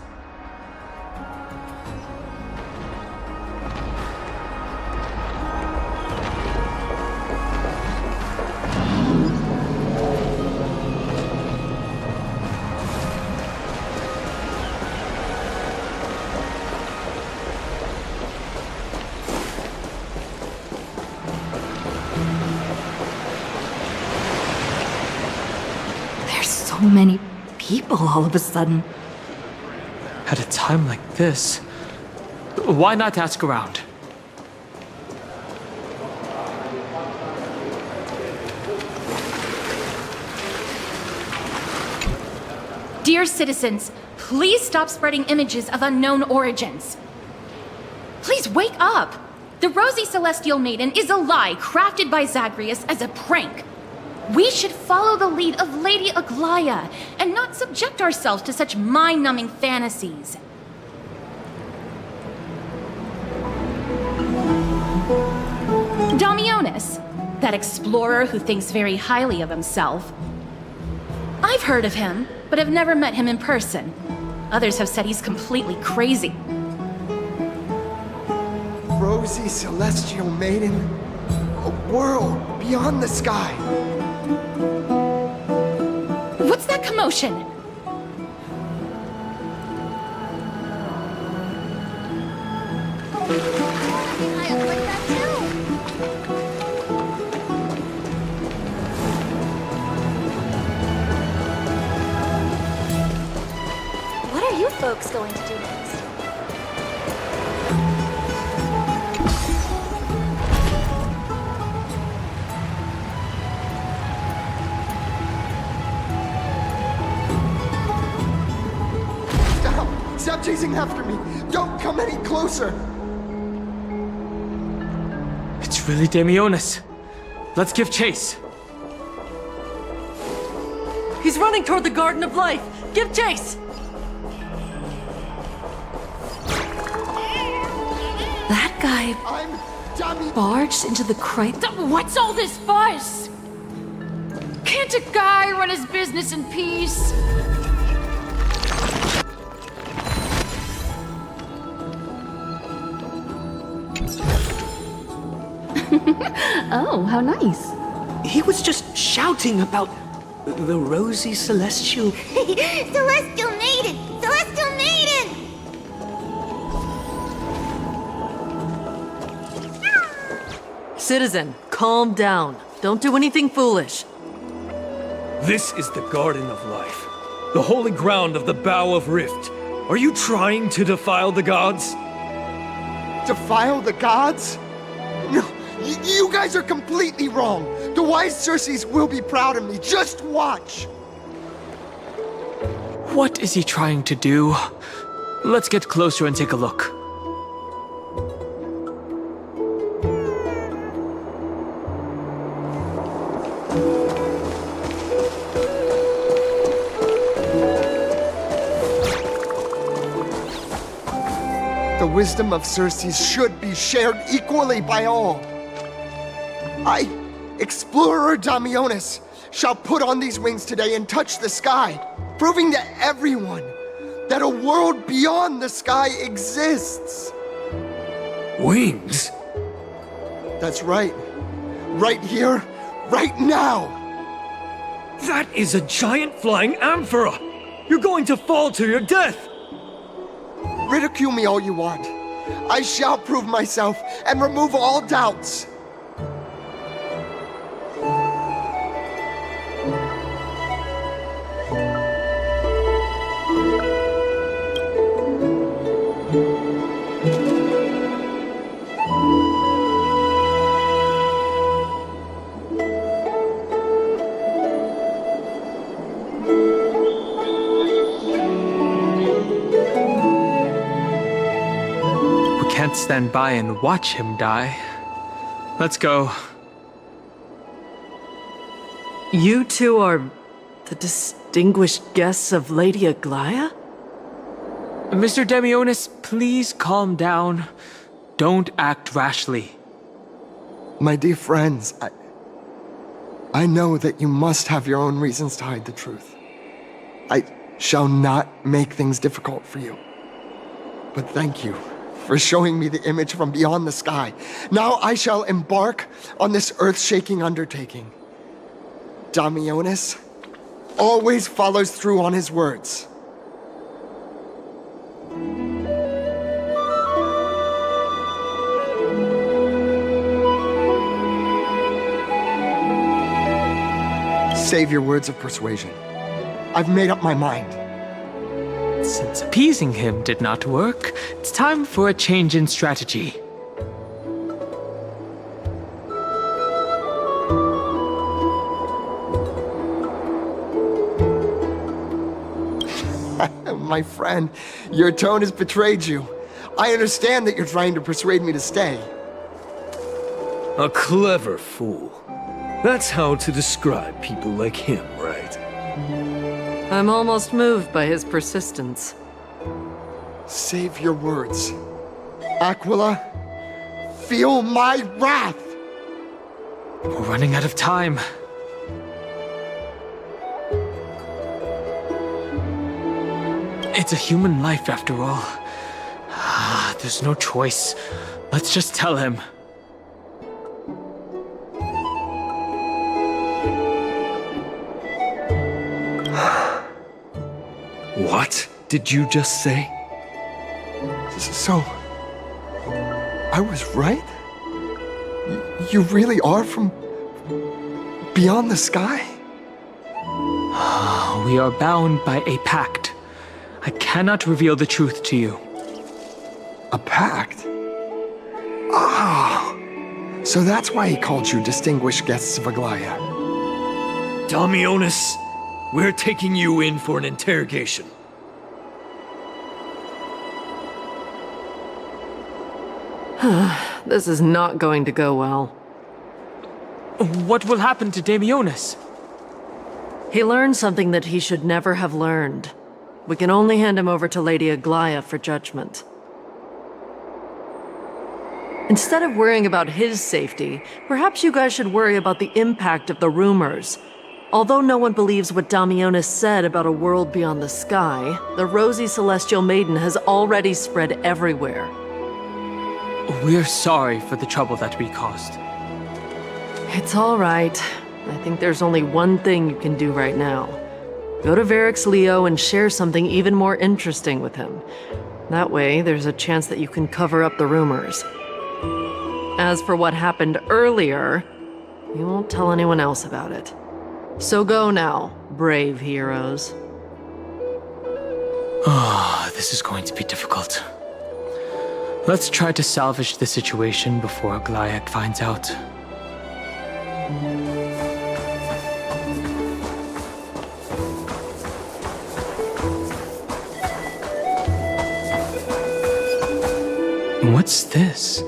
S7: So many people all of a sudden.
S4: At a time like this, why not ask around?
S16: Dear citizens, please stop spreading images of unknown origins. Please wake up! The Rosy Celestial Maiden is a lie crafted by Zagreus as a prank. We should follow the lead of Lady Aglaya and not subject ourselves to such mind-numbing fantasies. Damionis, that explorer who thinks very highly of himself, I've heard of him, but have never met him in person. Others have said he's completely crazy.
S8: Rosy celestial maiden, a world beyond the sky.
S16: What's that commotion?
S5: What are you folks going to do next?
S8: Stop chasing after me! Don't come any closer!
S4: It's really Damionis. Let's give chase.
S1: He's running toward the Garden of Life. Give chase!
S7: That guy barged into the
S3: What's all this fuss? Can't a guy run his business in peace?
S6: Oh, how nice.
S12: He was just shouting about the rosy celestial...
S5: Celestial maiden! Celestial maiden!
S1: Citizen, calm down. Don't do anything foolish.
S15: This is the Garden of Life, the holy ground of the Bow of Rift. Are you trying to defile the gods?
S8: Defile the gods? No, you guys are completely wrong. The wise Circes will be proud of me. Just watch.
S4: What is he trying to do? Let's get closer and take a look.
S8: The wisdom of Circes should be shared equally by all. I, Explorer Damionis, shall put on these wings today and touch the sky, proving to everyone that a world beyond the sky exists.
S15: Wings?
S8: That's right. Right here, right now.
S15: That is a giant flying amphora! You're going to fall to your death!
S8: Ridicule me all you want. I shall prove myself and remove all doubts.
S4: Can't stand by and watch him die. Let's go.
S1: You two are the distinguished guests of Lady Aglaya?
S4: Mr. Damionis, please calm down. Don't act rashly.
S8: My dear friends, I know that you must have your own reasons to hide the truth. I shall not make things difficult for you. But thank you for showing me the image from beyond the sky. Now I shall embark on this earth-shaking undertaking. Damionis always follows through on his words. Save your words of persuasion. I've made up my mind.
S4: Since appeasing him did not work, it's time for a change in strategy.
S8: My friend, your tone has betrayed you. I understand that you're trying to persuade me to stay.
S15: A clever fool. That's how to describe people like him, right?
S1: I'm almost moved by his persistence.
S8: Save your words. Aquila, feel my wrath!
S4: We're running out of time. It's a human life after all. There's no choice. Let's just tell him.
S11: What did you just say?
S8: So, I was right? You really are from beyond the sky?
S4: We are bound by a pact. I cannot reveal the truth to you.
S8: A pact? Ah! So that's why he called you distinguished guests of Aglaya.
S15: Damionis, we're taking you in for an interrogation.
S1: This is not going to go well.
S4: What will happen to Damionis?
S1: He learned something that he should never have learned. We can only hand him over to Lady Aglaya for judgment. Instead of worrying about his safety, perhaps you guys should worry about the impact of the rumors. Although no one believes what Damionis said about a world beyond the sky, the rosy celestial maiden has already spread everywhere.
S4: We're sorry for the trouble that we caused.
S1: It's all right. I think there's only one thing you can do right now. Go to Varix Leo and share something even more interesting with him. That way, there's a chance that you can cover up the rumors. As for what happened earlier, you won't tell anyone else about it. So go now, brave heroes.
S4: This is going to be difficult. Let's try to salvage the situation before Aglaya finds out. What's this?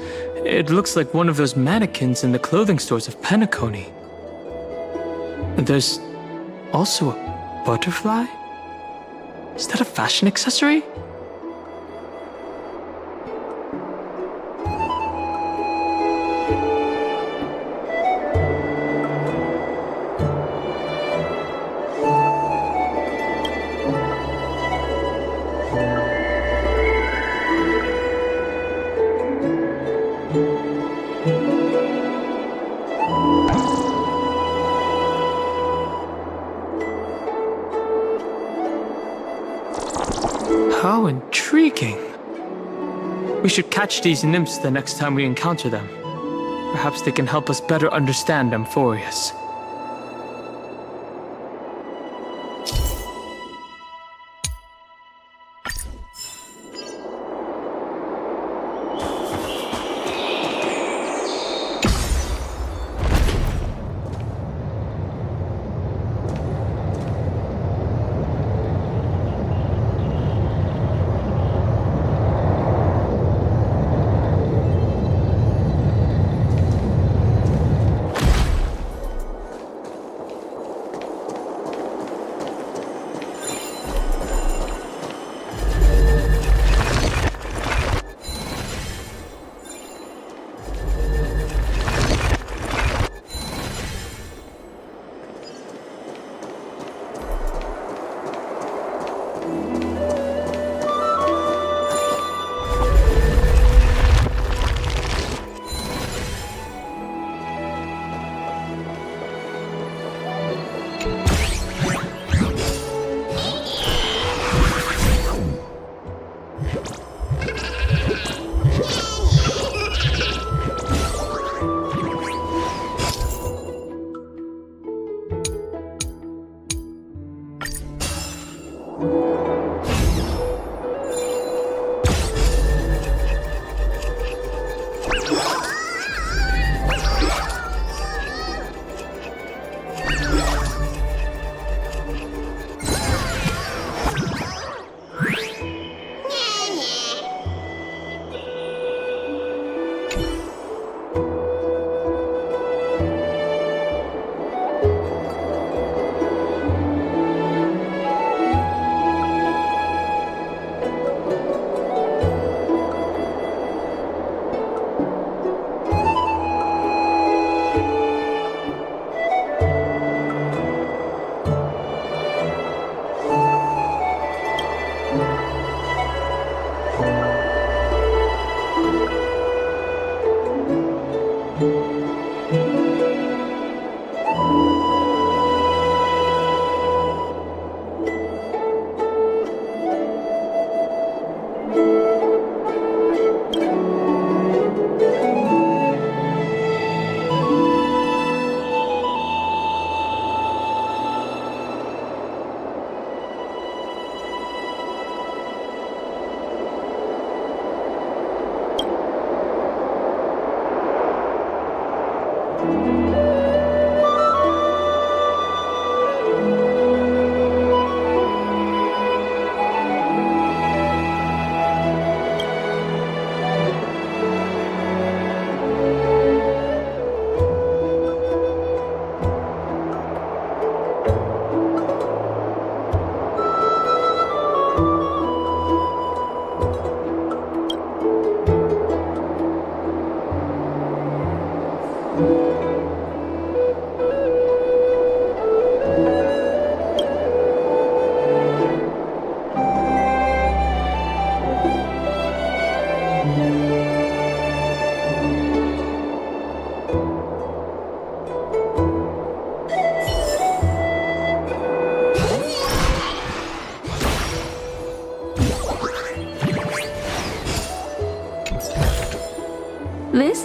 S4: It looks like one of those mannequins in the clothing stores of Penacony. There's also a butterfly? Is that a fashion accessory? How intriguing. We should catch these nymphs the next time we encounter them. Perhaps they can help us better understand Amphoreus.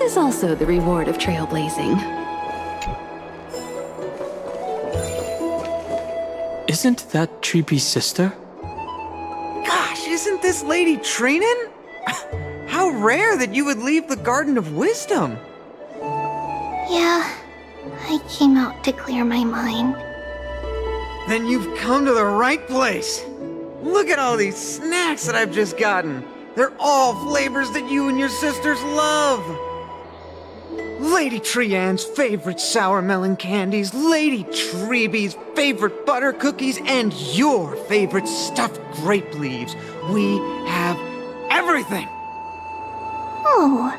S2: is also the reward of trailblazing.
S4: Isn't that Treebee's sister?
S14: Gosh, isn't this Lady Treenan? How rare that you would leave the Garden of Wisdom.
S5: Yeah, I came out to clear my mind.
S14: Then you've come to the right place. Look at all these snacks that I've just gotten. They're all flavors that you and your sisters love. Lady Trianne's favorite sour melon candies, Lady Treebee's favorite butter cookies, and your favorite stuffed grape leaves. We have everything.
S5: Oh,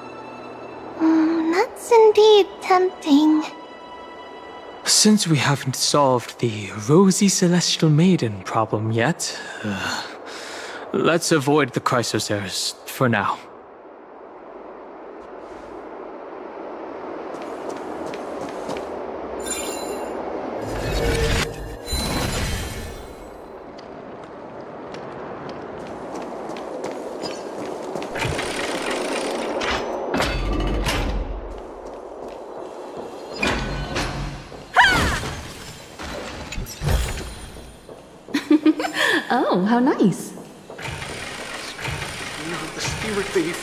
S5: that's indeed tempting.
S4: Since we haven't solved the Rosy Celestial Maiden problem yet, let's avoid the Chrysosaurs for now.
S2: Oh, how nice.
S23: The spirit thief.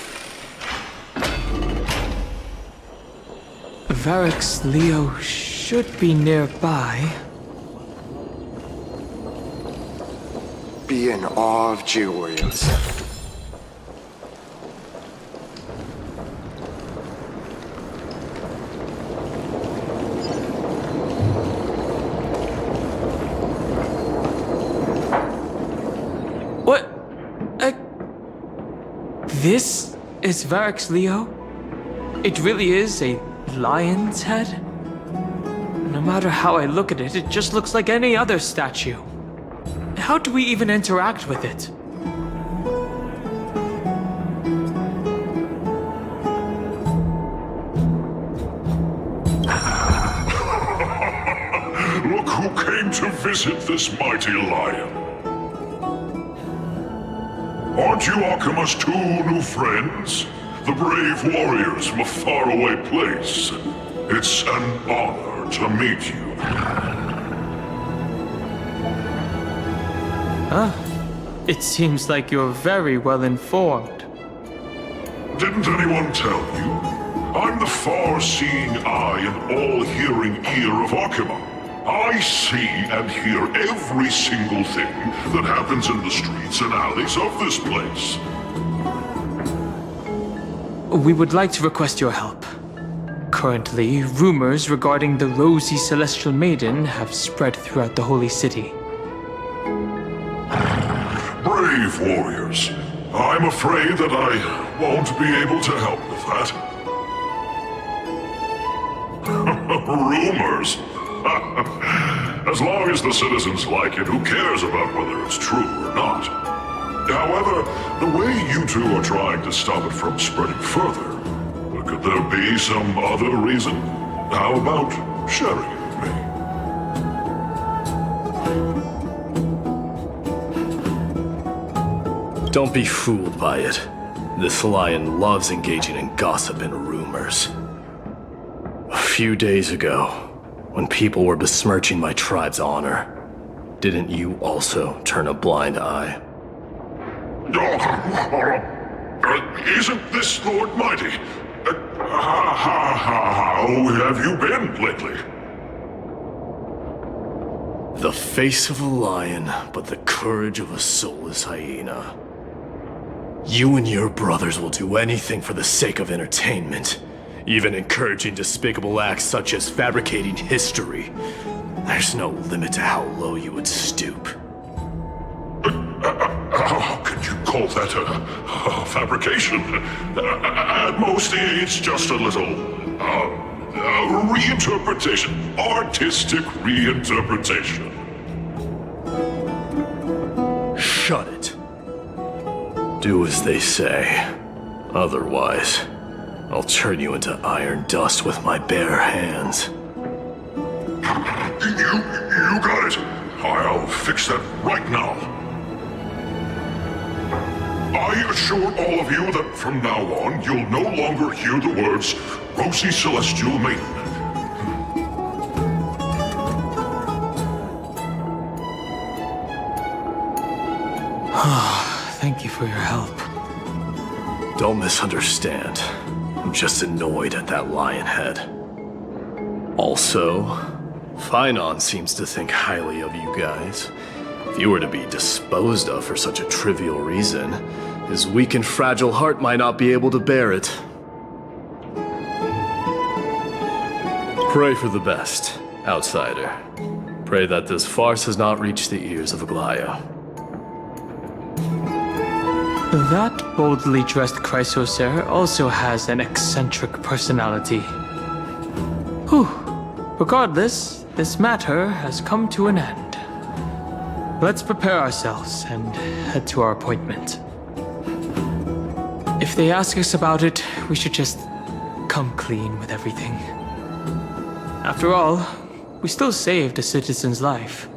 S4: Varric's Leo should be nearby.
S8: Be in awe of Georgios.
S4: This is Varric's Leo? It really is a lion's head? No matter how I look at it, it just looks like any other statue. How do we even interact with it?
S17: Look who came to visit this mighty lion. Aren't you Akima's two new friends? The brave warriors from a faraway place. It's an honor to meet you.
S4: It seems like you're very well informed.
S17: Didn't anyone tell you? I'm the far-seeing eye and all-hearing ear of Akima. I see and hear every single thing that happens in the streets and alleys of this place.
S4: We would like to request your help. Currently, rumors regarding the Rosy Celestial Maiden have spread throughout the Holy City.
S17: Brave warriors, I'm afraid that I won't be able to help with that. Rumors? As long as the citizens like it, who cares about whether it's true or not? However, the way you two are trying to stop it from spreading further, could there be some other reason? How about sharing it with me?
S15: Don't be fooled by it. This lion loves engaging in gossip and rumors. A few days ago, when people were besmirching my tribe's honor, didn't you also turn a blind eye?
S17: Isn't this Lord Mighty? How have you been lately?
S15: The face of a lion, but the courage of a soulless hyena. You and your brothers will do anything for the sake of entertainment, even encouraging despicable acts such as fabricating history. There's no limit to how low you would stoop.
S17: How could you call that a fabrication? At most, it's just a little reinterpretation, artistic reinterpretation.
S15: Shut it. Do as they say. Otherwise, I'll turn you into iron dust with my bare hands.
S17: You got it. I'll fix that right now. I assure all of you that from now on, you'll no longer hear the words Rosy Celestial Maiden.
S4: Thank you for your help.
S15: Don't misunderstand. I'm just annoyed at that lion head. Also, Finon seems to think highly of you guys. If you were to be disposed of for such a trivial reason, his weak and fragile heart might not be able to bear it. Pray for the best, outsider. Pray that this farce has not reached the ears of Aglaya.
S4: That boldly dressed Chrysosaur also has an eccentric personality. Whew. Regardless, this matter has come to an end. Let's prepare ourselves and head to our appointment. If they ask us about it, we should just come clean with everything. After all, we still saved a citizen's life.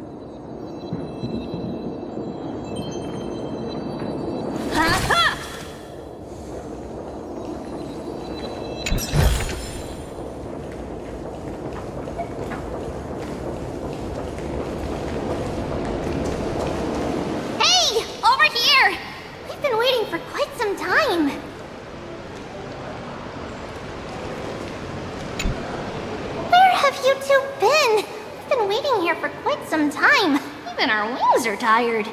S5: Tired.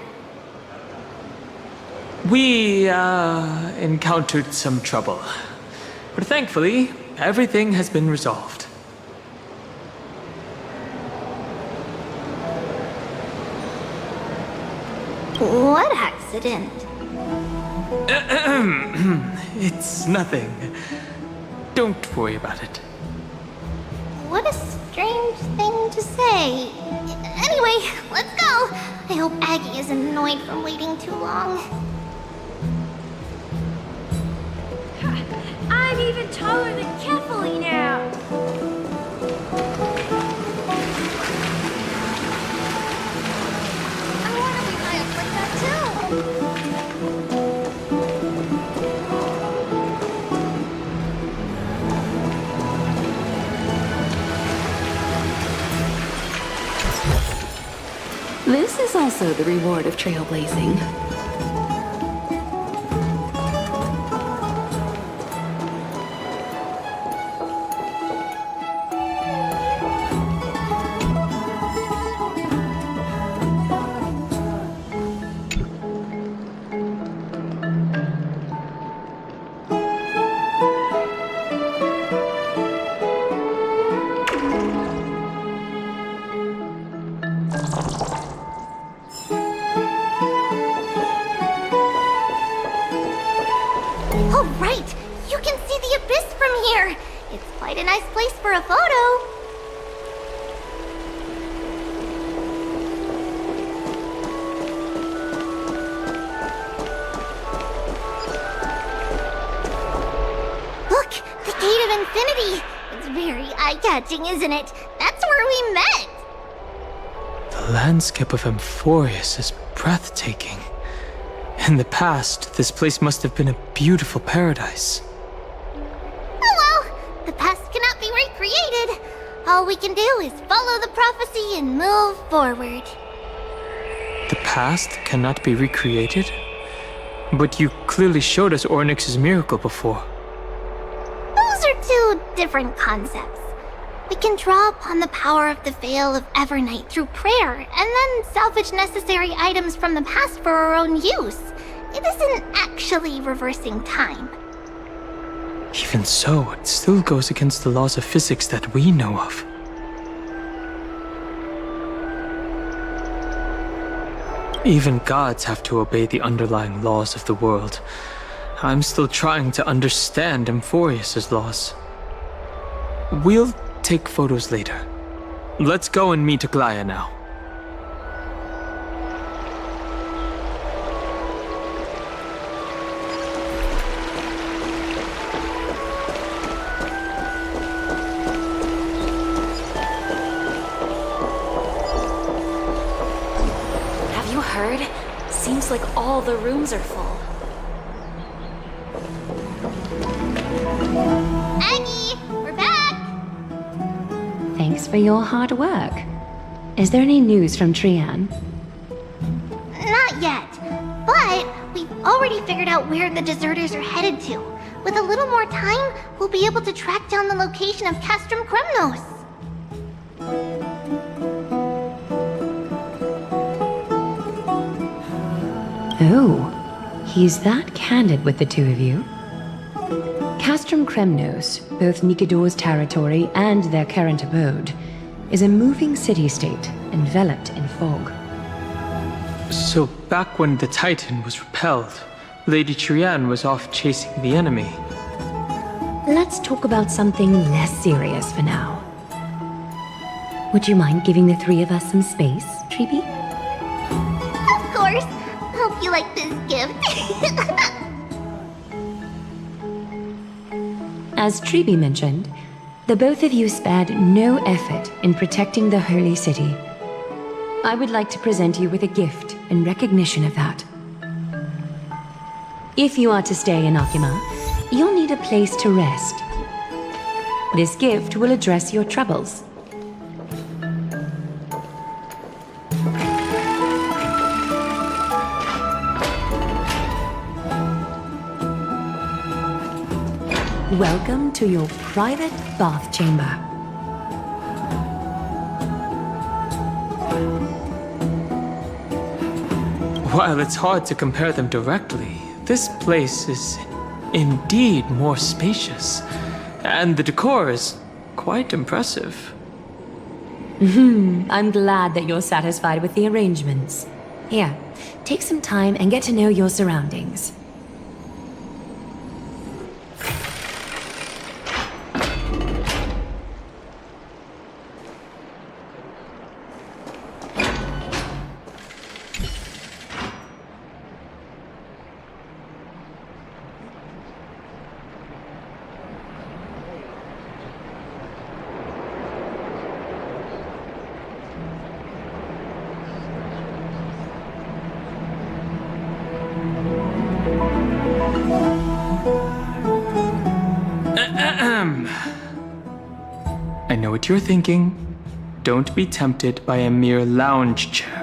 S4: We, encountered some trouble. But thankfully, everything has been resolved.
S5: What accident?
S4: It's nothing. Don't worry about it.
S5: What a strange thing to say. Anyway, let's go. I hope Aggie isn't annoyed from waiting too long.
S9: I'm even taller than Kefali now.
S5: I want to be high up like that too.
S2: This is also the reward of trailblazing.
S5: Isn't it? That's where we met!
S4: The landscape of Amphoreus is breathtaking. In the past, this place must have been a beautiful paradise.
S5: Oh well, the past cannot be recreated. All we can do is follow the prophecy and move forward.
S4: The past cannot be recreated? But you clearly showed us Ornyx's miracle before.
S5: Those are two different concepts. We can draw upon the power of the Veil of Evernight through prayer, and then salvage necessary items from the past for our own use. It isn't actually reversing time.
S4: Even so, it still goes against the laws of physics that we know of. Even gods have to obey the underlying laws of the world. I'm still trying to understand Amphoreus' laws. We'll take photos later. Let's go and meet Aglaya now.
S6: Have you heard? Seems like all the rooms are full.
S18: price for your hard work. Is there any news from Trian?
S5: Not yet, but we've already figured out where the deserters are headed to. With a little more time, we'll be able to track down the location of Castrum Kremnos.
S18: Oh, he's that candid with the two of you. Castrum Kremnos, both Nikidor's territory and their current abode, is a moving city-state enveloped in fog.
S4: So back when the Titan was repelled, Lady Trian was off chasing the enemy.
S18: Let's talk about something less serious for now. Would you mind giving the three of us some space, Treeby?
S5: Of course. Hope you like this gift.
S18: As Treeby mentioned, the both of you spared no effort in protecting the holy city. I would like to present you with a gift in recognition of that. If you are to stay in Akima, you'll need a place to rest. This gift will address your troubles. Welcome to your private bath chamber.
S4: While it's hard to compare them directly, this place is indeed more spacious, and the decor is quite impressive.
S18: I'm glad that you're satisfied with the arrangements. Here, take some time and get to know your surroundings.
S4: I know what you're thinking. Don't be tempted by a mere lounge chair.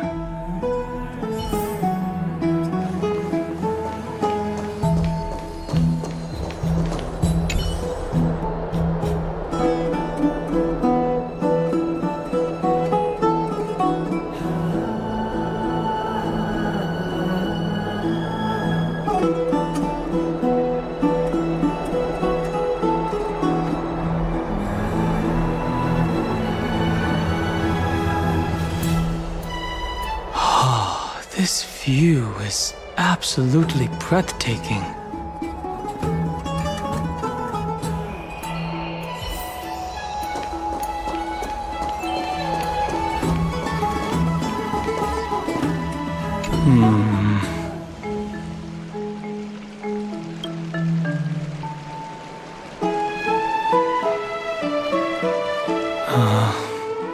S4: This view is absolutely breathtaking.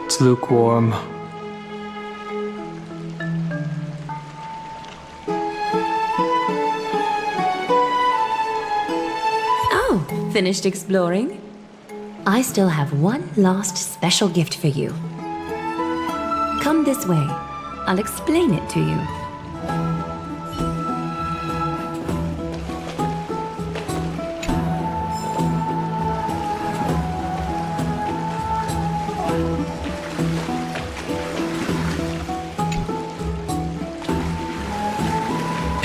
S4: It's lukewarm.
S18: Finished exploring? I still have one last special gift for you. Come this way. I'll explain it to you.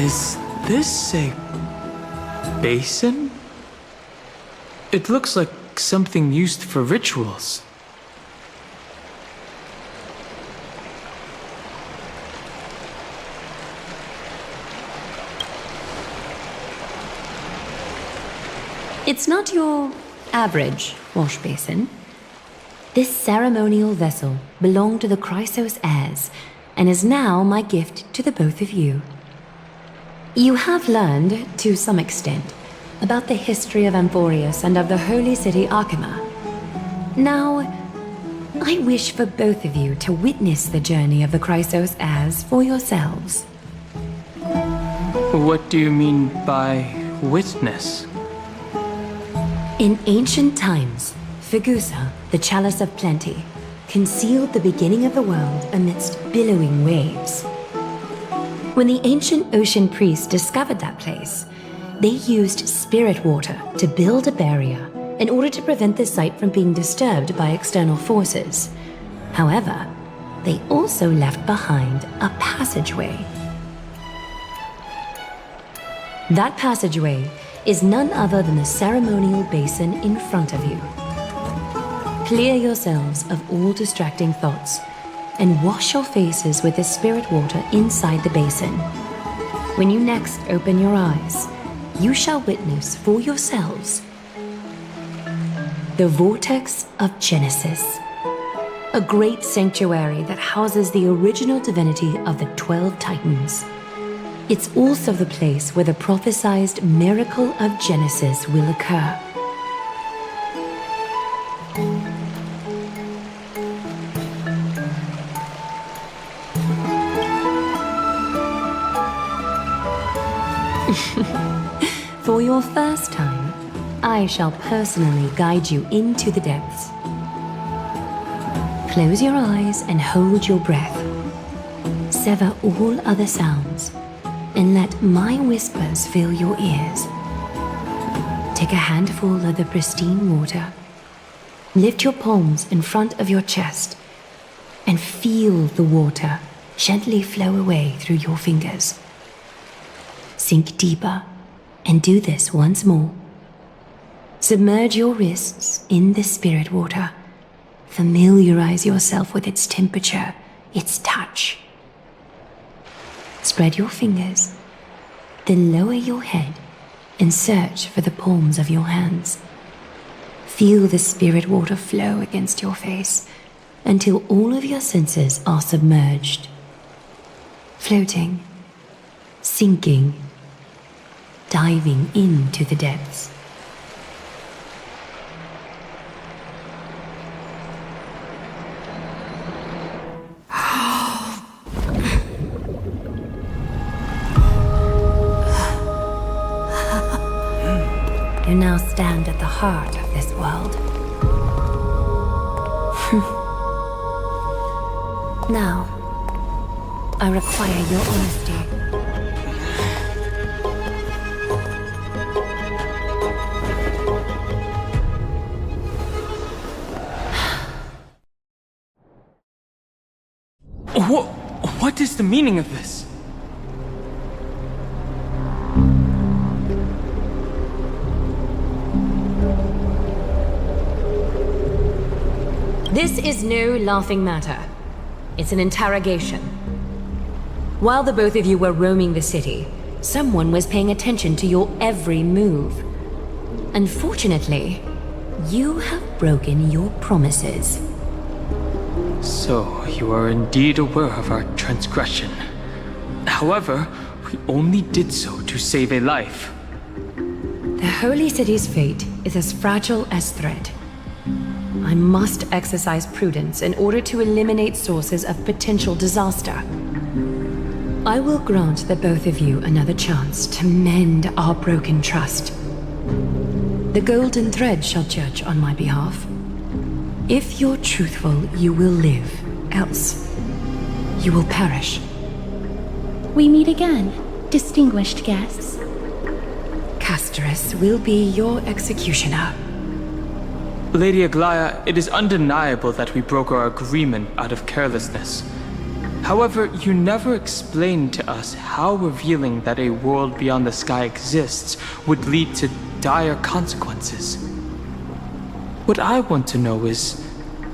S4: Is this a basin? It looks like something used for rituals.
S18: It's not your average wash basin. This ceremonial vessel belonged to the Chrysos heirs and is now my gift to the both of you. You have learned, to some extent, about the history of Amphoreus and of the holy city Akima. Now, I wish for both of you to witness the journey of the Chrysos heirs for yourselves.
S4: What do you mean by witness?
S18: In ancient times, Fegusa, the Chalice of Plenty, concealed the beginning of the world amidst billowing waves. When the ancient ocean priests discovered that place, they used spirit water to build a barrier in order to prevent the site from being disturbed by external forces. However, they also left behind a passageway. That passageway is none other than the ceremonial basin in front of you. Clear yourselves of all distracting thoughts and wash your faces with the spirit water inside the basin. When you next open your eyes, you shall witness for yourselves the Vortex of Genesis, a great sanctuary that houses the original divinity of the 12 Titans. It's also the place where the prophesied miracle of Genesis will occur. For your first time, I shall personally guide you into the depths. Close your eyes and hold your breath. Sever all other sounds and let my whispers fill your ears. Take a handful of the pristine water. Lift your palms in front of your chest and feel the water gently flow away through your fingers. Sink deeper and do this once more. Submerge your wrists in the spirit water. Familiarize yourself with its temperature, its touch. Spread your fingers, then lower your head and search for the palms of your hands. Feel the spirit water flow against your face until all of your senses are submerged. Floating, sinking, diving into the depths. You now stand at the heart of this world. Now, I require your honesty.
S4: What is the meaning of this?
S18: This is no laughing matter. It's an interrogation. While the both of you were roaming the city, someone was paying attention to your every move. Unfortunately, you have broken your promises.
S4: So, you are indeed aware of our transgression. However, we only did so to save a life.
S18: The Holy City's fate is as fragile as thread. I must exercise prudence in order to eliminate sources of potential disaster. I will grant the both of you another chance to mend our broken trust. The golden thread shall judge on my behalf. If you're truthful, you will live. Else, you will perish.
S16: We meet again, distinguished guests.
S18: Castorus will be your executioner.
S4: Lady Aglaya, it is undeniable that we broke our agreement out of carelessness. However, you never explained to us how revealing that a world beyond the sky exists would lead to dire consequences. What I want to know is,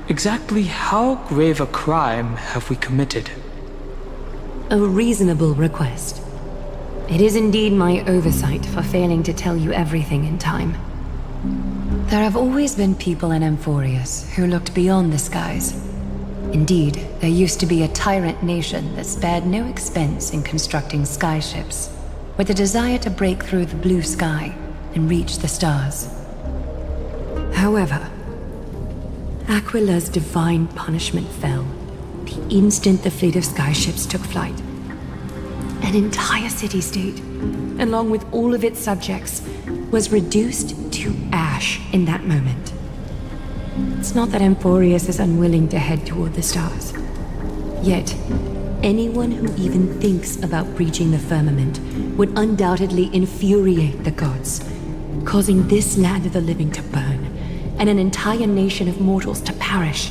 S4: exactly how grave a crime have we committed?
S18: A reasonable request. It is indeed my oversight for failing to tell you everything in time. There have always been people in Amphoreus who looked beyond the skies. Indeed, there used to be a tyrant nation that spared no expense in constructing skyships, with a desire to break through the blue sky and reach the stars. However, Aquila's divine punishment fell the instant the fleet of skyships took flight. An entire city-state, along with all of its subjects, was reduced to ash in that moment. It's not that Amphoreus is unwilling to head toward the stars. Yet, anyone who even thinks about breaching the firmament would undoubtedly infuriate the gods, causing this land of the living to burn, and an entire nation of mortals to perish.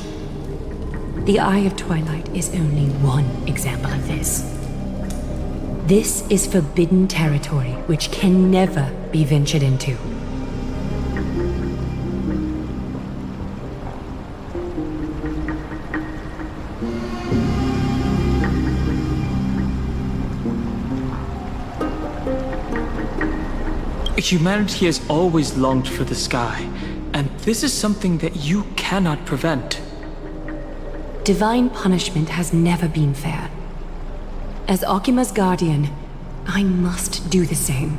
S18: The Eye of Twilight is only one example of this. This is forbidden territory which can never be ventured into.
S4: Humanity has always longed for the sky, and this is something that you cannot prevent.
S18: Divine punishment has never been fair. As Akima's guardian, I must do the same.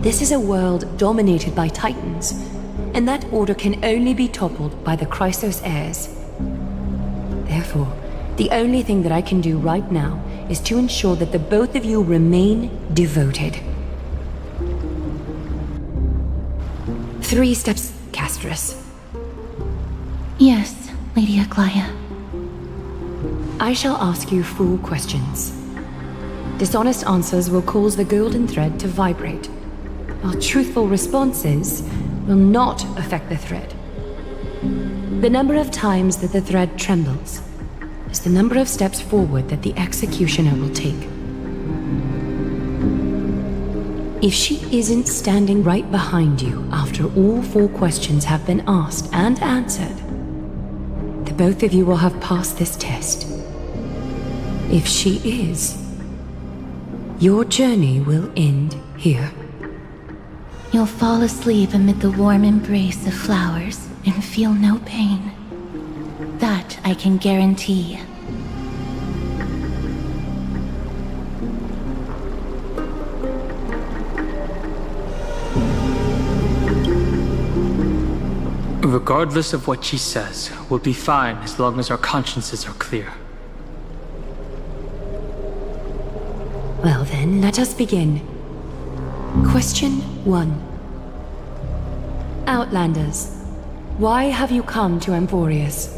S18: This is a world dominated by Titans, and that order can only be toppled by the Chrysos heirs. Therefore, the only thing that I can do right now is to ensure that the both of you remain devoted. 3 steps, Castress.
S16: Yes, Lady Aglaia.
S18: I shall ask you 4 questions. Dishonest answers will cause the golden thread to vibrate, while truthful responses will not affect the thread. The number of times that the thread trembles is the number of steps forward that the executioner will take. If she isn't standing right behind you after all 4 questions have been asked and answered, the both of you will have passed this test. If she is, your journey will end here.
S16: You'll fall asleep amid the warm embrace of flowers and feel no pain. That I can guarantee.
S4: Regardless of what she says, we'll be fine as long as our consciences are clear.
S18: Well then, let us begin. Question 1. Outlanders, why have you come to Amphoreus?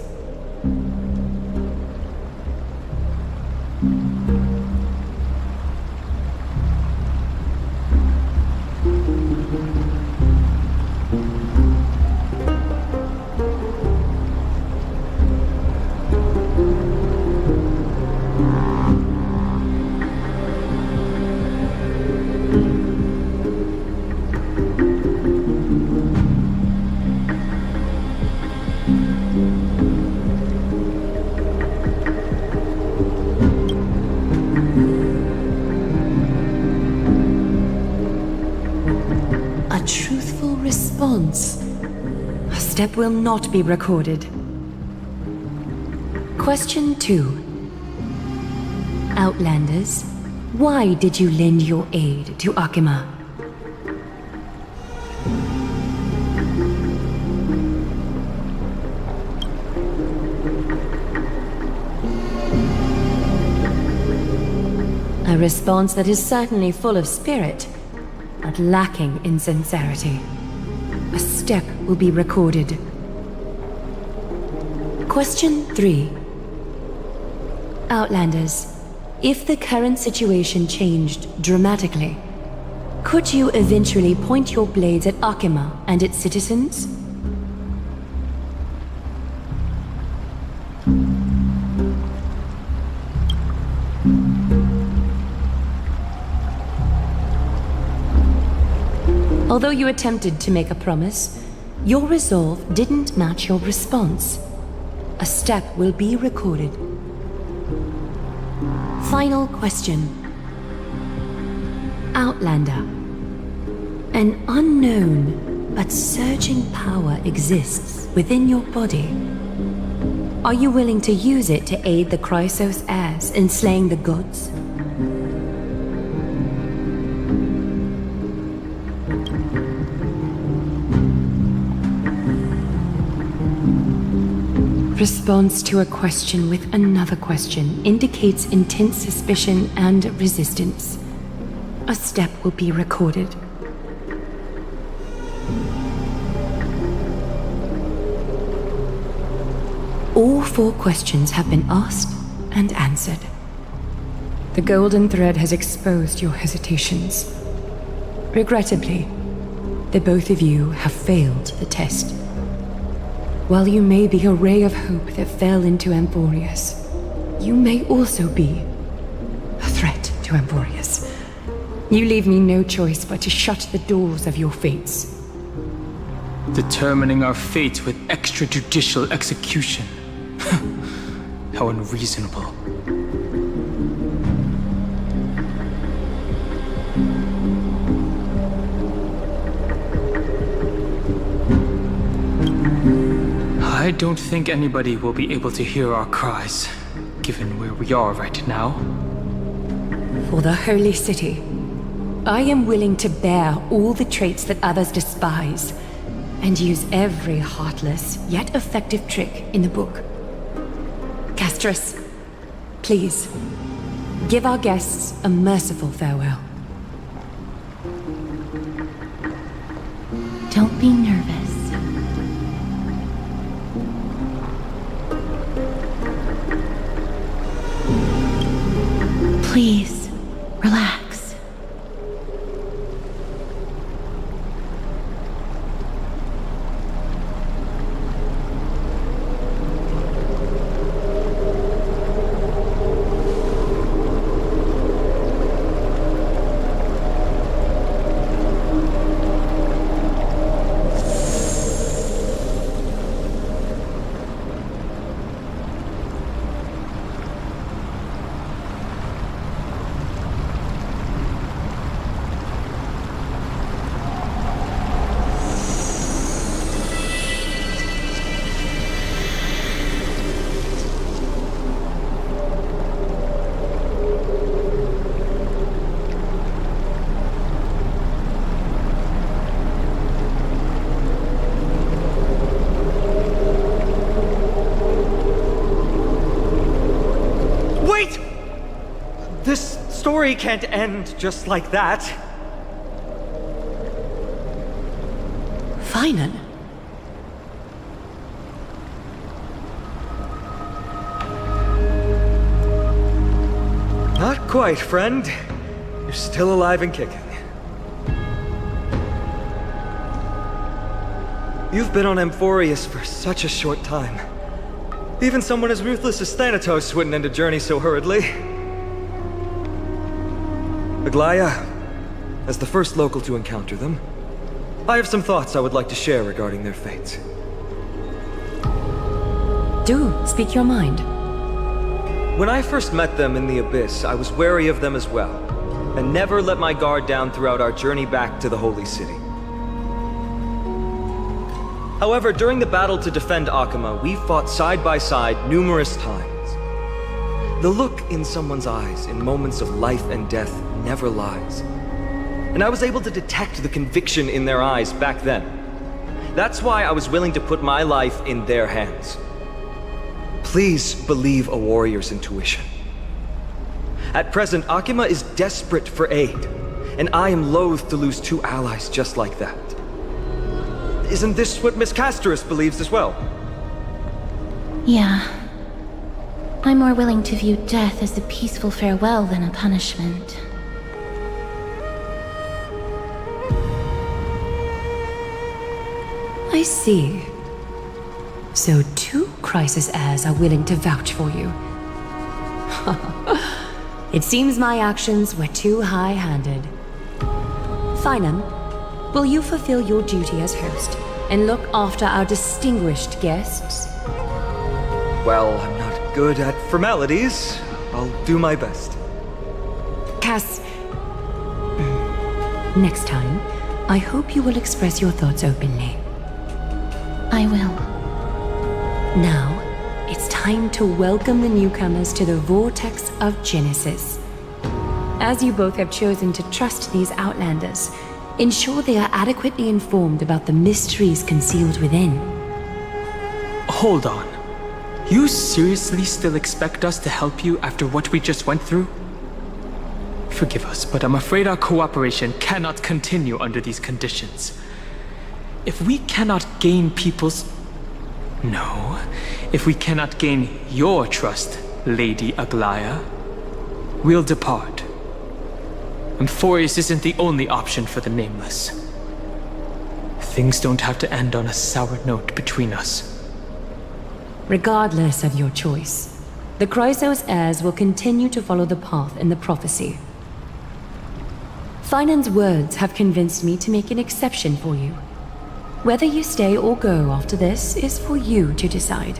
S18: A step will not be recorded. Question 2. Outlanders, why did you lend your aid to Akima? A response that is certainly full of spirit, but lacking in sincerity. A step will be recorded. Question 3. Outlanders, if the current situation changed dramatically, could you eventually point your blades at Akima and its citizens? Although you attempted to make a promise, your resolve didn't match your response. A step will be recorded. Final question. Outlander. An unknown but surging power exists within your body. Are you willing to use it to aid the Chrysos heirs in slaying the gods? Response to a question with another question indicates intense suspicion and resistance. A step will be recorded. All 4 questions have been asked and answered. The golden thread has exposed your hesitations. Regrettably, the both of you have failed the test. While you may be a ray of hope that fell into Amphoreus, you may also be a threat to Amphoreus. You leave me no choice but to shut the doors of your fates.
S4: Determining our fate with extrajudicial execution. How unreasonable. I don't think anybody will be able to hear our cries, given where we are right now.
S18: For the Holy City, I am willing to bear all the traits that others despise, and use every heartless yet effective trick in the book. Castris, please, give our guests a merciful farewell.
S16: Don't be nervous. Please, relax.
S10: This story can't end just like that.
S18: Finan?
S10: Not quite, friend. You're still alive and kicking. You've been on Amphoreus for such a short time. Even someone as ruthless as Thanatos wouldn't end a journey so hurriedly. Aglaya, as the first local to encounter them, I have some thoughts I would like to share regarding their fate.
S18: Do speak your mind.
S10: When I first met them in the Abyss, I was wary of them as well, and never let my guard down throughout our journey back to the Holy City. However, during the battle to defend Akama, we fought side by side numerous times. The look in someone's eyes in moments of life and death never lies. And I was able to detect the conviction in their eyes back then. That's why I was willing to put my life in their hands. Please believe a warrior's intuition. At present, Akama is desperate for aid, and I am loath to lose 2 allies just like that. Isn't this what Miss Castris believes as well?
S16: Yeah. I'm more willing to view death as a peaceful farewell than a punishment.
S18: I see. So 2 crisis heirs are willing to vouch for you. It seems my actions were too high-handed. Finan, will you fulfill your duty as host and look after our distinguished guests?
S10: Well, I'm not good at formalities. I'll do my best.
S18: Cass, next time, I hope you will express your thoughts openly.
S16: I will.
S18: Now, it's time to welcome the newcomers to the Vortex of Genesis. As you both have chosen to trust these Outlanders, ensure they are adequately informed about the mysteries concealed within.
S4: Hold on. You seriously still expect us to help you after what we just went through? Forgive us, but I'm afraid our cooperation cannot continue under these conditions. If we cannot gain people's... No. If we cannot gain your trust, Lady Aglaya, we'll depart. Amphoreus isn't the only option for the Nameless. Things don't have to end on a sour note between us.
S18: Regardless of your choice, the Chrysos heirs will continue to follow the path in the prophecy. Finan's words have convinced me to make an exception for you. Whether you stay or go after this is for you to decide.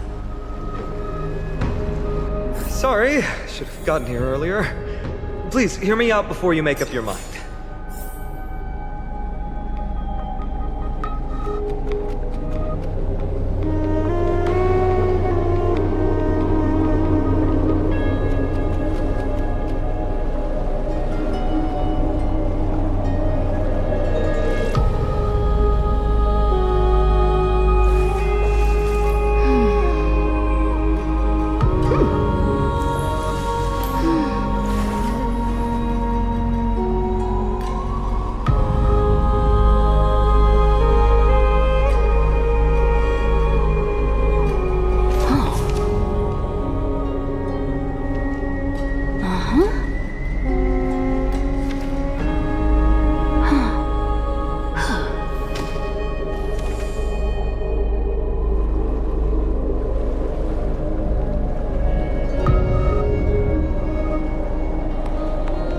S10: Sorry, should have gotten here earlier. Please, hear me out before you make up your mind.